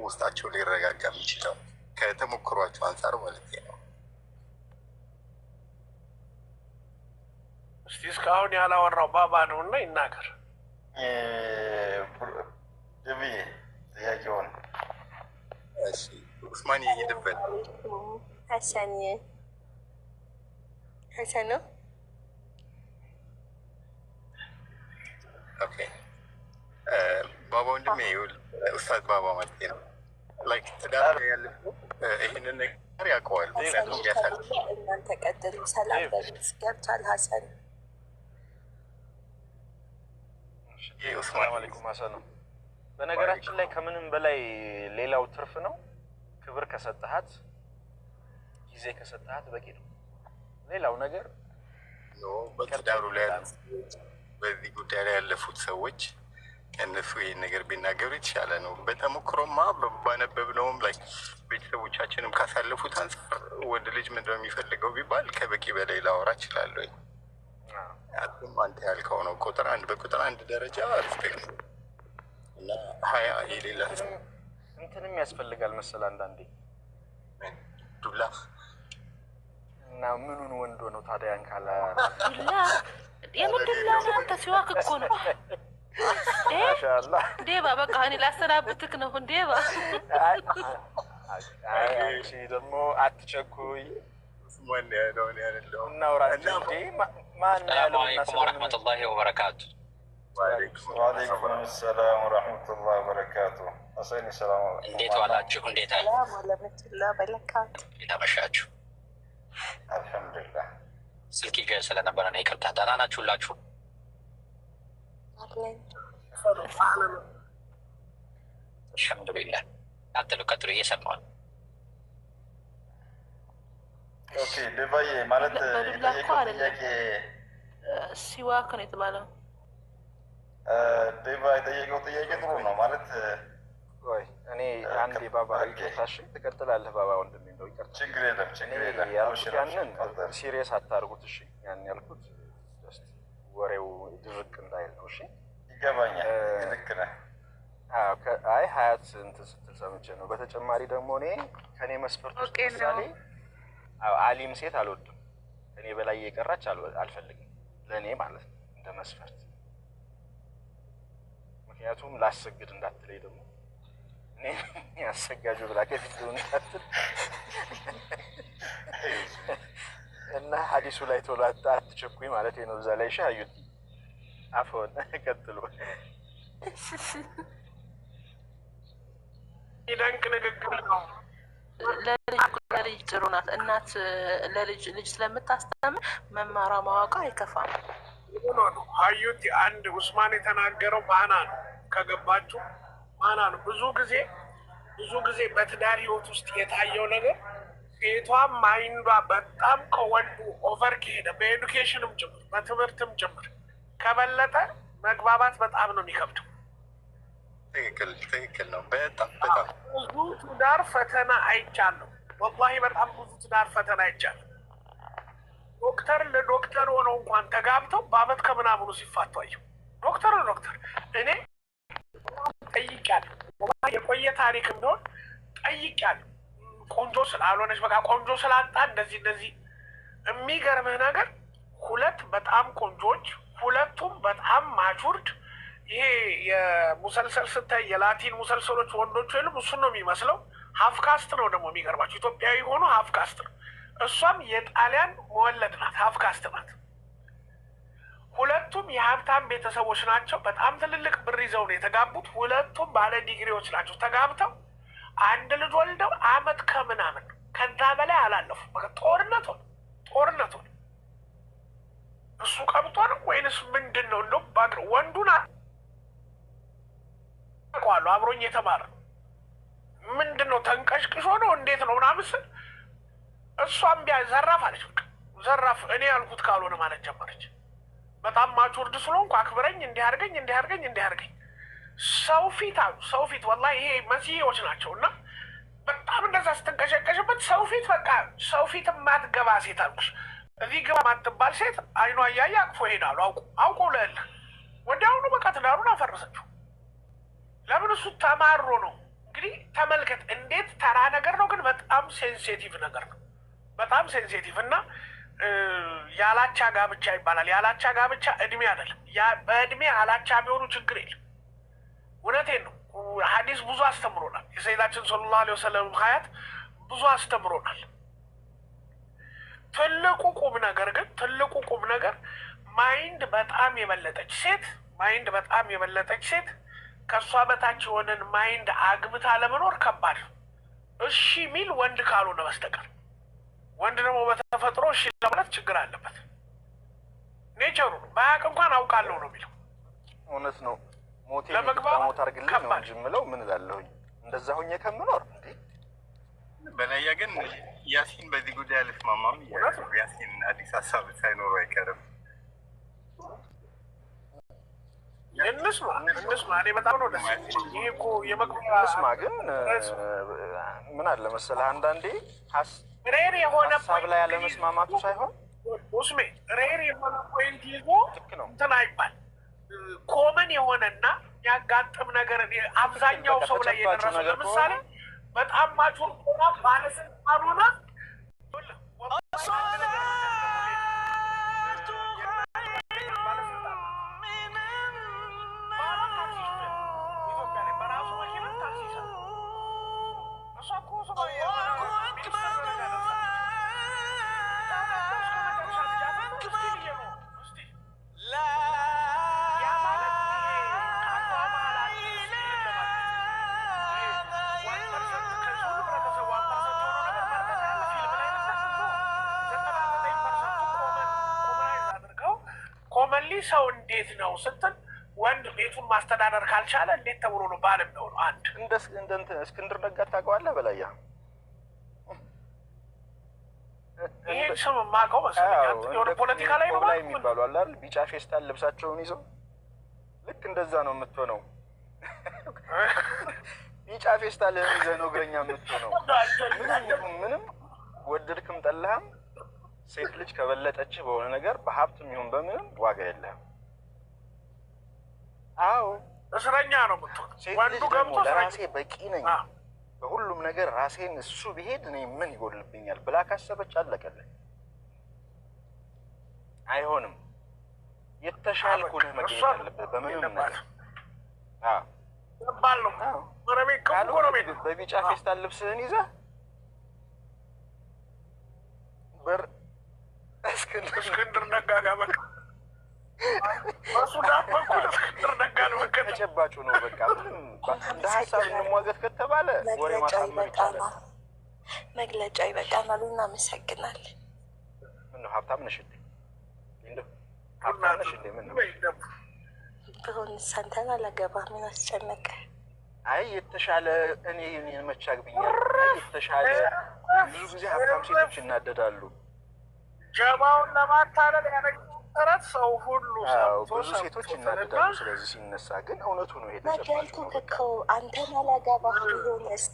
Speaker 8: ውስጣቸው ሊረጋጋ የሚችለው? ከተሞክሯቸው አንጻር ማለት ነው።
Speaker 7: እስቲ እስካሁን እስካሁን ያላወራው ባባ ነው እና ይናገር።
Speaker 9: ጀቢ ጥያቄውን
Speaker 8: እሺ ኡስማን ይሄድበት።
Speaker 1: ሀሰን ነው።
Speaker 8: ኦኬ ባባ ወንድሜ ኡስታዝ ባባ ማለት ነው። ላይክ ትዳር ያለፈው ይህንን ነገር ያውቀዋል። ምክንያቱም ያሳልፍ
Speaker 1: እናንተ ቀጥሉ። ሰላም በቤት ገብቷል። ሀሰን
Speaker 5: ሰላም አለይኩም ሀሰን ነው። በነገራችን ላይ ከምንም በላይ ሌላው ትርፍ ነው። ክብር ከሰጠሃት ጊዜ ከሰጠሃት በቂ ነው። ሌላው ነገር
Speaker 8: በትዳሩ ላይ በዚህ ጉዳይ ላይ ያለፉት ሰዎች እነሱ ይህን ነገር ቢናገሩ የተሻለ ነው። በተሞክሮማ ባነበብነውም ላይ ቤተሰቦቻችንም ካሳለፉት አንጻር ወንድ ልጅ ምንድነው የሚፈልገው ቢባል ከበቂ በላይ ላወራ እችላለሁ። አሁን አንተ ያልከው ነው በቁጥር አንድ ደረጃ ሪስፔክት እና ሀያ የሌላት
Speaker 5: እንትንም ያስፈልጋል መሰል አንዳንዴ
Speaker 8: ዱላ
Speaker 5: እና ምኑን ወንዶ ነው ታዲያ ያንካላ
Speaker 6: ዱላ የምን ዱላ ነው? አንተ ሲዋክ እኮ ነው
Speaker 5: ማሻአላህ።
Speaker 6: ዴባ በቃ እኔ ላሰናብትክ ነው ዴባ።
Speaker 5: አንቺ ደግሞ አትቸኩይ።
Speaker 8: ማን ያለው
Speaker 5: እናውራ እንጂ ማን ያለው?
Speaker 10: ሰላም ወራህመቱላሂ ወበረካቱ።
Speaker 9: ወአለይኩም ሰላም ወራህመቱላሂ ወበረካቱ። አሰኒ ሰላም
Speaker 10: እንዴት ዋላችሁ? እንዴት አለ?
Speaker 1: ወለመቱላ በለካት
Speaker 10: ይታመሻችሁ።
Speaker 9: አልሐምዱሊላህ።
Speaker 10: ስልክ ይዤ ስለነበረ ነው ይቅርታ። ደህና ናችሁ ሁላችሁ? አልሐምዱሊላህ። ቀጥሉ እየሰማሁ ነው።
Speaker 9: ኦኬ ዴባዬ ማለት የጠየቀው ጥያቄ
Speaker 6: ሲዋክ ነው የተባለው።
Speaker 9: ዴባ የጠየቀው ጥያቄ ጥሩ ነው ማለት
Speaker 5: ወይ እኔ አንዴ ባባ ይቅርታሽ ትቀጥላለህ። ባባ ወንድሜ እንደው ይቅርታ።
Speaker 9: ችግር የለም
Speaker 5: ያንን ሲሪየስ አታርጉት። እሺ ያን ያልኩት ጀስት ወሬው ድርቅ እንዳይል ነው። እሺ
Speaker 9: ይገባኛል። ልክ ነህ።
Speaker 5: አይ ሀያት እንትን ስትል ሰምቼ ነው። በተጨማሪ ደግሞ እኔ ከኔ መስፈርት ውስጥ ምሳሌ አሊም ሴት አልወድም። ከኔ በላይ እየቀራች አልፈልግም፣ ለእኔ ማለት ነው እንደ መስፈርት። ምክንያቱም ላሰግድ እንዳትለይ ደግሞ እኔ ያሰጋጁ ብላ ከፊት ሆን እንዳትል እና ሀዲሱ ላይ ቶሎ አትቸኩኝ ማለት ነው። እዛ ላይ ሻዩት አፎን ቀጥሉ።
Speaker 7: ይደንቅ ንግግር ነው።
Speaker 6: ለልጅ ጥሩ ናት እናት። ለልጅ ስለምታስተምር መማራ ማወቃ አይከፋም።
Speaker 7: ነው ሀዩቲ አንድ ኡስማን የተናገረው ማና ነው። ከገባችሁ ማና ነው። ብዙ ጊዜ በትዳር ህይወት ውስጥ የታየው ነገር ሴቷም ማይንዷ በጣም ከወንዱ ኦቨር ከሄደ በኤዱኬሽንም ጭምር በትምህርትም ጭምር ከበለጠ መግባባት በጣም ነው የሚከብደው።
Speaker 8: ትክክል ነው። በጣም
Speaker 7: ብዙ ትዳር ፈተና አይቻለሁ። ወላሂ በጣም ብዙ ትዳር ፈተና አይቻለሁ። ዶክተር ለዶክተር ሆነው እንኳን ተጋብተው በአመት ከምናምኑ ሲፋቱ አየሁ። ዶክተር እኔ ጠይቄያለሁ። የቆየ ታሪክም ቢሆን ጠይቄያለሁ። ቆንጆ ስላልሆነች በቃ ቆንጆ ስላጣ እንደዚህ የሚገርምህ ነገር ሁለት በጣም ቆንጆች፣ ሁለቱም በጣም ማቹርድ። ይሄ የሙሰልሰል ስታይ የላቲን ሙሰልሰሎች ወንዶቹ የሉም፣ እሱን ነው የሚመስለው። ሀፍ ካስት ነው ደግሞ የሚገርማቸው፣ ኢትዮጵያዊ ሆኖ ሀፍ ካስት ነው። እሷም የጣሊያን መወለድ ናት፣ ሀፍ ካስት ናት። ሁለቱም የሀብታም ቤተሰቦች ናቸው። በጣም ትልልቅ ብር ይዘው ነው የተጋቡት። ሁለቱም ባለ ዲግሪዎች ናቸው። ተጋብተው አንድ ልጅ ወልደው አመት ከምናምን ከዛ በላይ አላለፉ። ጦርነት ሆነ። እሱ ቀብጦ ነው ወይንስ ምንድን ነው? እንደው ባግር ወንዱን አውቀዋለሁ፣ አብሮኝ የተማረ ምንድን ነው ተንቀሽቅሾ ነው እንዴት ነው ምናምን ስል እሷም ዘራፍ አለች። በቃ ዘራፍ እኔ ያልኩት ካልሆነ ማለት ጀመረች። በጣም ማቹርድ ስለሆንኩ አክብረኝ፣ እንዲህ አድርገኝ ሰው ፊት ወላሂ ይሄ መሲዎች ናቸው። እና በጣም እንደዛ ስትንቀሸቀሽበት በቃ ሰው ፊት የማትገባ ሴት አልኩሽ። እዚህ ግባ ማትባል ሴት አይኗ እያየ አቅፎ ይሄዳሉ። አውቆ ለል ወዲያውኑ በቃ ትዳሩን አፈረሰችው። ለምን? እሱ ተማሮ ነው። እንግዲህ ተመልከት እንዴት ተራ ነገር ነው፣ ግን በጣም ሴንሲቲቭ ነገር ነው። በጣም ሴንሲቲቭ እና ያላቻ ጋብቻ ይባላል። ያላቻ ጋብቻ እድሜ አይደለም። በእድሜ ያላቻ ቢሆኑ ችግር የለም። እውነቴን ነው። ሐዲስ ብዙ አስተምሮናል። የሰይዳችን ሰለላሁ ዐለይሂ ወሰለም ሀያት ብዙ አስተምሮናል። ትልቁ ቁም ነገር ማይንድ በጣም የበለጠች ሴት ከእሷ በታች የሆነን ማይንድ አግብታ ለመኖር ከባድ ነው። እሺ ሚል ወንድ ካልሆነ በስተቀር ወንድ ደግሞ በተፈጥሮ እሺ ለማለት ችግር አለበት። ኔቸሩ ነው። ባያቅ እንኳን አውቃለሁ ነው የሚለው።
Speaker 5: እውነት ነው። ሞት አድርግልኝ ነው እንጂ የምለው ምን እላለሁኝ እንደዛ ሆኜ ከምኖር እንዴ።
Speaker 8: በላያ ግን ያሲን በዚህ ጉዳይ አልስማማም። ያሲን አዲስ ሀሳብ ሳይኖረው አይቀርም።
Speaker 7: እንስማ እኔ በጣም ነው ደስ ይሄ እኮ የመግቢያ
Speaker 5: እንስማ። ግን ምን አለ መሰለህ አንዳንዴ
Speaker 7: ሬር የሆነ
Speaker 5: ሀሳብ ላይ ያለመስማማቱ ሳይሆን
Speaker 7: ውስሜ ሬር የሆነ ፖይንት ይዞ እንትን አይባል። ኮመን የሆነና ያጋጥም ነገር አብዛኛው ሰው ላይ የደረሰው ለምሳሌ በጣም ማቹር ሆና ባለስልጣን ሆና ሰው እንዴት ነው ስትል ወንድ ቤቱን ማስተዳደር ካልቻለ እንዴት ተብሎ ነው ባል የሚሆነው? አንድ
Speaker 5: እንደ እስክንድር ነጋ ታውቀዋለህ? በላያ
Speaker 7: ይሄን ስም የማውቀው መሰለኝ የሆነ ፖለቲካ ላይ ነው
Speaker 5: የሚባሉ አለ አይደል? ቢጫ ፌስታል ልብሳቸውን ይዘው ልክ እንደዛ ነው የምትሆነው። ቢጫ ፌስታል ይዘህ ነው እግረኛ የምትሆነው። ምንም ወደድክም ጠላህም ሴት ልጅ ከበለጠች በሆነ ነገር በሀብትም ይሁን በምንም ዋጋ የለህም። አዎ
Speaker 7: እስረኛ ነው የምትሆነው።
Speaker 5: ሴት ልጅ ደግሞ ለራሴ በቂ ነኝ በሁሉም ነገር ራሴን እሱ ቢሄድ እኔ ምን ይጎልብኛል ብላ ካሰበች አለቀልህ። አይሆንም። የተሻልኩ ነህ መገኘት አለብህ በምንም ነገር። በቢጫ ፌስታል ልብስህን ይዘህ
Speaker 7: እስክንድር ነጋ ጋር በቃ በሱዳን በኩል እስክንድር ነጋ ነው
Speaker 5: ተጨባጩ ነው። በቃ እንደ ሀሳብ እንሟገት ከተባለ ወሬ ማሳመር ይቻላል።
Speaker 1: መግለጫ ይበቃናል። እናመሰግናለን።
Speaker 5: ምነው ሀብታም ነሽ እንዴ? እንደው ሀብታም ነሽ እንዴ? ምነው
Speaker 1: ብሆንስ አንተን አላገባህ ምን አስጨነቀ?
Speaker 5: አይ የተሻለ እኔ መች አግብኛለሁ። የተሻለ ብዙ ጊዜ ሀብታም ሴቶች ይናደዳሉ።
Speaker 7: ጀማውን ለማታለል ያደረገው ጥረት ሰው ሁሉ
Speaker 5: ብዙ ሴቶች ይናደዳሉ። ስለዚህ ሲነሳ ግን እውነቱ ነው። ሄደ
Speaker 1: ነገርኩህ እኮ አንተን አላገባህ ቢሆንስ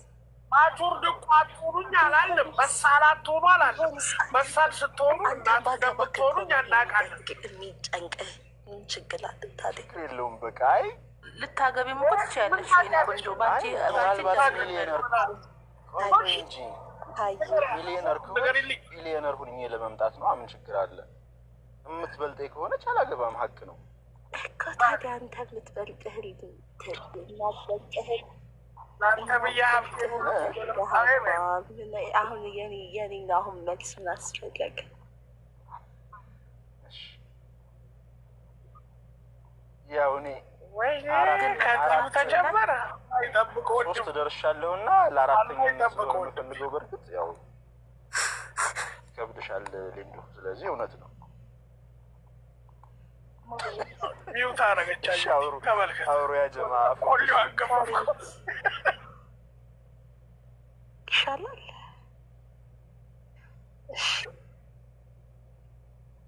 Speaker 7: ማቹርድ እኮ አትሆኑኝ አላለም። በሳል አትሆኑ አላለም። በሳል ስትሆኑ እናንተ እንደምትሆኑ እናውቃለን።
Speaker 1: የሚጨንቅህ ምን ችግር አለ ታዲያ?
Speaker 5: የለውም በቃ አይ
Speaker 6: ልታገቢም እኮ ትችያለሽ። ቆንጆ ባንቺ
Speaker 5: ሚሊዮነር እንጂ ሚሊዮነር ሁኜ ለመምጣት ነው። ምን ችግር አለ? የምትበልጠኝ ከሆነች አላገባም። ሀቅ ነው
Speaker 1: እኮ ታዲያ አንተ የምትበልጥህን
Speaker 7: ለአንተ ብዬ
Speaker 1: አሁን የኔን አሁን መልስ ምን አስፈለገ?
Speaker 5: ያው እኔ
Speaker 7: ተጀመረ
Speaker 5: ሶስት ደርሻለሁና ለአራተኛ የምፈልገው በእርግጥ ያው ይከብድሻል ሊንዱ። ስለዚህ እውነት ነው።
Speaker 7: ሚውት አረገቻቸው። ተመልከት
Speaker 5: አውሩ ያ ጀማ
Speaker 7: ቆሎ አገፋፍ
Speaker 1: ይሻላል።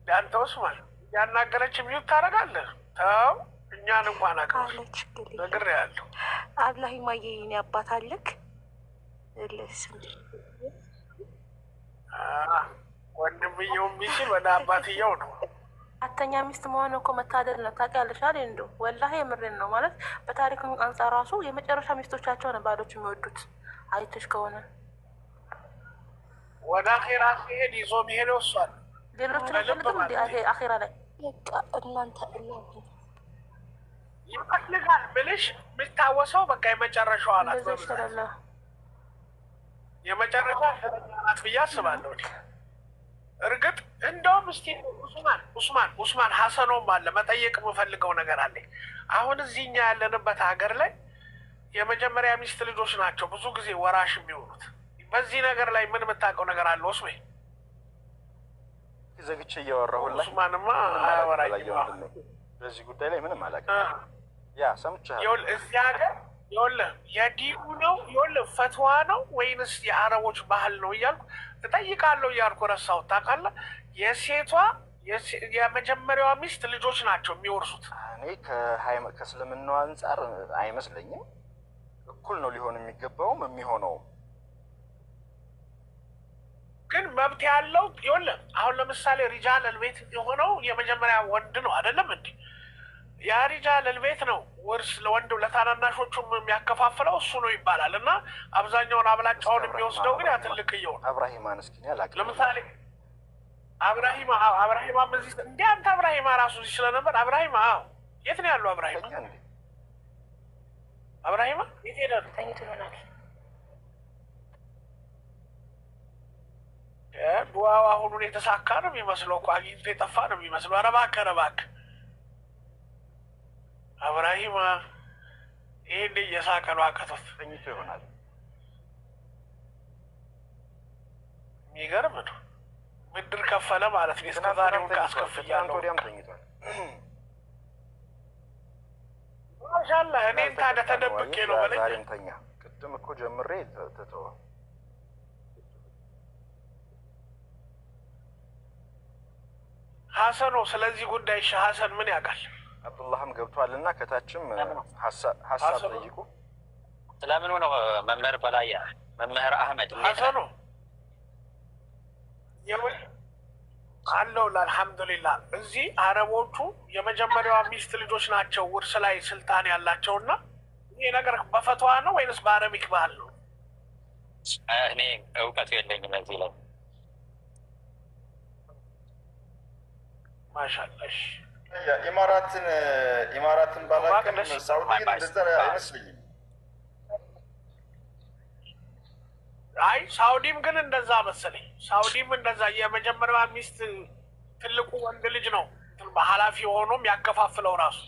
Speaker 7: ያንተ ውስማል ያናገረች ሚውት ታደርጋለህ። ተው እኛን እንኳን አለች ነገር ያለው
Speaker 1: አብላሂ ማየኝ አባት አለክ
Speaker 7: ወንድምየውም ቢችል ወደ አባትየው ነው።
Speaker 6: አተኛ ሚስት መሆን እኮ መታደል ነው። ታውቂያለሽ አይደል? እንደው ወላሂ የምሬን ነው። ማለት በታሪክ አንጻር ራሱ የመጨረሻ ሚስቶቻቸው ነው ባሎች የሚወዱት። አይተሽ ከሆነ
Speaker 7: ወደ አኼራ ሲሄድ ይዞ የሚሄደው እሷን
Speaker 6: ሌሎችን አልፈልግም እንዲ አኺራ ላይ
Speaker 1: እናንተ
Speaker 7: ይፈልጋል ብልሽ የሚታወሰው በቃ የመጨረሻዋ ናት። የመጨረሻ ናት ብዬ አስባለሁ። እርግጥ እንደውም እስቲ ኡስማን ሀሰኖም አለ መጠየቅ የምፈልገው ነገር አለ። አሁን እዚህኛ ያለንበት ሀገር ላይ የመጀመሪያ ሚስት ልጆች ናቸው ብዙ ጊዜ ወራሽ የሚሆኑት። በዚህ ነገር ላይ ምን የምታውቀው ነገር አለ ወስሜ?
Speaker 5: ዘግቼ እያወራሁላ
Speaker 7: ኡስማንማ አያወራኝም
Speaker 5: በዚህ ጉዳይ ላይ ምንም አላውቅም። ያ ሰምቻለሁ።
Speaker 7: እዚህ ሀገር የዲኑ ነው ፈትዋ ነው ወይንስ የአረቦች ባህል ነው እያልኩ እጠይቃለሁ እያልኩ ረሳሁት። ታውቃለህ የሴቷ የመጀመሪያዋ ሚስት ልጆች ናቸው የሚወርሱት።
Speaker 5: እኔ ከእስልምናው አንጻር አይመስለኝም። እኩል ነው ሊሆን የሚገባውም የሚሆነውም።
Speaker 7: ግን መብት ያለው አሁን ለምሳሌ ሪጃል አልቤት የሆነው የመጀመሪያ ወንድ ነው አይደለም እንዴ? ያ ሪጃል አልቤት ነው ውርስ ለወንድ ለታናናሾቹም የሚያከፋፍለው እሱ ነው ይባላል። እና አብዛኛውን አብላጫውን የሚወስደው ግን ያ ትልቅየው ነው።
Speaker 5: አብራሂማን እስኪ ያላቅ
Speaker 7: ለምሳሌ አብራሂማ በዚህ እንደ አንተ አብራሂማ ራሱ እዚህ ስለነበር አብራሂማ የት ነው ያለው? አብራሂማ የት ሄደ?
Speaker 6: ተኝቶ ይሆናል።
Speaker 7: ዱዓው አሁኑን የተሳካ ነው የሚመስለው እኮ አግኝቶ የጠፋ ነው የሚመስለው። ኧረ እባክህ አብራሂማ ይሄን እየሳቀ ነው አቀቶት
Speaker 5: ተኝቶ ይሆናል።
Speaker 7: የሚገርም ነው። ምድር ከፈለ ማለት ነው። እስከዛሬውን ካስከፍያለሁ
Speaker 5: ወዲያም ተኝቷል።
Speaker 7: ማሻአላህ እኔን ታዲያ ተደብቄ ነው በለኝ።
Speaker 5: ዛሬም ተኛ። ቅድም እኮ ጀምሬ ተተወ።
Speaker 7: ሀሰኖ ስለዚህ ጉዳይ ሀሰን ምን ያውቃል?
Speaker 5: አብዱላህም ገብቷልና ከታችም ሀሳብ ጠይቁ።
Speaker 10: ስለምኑ ነው መምህር በላይ መምህር አህመድ
Speaker 7: ሀሰኖ አለው? አልሐምዱሊላህ እዚህ አረቦቹ የመጀመሪያዋ ሚስት ልጆች ናቸው ውርስ ላይ ስልጣን ያላቸውና ይሄ ነገር በፈትዋ ነው ወይንስ በአረቢክ ባህል ነው?
Speaker 10: እኔ እውቀቱ የለኝም እዚህ ላይ።
Speaker 7: ማሻአላህ
Speaker 9: ኢማራትን ባላቅም ሳውዲ እንደዛ አይመስለኝም።
Speaker 7: አይ ሳውዲም ግን እንደዛ መሰለኝ። ሳውዲም እንደዛ የመጀመሪያዋ ሚስት ትልቁ ወንድ ልጅ ነው ኃላፊ ሆኖም ያከፋፍለው ራሱ።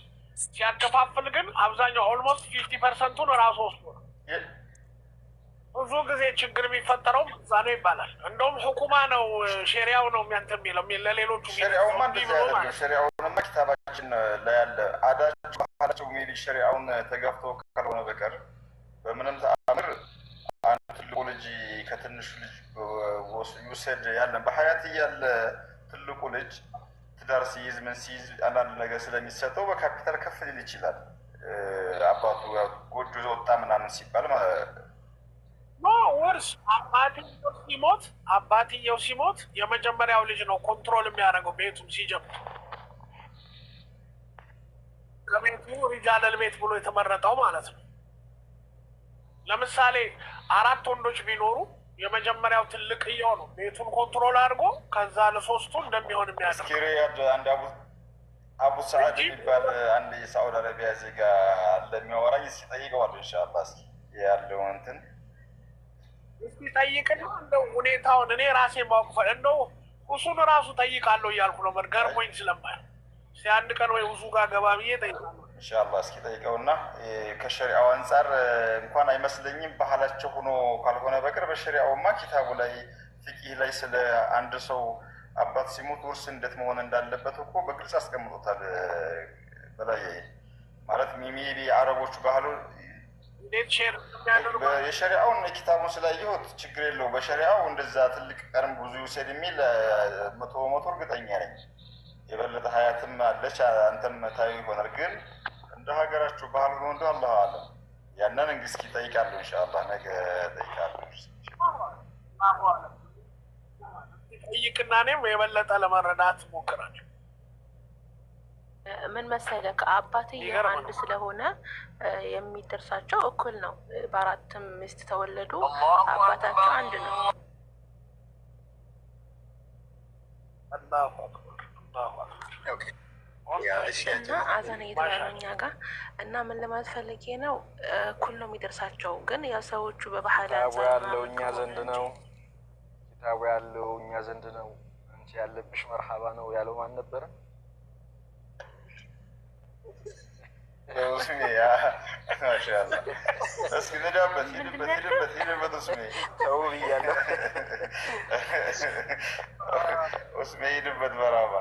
Speaker 7: ሲያከፋፍል ግን አብዛኛው ኦልሞስት 50%ቱን ራሱ ወስዶ ነው። ብዙ ጊዜ ችግር የሚፈጠረው እዛ ነው ይባላል። እንደውም ሁኩማ ነው ሸሪያው ነው የሚያንተ የሚለው ለሌሎቹ
Speaker 9: ሸሪያውማ እንደዛ አይደለም። ሸሪያውንማ ኪታባችን ላይ ያለ አዳቸው ባህላቸው ሜቢ ሸሪያውን ተጋፍቶ ካልሆነ በቀር በምንም ተአምር አንድ ትልቁ ልጅ ከትንሹ ልጅ ይውሰድ ያለን በሀያት እያለ ትልቁ ልጅ ትዳር ሲይዝ ምን ሲይዝ አንዳንድ ነገር ስለሚሰጠው በካፒታል ከፍ ሊል ይችላል። አባቱ ጎጆ ወጣ ምናምን ሲባል
Speaker 7: ውርስ አባትየው ሲሞት የመጀመሪያው ልጅ ነው ኮንትሮል የሚያደርገው ቤቱም ሲጀምር። ከቤቱ ሪጃለል ቤት ብሎ የተመረጠው ማለት ነው። ለምሳሌ 4 ወንዶች ቢኖሩ የመጀመሪያው ትልቅየው ነው ቤቱን ኮንትሮል አድርጎ ከዛ ለሶስቱ እንደሚሆን የሚያደርገው።
Speaker 9: ስኪሪያድ አንድ አቡ ሰዓድ የሚባል አንድ የሳዑዲ አረቢያ ዜጋ እንደሚያወራኝ እስኪ ጠይቀዋለሁ ኢንሻአላህ። እስኪ ያለው እንትን
Speaker 7: እስኪ ጠይቅና እንደው ሁኔታውን እኔ ራሴ ማወቅ እንደው እሱን ራሱ ጠይቃለሁ እያልኩ ነው። ገርሞኝ ስለማይ እስኪ አንድ ቀን ወይ እሱ ጋር ገባ ብዬ ጠይቃለሁ
Speaker 9: ኢንሻአላህ። እስኪ ጠይቀውና ከሸሪዓው አንጻር እንኳን አይመስለኝም ባህላቸው ሆኖ ካልሆነ በቀር በሸሪዓውማ ኪታቡ ላይ ፍቂህ ላይ ስለ አንድ ሰው አባት ሲሞት ውርስ እንዴት መሆን እንዳለበት እኮ በግልጽ አስቀምጦታል። በላይ ማለት ሚሚቢ አረቦቹ ባህሉ የሸሪዓውን ኪታቡን ስላየሁት ችግር የለው። በሸሪዓው እንደዛ ትልቅ ቀርም ብዙ ይውሰድ የሚል 100% እርግጠኛ ነኝ። የበለጠ ሀያትም አለች አንተም ታዩ ይሆናል። ግን እንደ ሀገራችሁ ባህል ሆኖ እንደ አላህ አለም ያንን እንግዲህ ጠይቃለሁ ኢንሻአላህ። ነገ ጠይቃለሁ።
Speaker 7: ጠይቅና እኔም የበለጠ ለመረዳት ሞክራለሁ።
Speaker 6: ምን መሰለህ ከአባትየው አንድ ስለሆነ የሚደርሳቸው እኩል ነው። በአራትም ሚስት ተወለዱ አባታቸው አንድ ነው።
Speaker 7: አላሁ አክበር አላሁ አክበር።
Speaker 6: እና አዛን እየተባለው እኛ ጋር እና ምን ለማለት ፈልጌ ነው፣ ሁሉም ይደርሳቸው ግን ያው ሰዎቹ በባህል
Speaker 5: ኪታቡ ያለው እኛ ዘንድ ነው። ኪታቡ ያለው እኛ ዘንድ ነው። አንቺ ያለብሽ መርሐባ ነው ያለው ማን ነበረ?
Speaker 9: እስሜ ማሻአላህ። እስኪ ሂድበት እስሜ
Speaker 5: ተው ብያለሁ።
Speaker 9: እስሜ ሂድበት መርሐባ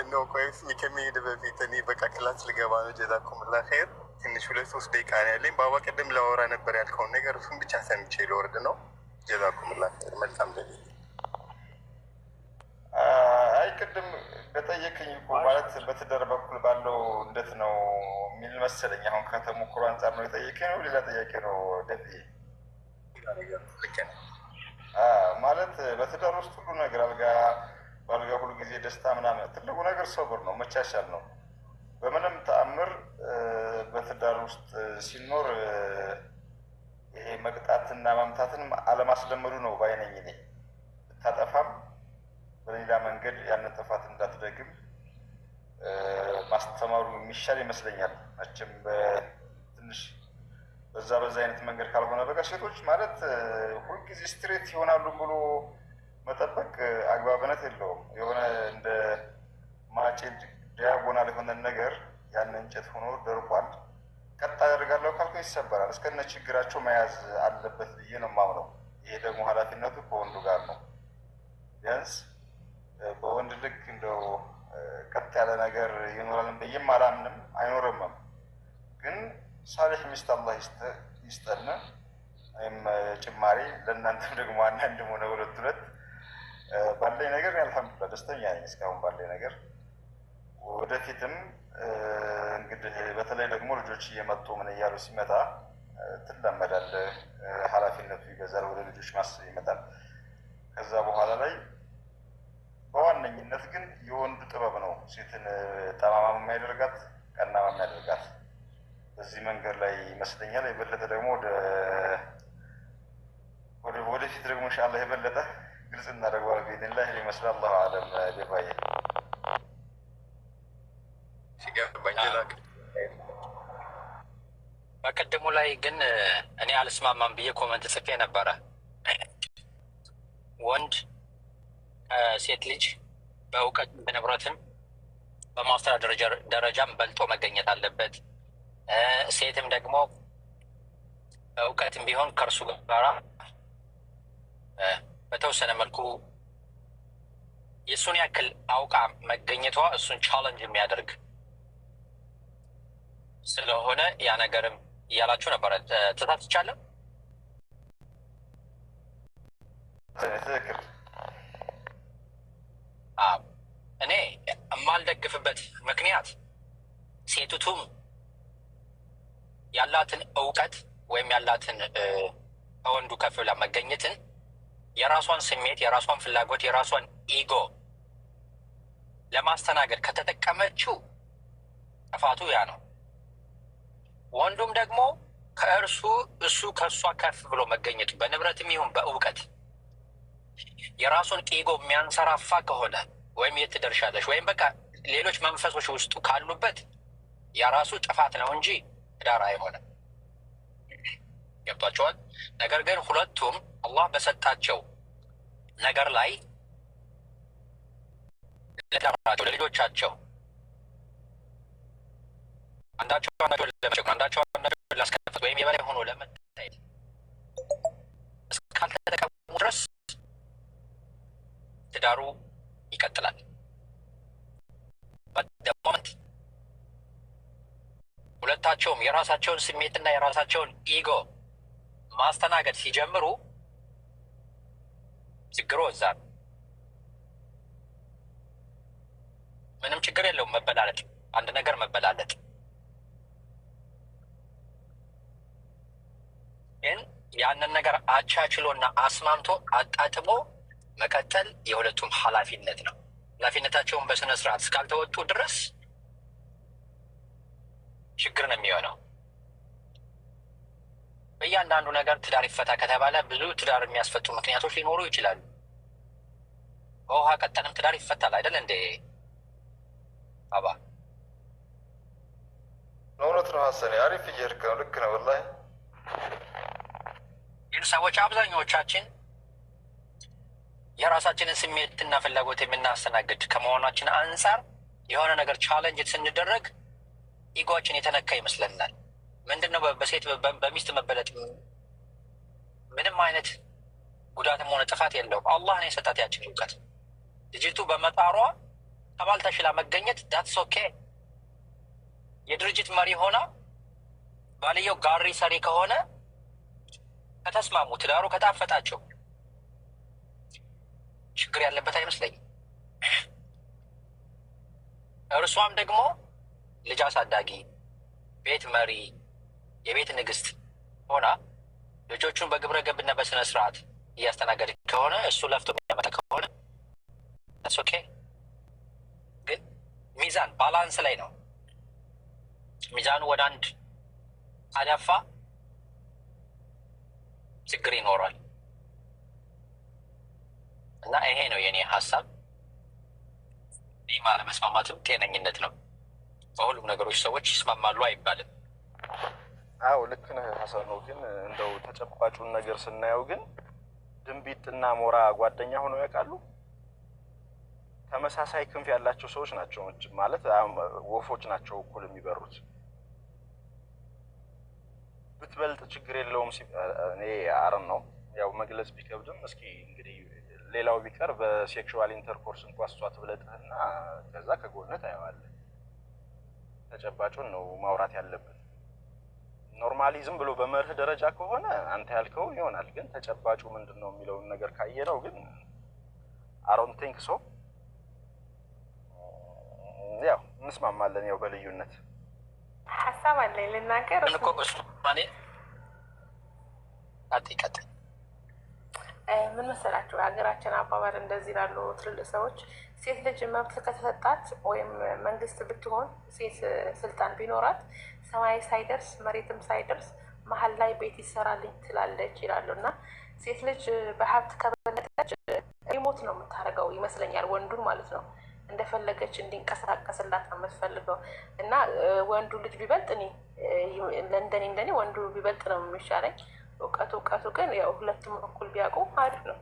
Speaker 8: ነው። ቆይ እስኪ ከመሄድ በፊት እኔ በቃ ክላስ ልገባ ነው። ጀዛኩሙላህ ኸይር። ትንሽ 2-3 ደቂቃ ነው ያለኝ። ባባ ቅድም ላወራ ነበር ያልከውን ነገር እሱን ብቻ ሰምቼ ልወርድ ነው። ጀዛኩሙላህ ኸይር። መልካም ደ
Speaker 9: አይ ቅድም በጠየቅኝ እኮ ማለት በትዳር በኩል ባለው እንዴት ነው የሚል መሰለኝ። አሁን ከተሞክሮ አንጻር ነው የጠየቀኝ ነው ሌላ ጥያቄ ነው? ደፊ ማለት በትዳር ውስጥ ሁሉ ነገር አልጋ ባልጋ ሁሉ ጊዜ ደስታ ምናምን፣ ትልቁ ነገር ሰብር ነው፣ መቻቻል ነው። በምንም ተአምር በትዳር ውስጥ ሲኖር ይሄ መቅጣትና መምታትን አለማስለመዱ ነው ባይነኝ። እኔ ብታጠፋም በሌላ መንገድ ያንን ጥፋት እንዳትደግም ማስተማሩ የሚሻል ይመስለኛል። መቼም ትንሽ በዛ አይነት መንገድ ካልሆነ በቃ ሴቶች ማለት ሁልጊዜ ስትሬት ይሆናሉ ብሎ መጠበቅ አግባብነት የለውም። የሆነ እንደ ማጭድ ዲያጎናል የሆነ ነገር ያን እንጨት ሆኖ ደርቋል፣ ቀጣ ያደርጋለሁ ካልኩ ይሰበራል። እስከነ ችግራቸው መያዝ አለበት ብዬ ነው የማምነው። ይሄ ደግሞ ኃላፊነቱ ከወንዱ ጋር ነው። ቢያንስ በወንድ ልክ እንደው ቀጥ ያለ ነገር ይኖራል ብዬም አላምንም፣ አይኖርምም። ግን ሳሌሕ ሚስት አላህ ይስጠን። ወይም ጭማሪ ለእናንተም ደግሞ አንዳንድ ሆነ ሁለት ባለኝ ነገር አልሐምዱሊላህ ደስተኛ ነኝ እስካሁን ባለኝ ነገር። ወደፊትም እንግዲህ በተለይ ደግሞ ልጆች እየመጡ ምን እያሉ ሲመጣ ትለመዳለህ፣ ኃላፊነቱ ይበዛል፣ ወደ ልጆች ማሰብ ይመጣል። ከዛ በኋላ ላይ በዋነኝነት ግን የወንዱ ጥበብ ነው ሴትን ጠማማ የሚያደርጋት ቀናማ የሚያደርጋት። በዚህ መንገድ ላይ ይመስለኛል የበለጠ ደግሞ ወደፊት ደግሞ ኢንሻአላህ የበለጠ ግልጽ እናደርገዋለን ቢኢዝኒላህ ይመስላል። አላሁ አለም ቢባዬ
Speaker 10: በቅድሙ ላይ ግን እኔ አልስማማም ብዬ ኮመንት ጽፌ ነበረ። ወንድ ሴት ልጅ በእውቀት በንብረትም በማስተዳደር ደረጃም በልጦ መገኘት አለበት። ሴትም ደግሞ በእውቀትም ቢሆን ከእርሱ ጋራ በተወሰነ መልኩ የእሱን ያክል አውቃ መገኘቷ እሱን ቻለንጅ የሚያደርግ ስለሆነ ያ ነገርም እያላችሁ ነበረ። ተሳትቻለሁ። እኔ የማልደግፍበት ምክንያት ሴቱቱም ያላትን እውቀት ወይም ያላትን ከወንዱ ከፍ ብላ መገኘትን የራሷን ስሜት፣ የራሷን ፍላጎት፣ የራሷን ኢጎ ለማስተናገድ ከተጠቀመችው ጥፋቱ ያ ነው። ወንዱም ደግሞ እሱ ከእሷ ከፍ ብሎ መገኘቱ በንብረትም ይሁን በእውቀት የራሱን ኢጎ የሚያንሰራፋ ከሆነ ወይም የት ትደርሻለሽ ወይም በቃ ሌሎች መንፈሶች ውስጡ ካሉበት የራሱ ጥፋት ነው እንጂ ትዳር አይሆንም። ገብቷቸዋል። ነገር ግን ሁለቱም አላህ በሰጣቸው ነገር ላይ ለዳራቸው ለልጆቻቸው አንዳቸው ለመቸኩ አንዳቸው ላስከፈት ወይም የበላይ ሆኖ ለመታየት እስካልተጠቀሙ ድረስ ትዳሩ ይቀጥላል። በደሞመንት ሁለታቸውም የራሳቸውን ስሜትና የራሳቸውን ኢጎ ማስተናገድ ሲጀምሩ ችግሩ እዛ ነው። ምንም ችግር የለውም መበላለጥ፣ አንድ ነገር መበላለጥ። ግን ያንን ነገር አቻችሎና አስማምቶ አጣጥሞ መቀጠል የሁለቱም ኃላፊነት ነው። ኃላፊነታቸውን በስነ ስርዓት እስካልተወጡ ድረስ ችግር ነው የሚሆነው። በእያንዳንዱ ነገር ትዳር ይፈታ ከተባለ ብዙ ትዳር የሚያስፈቱ ምክንያቶች ሊኖሩ ይችላሉ። በውሃ ቀጠንም ትዳር ይፈታል አይደል እንዴ አባ?
Speaker 9: እውነት ነው ሀሰኔ፣ አሪፍ እየሄድክ ነው። ልክ ነው ወላሂ።
Speaker 10: ይህን ሰዎች አብዛኛዎቻችን የራሳችንን ስሜትና ፍላጎት የምናስተናግድ ከመሆናችን አንጻር የሆነ ነገር ቻለንጅ ስንደረግ ኢጎችን የተነካ ይመስለናል። ምንድነው በሴት በሚስት መበለጥ ምንም አይነት ጉዳትም ሆነ ጥፋት የለውም። አላህ ነው የሰጣት ያችን እውቀት። ልጅቱ በመጣሯ ከባል ተሽላ መገኘት ዳትስ ኦኬ። የድርጅት መሪ ሆና ባልየው ጋሪ ሰሪ ከሆነ ከተስማሙ፣ ትዳሩ ከጣፈጣቸው ችግር ያለበት አይመስለኝም። እርሷም ደግሞ ልጅ አሳዳጊ፣ ቤት መሪ፣ የቤት ንግስት ሆና ልጆቹን በግብረ ገብና በስነ ስርዓት እያስተናገድ ከሆነ እሱ ለፍቶ የሚያመጣ ከሆነ ኦኬ። ግን ሚዛን ባላንስ ላይ ነው። ሚዛኑ ወደ አንድ አዳፋ ችግር ይኖራል። እና ይሄ ነው የኔ ሀሳብ። ይህ አለመስማማትም ጤነኝነት ነው። በሁሉም ነገሮች ሰዎች ይስማማሉ አይባልም።
Speaker 5: አዎ ልክ ነህ ሀሰን ነው። ግን እንደው ተጨባጩን ነገር ስናየው ግን ድንቢጥና ሞራ ጓደኛ ሆነው ያውቃሉ? ተመሳሳይ ክንፍ ያላቸው ሰዎች ናቸው ማለት ወፎች ናቸው እኩል የሚበሩት። ብትበልጥ ችግር የለውም። እኔ አረም ነው ያው መግለጽ ቢከብድም እስኪ እንግዲህ ሌላው ቢቀር በሴክሹዋል ኢንተርኮርስ እንኳን እሷ ትብለጥህና ከዛ ከጎንህ ታየዋለህ። ተጨባጩን ነው ማውራት ያለብን። ኖርማሊ ዝም ብሎ በመርህ ደረጃ ከሆነ አንተ ያልከው ይሆናል። ግን ተጨባጩ ምንድነው የሚለውን ነገር ካየነው ግን አሮን ቲንክ ሶ ያው እንስማማለን። ያው በልዩነት
Speaker 6: ሀሳብ አለኝ ልናገር
Speaker 10: እኮ እሱ ማለት አጥቂት
Speaker 6: ምን መሰላችሁ፣ ሀገራችን አባባል እንደዚህ ላሉ ትልልቅ ሰዎች ሴት ልጅ መብት ከተሰጣት ወይም መንግስት ብትሆን ሴት ስልጣን ቢኖራት ሰማይ ሳይደርስ መሬትም ሳይደርስ መሀል ላይ ቤት ይሰራልኝ ትላለች ይላሉ። እና ሴት ልጅ በሀብት ከበለጠች ሪሞት ነው የምታደርገው ይመስለኛል፣ ወንዱን ማለት ነው። እንደፈለገች እንዲንቀሳቀስላት ነው የምትፈልገው። እና ወንዱ ልጅ ቢበልጥ እንደኔ ወንዱ ቢበልጥ ነው የሚሻለኝ። እውቀቱ ግን ያው ሁለቱም እኩል ቢያውቁ አሪፍ ነው።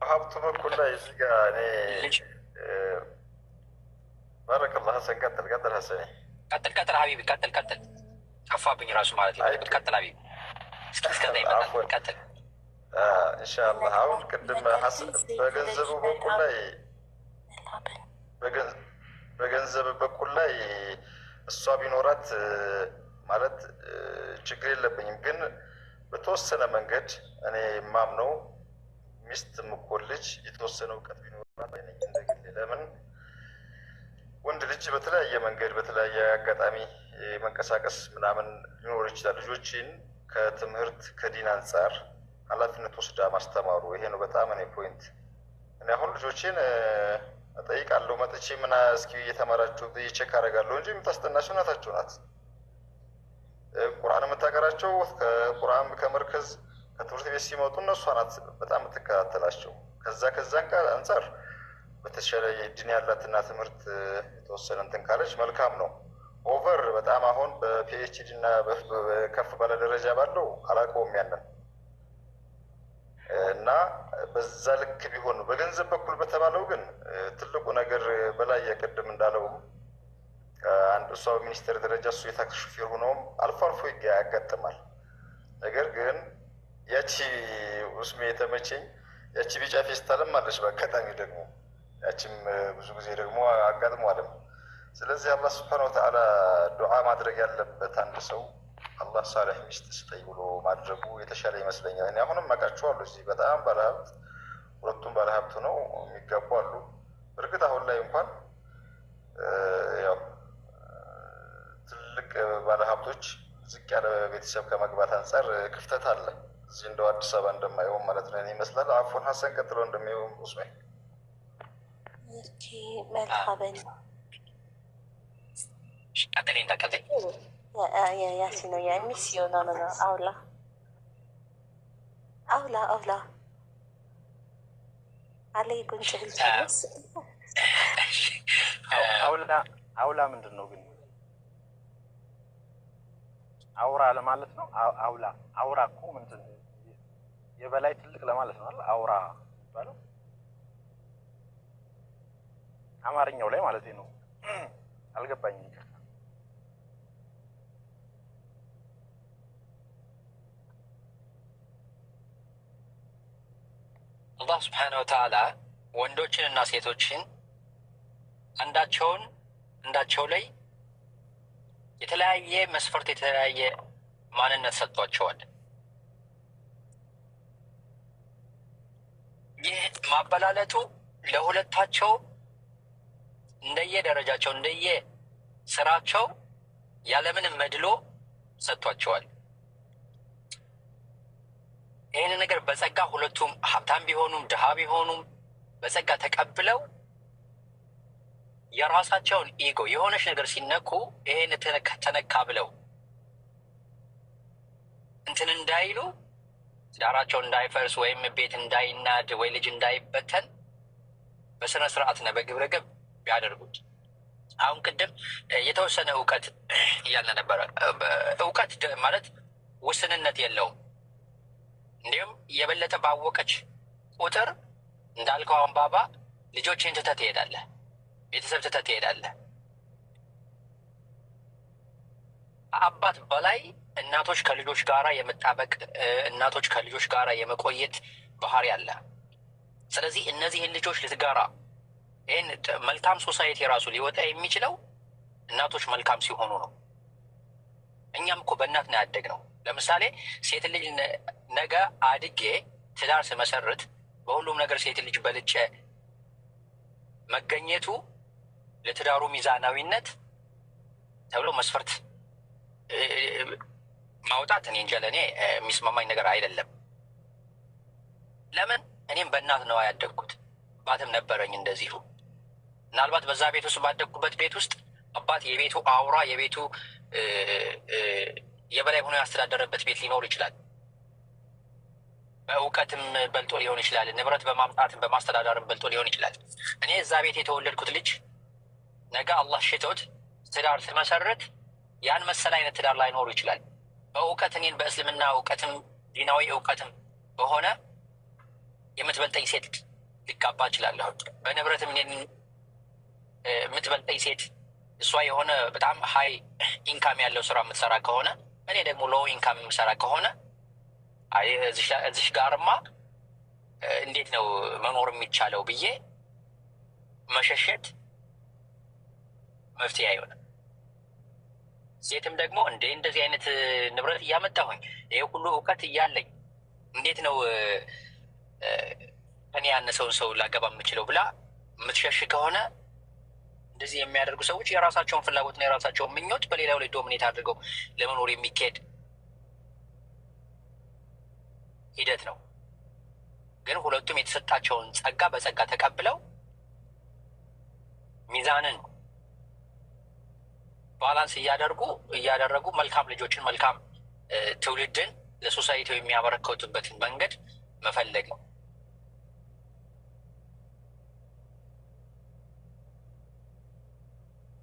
Speaker 9: ሀብቱ በኩል ላይ እዚህ ጋር እኔ ባረከላህ ሀሰን ቀጥል ሀሰን
Speaker 10: ቀጥል ሀቢቢ ቀጥል ጠፋብኝ ራሱ ማለት ነው። ቀጥል ሀቢቢ እስከዛ ይመጣል። ቀጥል
Speaker 9: ኢንሻአላህ። አሁን ቅድም በገንዘቡ በኩል ላይ እሷ ቢኖራት ማለት ችግር የለብኝም። ግን በተወሰነ መንገድ እኔ የማምነው ሚስት ምኮል ልጅ የተወሰነ እውቀት ቢኖራት አይነኝ እንደግል። ለምን ወንድ ልጅ በተለያየ መንገድ በተለያየ አጋጣሚ መንቀሳቀስ ምናምን ሊኖር ይችላል። ልጆችን ከትምህርት ከዲን አንጻር ኃላፊነት ወስዳ ማስተማሩ ይሄ ነው በጣም እኔ ፖይንት። እኔ አሁን ልጆችን እጠይቃለሁ መጥቼ ምን እስኪ እየተማራችሁ ቼክ አደርጋለሁ እንጂ የምታስጠናቸው እናታቸው ናት። ቁርአን የምታቀራቸው ከቁርአን ከመርከዝ ከትምህርት ቤት ሲመጡ እነሷ ናት በጣም የምትከታተላቸው። ከዛን ጋር አንጻር በተሻለ ዲን ያላትና ትምህርት የተወሰነ እንትን ካለች መልካም ነው። ኦቨር በጣም አሁን በፒኤችዲ እና ከፍ ባለ ደረጃ ባለው አላውቀውም ያንን እና በዛ ልክ ቢሆን በገንዘብ በኩል በተባለው ግን ትልቁ ነገር በላይ የቅድም እንዳለው አንድ እሷ በሚኒስቴር ደረጃ እሱ የታክሲ ሹፌር ሆኖም አልፎ አልፎ ያጋጥማል። ነገር ግን ያቺ ውስሜ የተመቸኝ ያቺ ቢጫ ፌስታልም አለች በአጋጣሚ ደግሞ ያቺም ብዙ ጊዜ ደግሞ አጋጥሟልም። ስለዚህ አላህ ሱብሓነሁ ወተዓላ ዱዓ ማድረግ ያለበት አንድ ሰው አላህ ሳሌሕ ሚስት ስጠኝ ብሎ ማድረጉ የተሻለ ይመስለኛል። እኔ አሁንም አውቃቸዋለሁ እዚህ በጣም ባለሀብት ሁለቱም ባለሀብት ነው የሚጋቡ አሉ። እርግጥ አሁን ላይ እንኳን ያው ትልቅ ባለሀብቶች ዝቅ ያለ ቤተሰብ ከመግባት አንጻር ክፍተት አለ። እዚህ እንደው አዲስ አበባ እንደማይሆን ማለት ነው ይመስላል። አፎን ሀሰን ቀጥሎ እንደሚሆን ኡስሜ
Speaker 1: መልካበን ያሲኖ የሚስዮ ነው አውላ አለይ ጉንጭ ልጨርስ።
Speaker 5: አውላ ምንድን ነው ግን? አውራ ለማለት ነው። አውራ እኮ ምንድን ነው? የበላይ ትልቅ ለማለት ነው አይደል? አውራ የሚባለው አማርኛው ላይ ማለት ነው። አልገባኝም።
Speaker 10: አላህ ስብሓነሁ ወተዓላ ወንዶችን እና ሴቶችን አንዳቸው ላይ የተለያየ መስፈርት የተለያየ ማንነት ሰጥቷቸዋል። ይህ ማበላለጡ ለሁለታቸው እንደየ ደረጃቸው እንደየ ስራቸው ያለምንም መድሎ ሰጥቷቸዋል። ይህን ነገር በጸጋ ሁለቱም ሀብታም ቢሆኑም ድሃ ቢሆኑም በጸጋ ተቀብለው የራሳቸውን ኢጎ የሆነች ነገር ሲነኩ ይሄን ተነካ ብለው እንትን እንዳይሉ ትዳራቸው እንዳይፈርስ ወይም ቤት እንዳይናድ ወይ ልጅ እንዳይበተን በስነ ስርዓትና በግብረ ገብ ቢያደርጉት። አሁን ቅድም የተወሰነ እውቀት እያለ ነበረ። እውቀት ማለት ውስንነት የለውም። እንዲሁም የበለጠ ባወቀች ቁጥር እንዳልከው አሁን ባባ ልጆችን ትተህ ትሄዳለህ፣ ቤተሰብ ትተህ ትሄዳለህ። አባት በላይ እናቶች ከልጆች ጋራ የመጣበቅ እናቶች ከልጆች ጋራ የመቆየት ባህሪ አለ። ስለዚህ እነዚህን ልጆች ልትጋራ ይህን መልካም ሶሳይቲ ራሱ ሊወጣ የሚችለው እናቶች መልካም ሲሆኑ ነው። እኛም እኮ በእናት ነው ያደግነው። ለምሳሌ ሴት ልጅ ነገ አድጌ ትዳር ስመሰርት በሁሉም ነገር ሴት ልጅ በልጬ መገኘቱ ለትዳሩ ሚዛናዊነት ተብሎ መስፈርት ማውጣት እኔ እንጃ ለእኔ የሚስማማኝ ነገር አይደለም። ለምን እኔም በእናት ነው ያደግኩት፣ አባትም ነበረኝ እንደዚሁ። ምናልባት በዛ ቤት ውስጥ ባደግኩበት ቤት ውስጥ አባት የቤቱ አውራ የቤቱ የበላይ ሆኖ ያስተዳደረበት ቤት ሊኖር ይችላል። በእውቀትም በልጦ ሊሆን ይችላል። ንብረት በማምጣትም በማስተዳደርም በልጦ ሊሆን ይችላል። እኔ እዛ ቤት የተወለድኩት ልጅ ነገ አላህ ሽቶት ትዳር ስመሰረት ያን መሰል አይነት ትዳር ላይኖሩ ይችላል። በእውቀት እኔን በእስልምና እውቀትም ዲናዊ እውቀትም በሆነ የምትበልጠኝ ሴት ሊጋባ እችላለሁ። በንብረትም እኔን የምትበልጠኝ ሴት እሷ የሆነ በጣም ሀይ ኢንካም ያለው ስራ የምትሰራ ከሆነ እኔ ደግሞ ሎው ኢንካም የምሰራ ከሆነ እዚሽ ጋርማ እንዴት ነው መኖር የሚቻለው ብዬ መሸሸት መፍትሄ አይሆንም። ሴትም ደግሞ እንደዚህ አይነት ንብረት እያመጣሁኝ ይሄ ሁሉ እውቀት እያለኝ እንዴት ነው እኔ ያነሰውን ሰው ላገባ የምችለው ብላ የምትሸሽ ከሆነ እንደዚህ የሚያደርጉ ሰዎች የራሳቸውን ፍላጎትና የራሳቸውን ምኞት በሌላው ላይ ዶሚኔት አድርገው ለመኖር የሚካሄድ ሂደት ነው። ግን ሁለቱም የተሰጣቸውን ጸጋ በጸጋ ተቀብለው ሚዛንን ባላንስ እያደረጉ መልካም ልጆችን መልካም ትውልድን ለሶሳይቲው የሚያበረከቱበትን መንገድ መፈለግ ነው።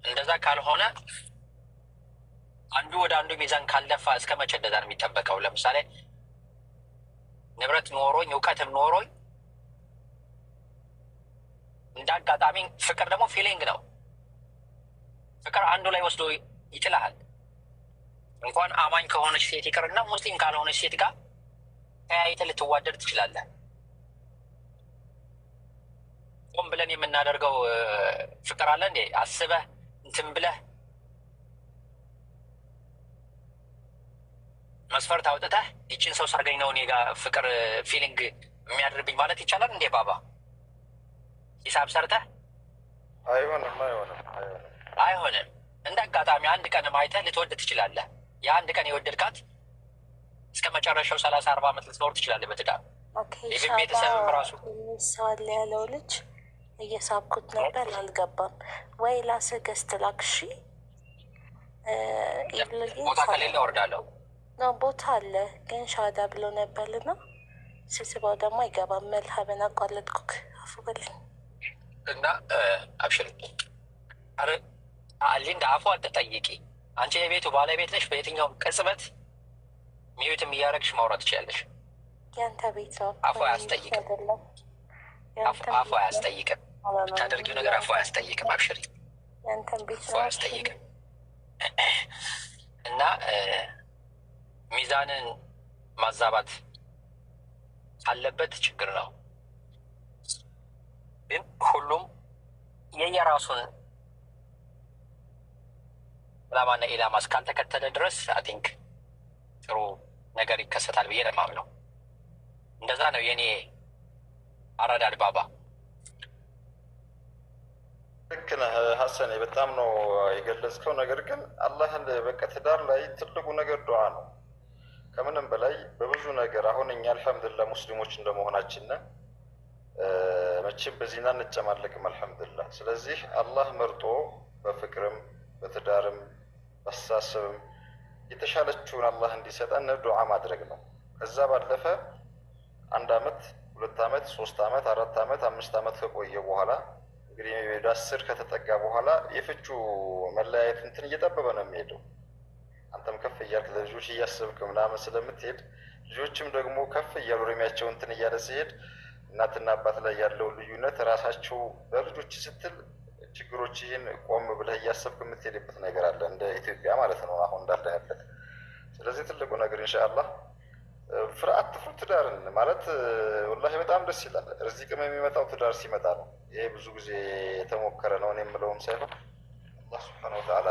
Speaker 10: እንደዛ ካልሆነ አንዱ ወደ አንዱ ሚዛን ካልደፋ እስከ መቼ እንደዛ ነው የሚጠበቀው? ለምሳሌ ንብረት ኖሮኝ እውቀትም ኖሮኝ እንደ አጋጣሚ ፍቅር ደግሞ ፊሊንግ ነው። ፍቅር አንዱ ላይ ወስዶ ይጥልሃል። እንኳን አማኝ ከሆነች ሴት ይቅርና ሙስሊም ካልሆነች ሴት ጋር ተያይተህ ልትዋደድ ትችላለህ። ቆም ብለን የምናደርገው ፍቅር አለ እንዴ? አስበህ እንትን ብለህ መስፈርት አውጥተህ ይችን ሰው ሳገኝ ነው እኔ ጋር ፍቅር ፊሊንግ የሚያድርብኝ ማለት ይቻላል እንዴ? ባባ ሂሳብ ሰርተህ አይሆንም። እንደ አጋጣሚ አንድ ቀን አይተህ ልትወድ ትችላለህ። የአንድ ቀን የወደድካት እስከ መጨረሻው 30-40 ዓመት ልትኖር ትችላለህ በትዳር። ቤተሰብም ራሱ
Speaker 1: ሰዋል ያለው ልጅ እየሳብኩት ነበር አልገባም ወይ ላስህ ገዝት ላክሺ
Speaker 10: ቦታ ከሌለ እወርዳለሁ
Speaker 1: ነው ቦታ አለ ግን ሻዳ ብሎ ነበርና ስስባው ደግሞ አይገባም። መልሀበን አቋለጥኩክ አፉ በለኝ
Speaker 10: እና አብሽር። አረ ሊንዳ አፉ አትጠይቂ። አንቺ የቤቱ ባለቤት ነሽ። በየትኛውም ቅጽበት ሚዩትም እያደረግሽ ማውራት ትችላለሽ።
Speaker 1: ያንተ ቤት ነው።
Speaker 10: አፉ አያስጠይቅም። አፉ አያስጠይቅም። የምታደርጊው ነገር አፉ አያስጠይቅም። አብሽሪ፣
Speaker 1: ያንተን ቤት
Speaker 10: አፉ አያስጠይቅም። እና ሚዛንን ማዛባት አለበት ችግር ነው። ግን ሁሉም የየራሱን ዓላማና ኢላማ እስካልተከተለ ድረስ አቲንክ ጥሩ ነገር ይከሰታል ብዬ ነው የማምነው። እንደዛ ነው የኔ አረዳድ ባባ።
Speaker 9: ልክ ነህ ሀሰኔ፣ በጣም ነው የገለጽከው። ነገር ግን አላህን በቃ ትዳር ላይ ትልቁ ነገር ዱዓ ነው። ከምንም በላይ በብዙ ነገር አሁን እኛ አልሐምዱሊላህ ሙስሊሞች እንደመሆናችን መቼም በዚህና እንጨማለቅም አልሐምዱሊላህ። ስለዚህ አላህ መርጦ በፍቅርም በትዳርም በአስተሳሰብም የተሻለችውን አላህ እንዲሰጠን ዱዓ ማድረግ ነው። ከዛ ባለፈ 1 ዓመት 2 ዓመት 3 ዓመት 4 ዓመት 5 ዓመት ከቆየ በኋላ እንግዲህ ወደ 10 ከተጠጋ በኋላ የፍቹ መለያየት እንትን እየጠበበ ነው የሚሄደው። አንተም ከፍ እያልክ ለልጆች እያሰብክ ምናምን ስለምትሄድ ልጆችም ደግሞ ከፍ እያሉ እድሜያቸው እንትን እያለ ሲሄድ እናትና አባት ላይ ያለውን ልዩነት ራሳቸው ለልጆች ስትል ችግሮች ይህን ቆም ብለህ እያሰብክ የምትሄድበት ነገር አለ፣ እንደ ኢትዮጵያ ማለት ነው አሁን እንዳለ ያለት። ስለዚህ ትልቁ ነገር ኢንሻአላህ ፍርሃት ትፍሩ ትዳርን ማለት ወላሂ በጣም ደስ ይላል። ርዚቅም የሚመጣው ትዳር ሲመጣ ነው። ይሄ ብዙ ጊዜ የተሞከረ ነው። እኔ የምለውም ሳይሆን አላህ ሱብሓነሁ ወተዓላ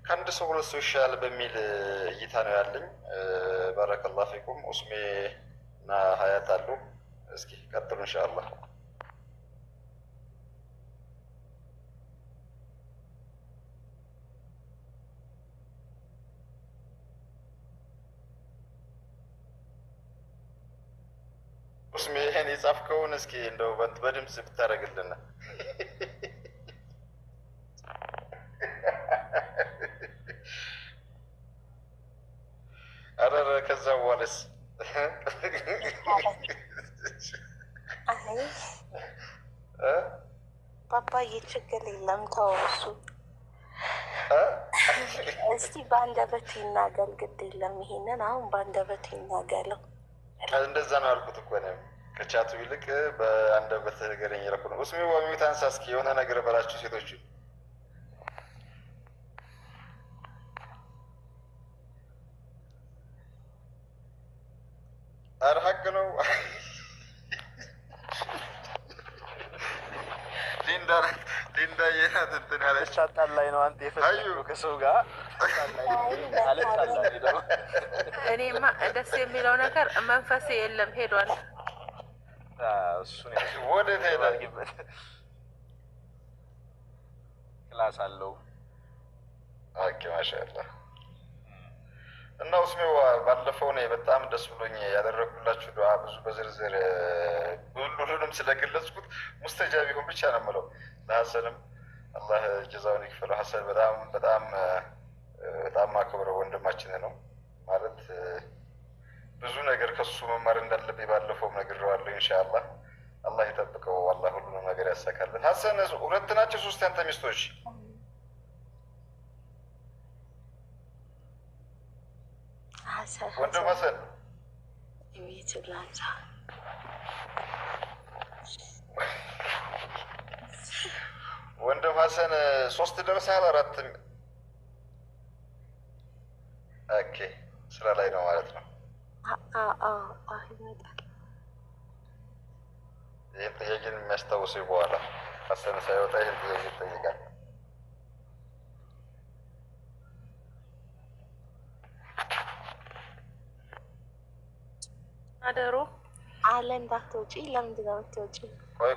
Speaker 9: ከአንድ ሰው 2 ሰው ይሻላል በሚል እይታ ነው ያለኝ። ባረከላሁ ፊኩም። ኡስሜ እና ሀያት አሉ። እስኪ ቀጥሉ ኢንሻአላህ። ኡስሜ ይሄን የጻፍከውን እስኪ እንደው በድምጽ ብታደርግልን። አረረ ከዛ በኋላስ
Speaker 1: ባባዬ ችግር የለም ተው። እሱ እስቲ በአንደበት ይናገር፣ ግድ የለም ይሄንን አሁን በአንደበት ይናገረው።
Speaker 9: እንደዛ ነው ያልኩት እኮ ነው። ከቻቱ ይልቅ በአንደበት ነገረኝ ይረኩ ነው። ኡስሜ ወሚት አንሳ እስኪ የሆነ ነገር በላችሁ ሴቶች። ኧረ ሀቅ ነው። ሊንዳ የናት እንትን ያለች
Speaker 3: አጣላይ ነው። አንተ የፈለገው ከሰው ጋር
Speaker 6: እኔማ ደስ የሚለው ነገር መንፈሴ የለም ሄዷል።
Speaker 3: እሱን
Speaker 9: ወደ ሄዳል
Speaker 3: ክላስ አለው።
Speaker 9: ኦኬ ማሻአላህ። እና ኡስሜው ባለፈው እኔ በጣም ደስ ብሎኝ ያደረኩላችሁ ዱዓ ብዙ በዝርዝር ሁሉንም ስለገለጽኩት ሙስተጃብ ይሁን ብቻ ነው የምለው። ለሀሰንም አላህ ጀዛውን ይክፈለው። ሀሰን በጣም በጣም በጣም ማክብረው ወንድማችን ነው ማለት ብዙ ነገር ከሱ መማር እንዳለብኝ ባለፈውም ነግሬዋለሁ። ኢንሻአላህ አላህ ይጠብቀው። አላህ ሁሉንም ነገር ያሳካልን። ሀሰን 2 ናቸው 3 ያንተ ሚስቶች? ወንድም ሀሰን ወንድም ሀሰን 3 ደርሰሃል? 4? ኦኬ ስራ ላይ ነው ማለት ነው። ይህን ጥያቄን የሚያስታውሰው በኋላ ሀሰን ሳይወጣ ይህን ጥያቄ ይጠይቃል።
Speaker 6: አደሩ
Speaker 1: አለ እንዳትወጪ። ለምንድን ነው የምትወጪ?
Speaker 9: ቆይ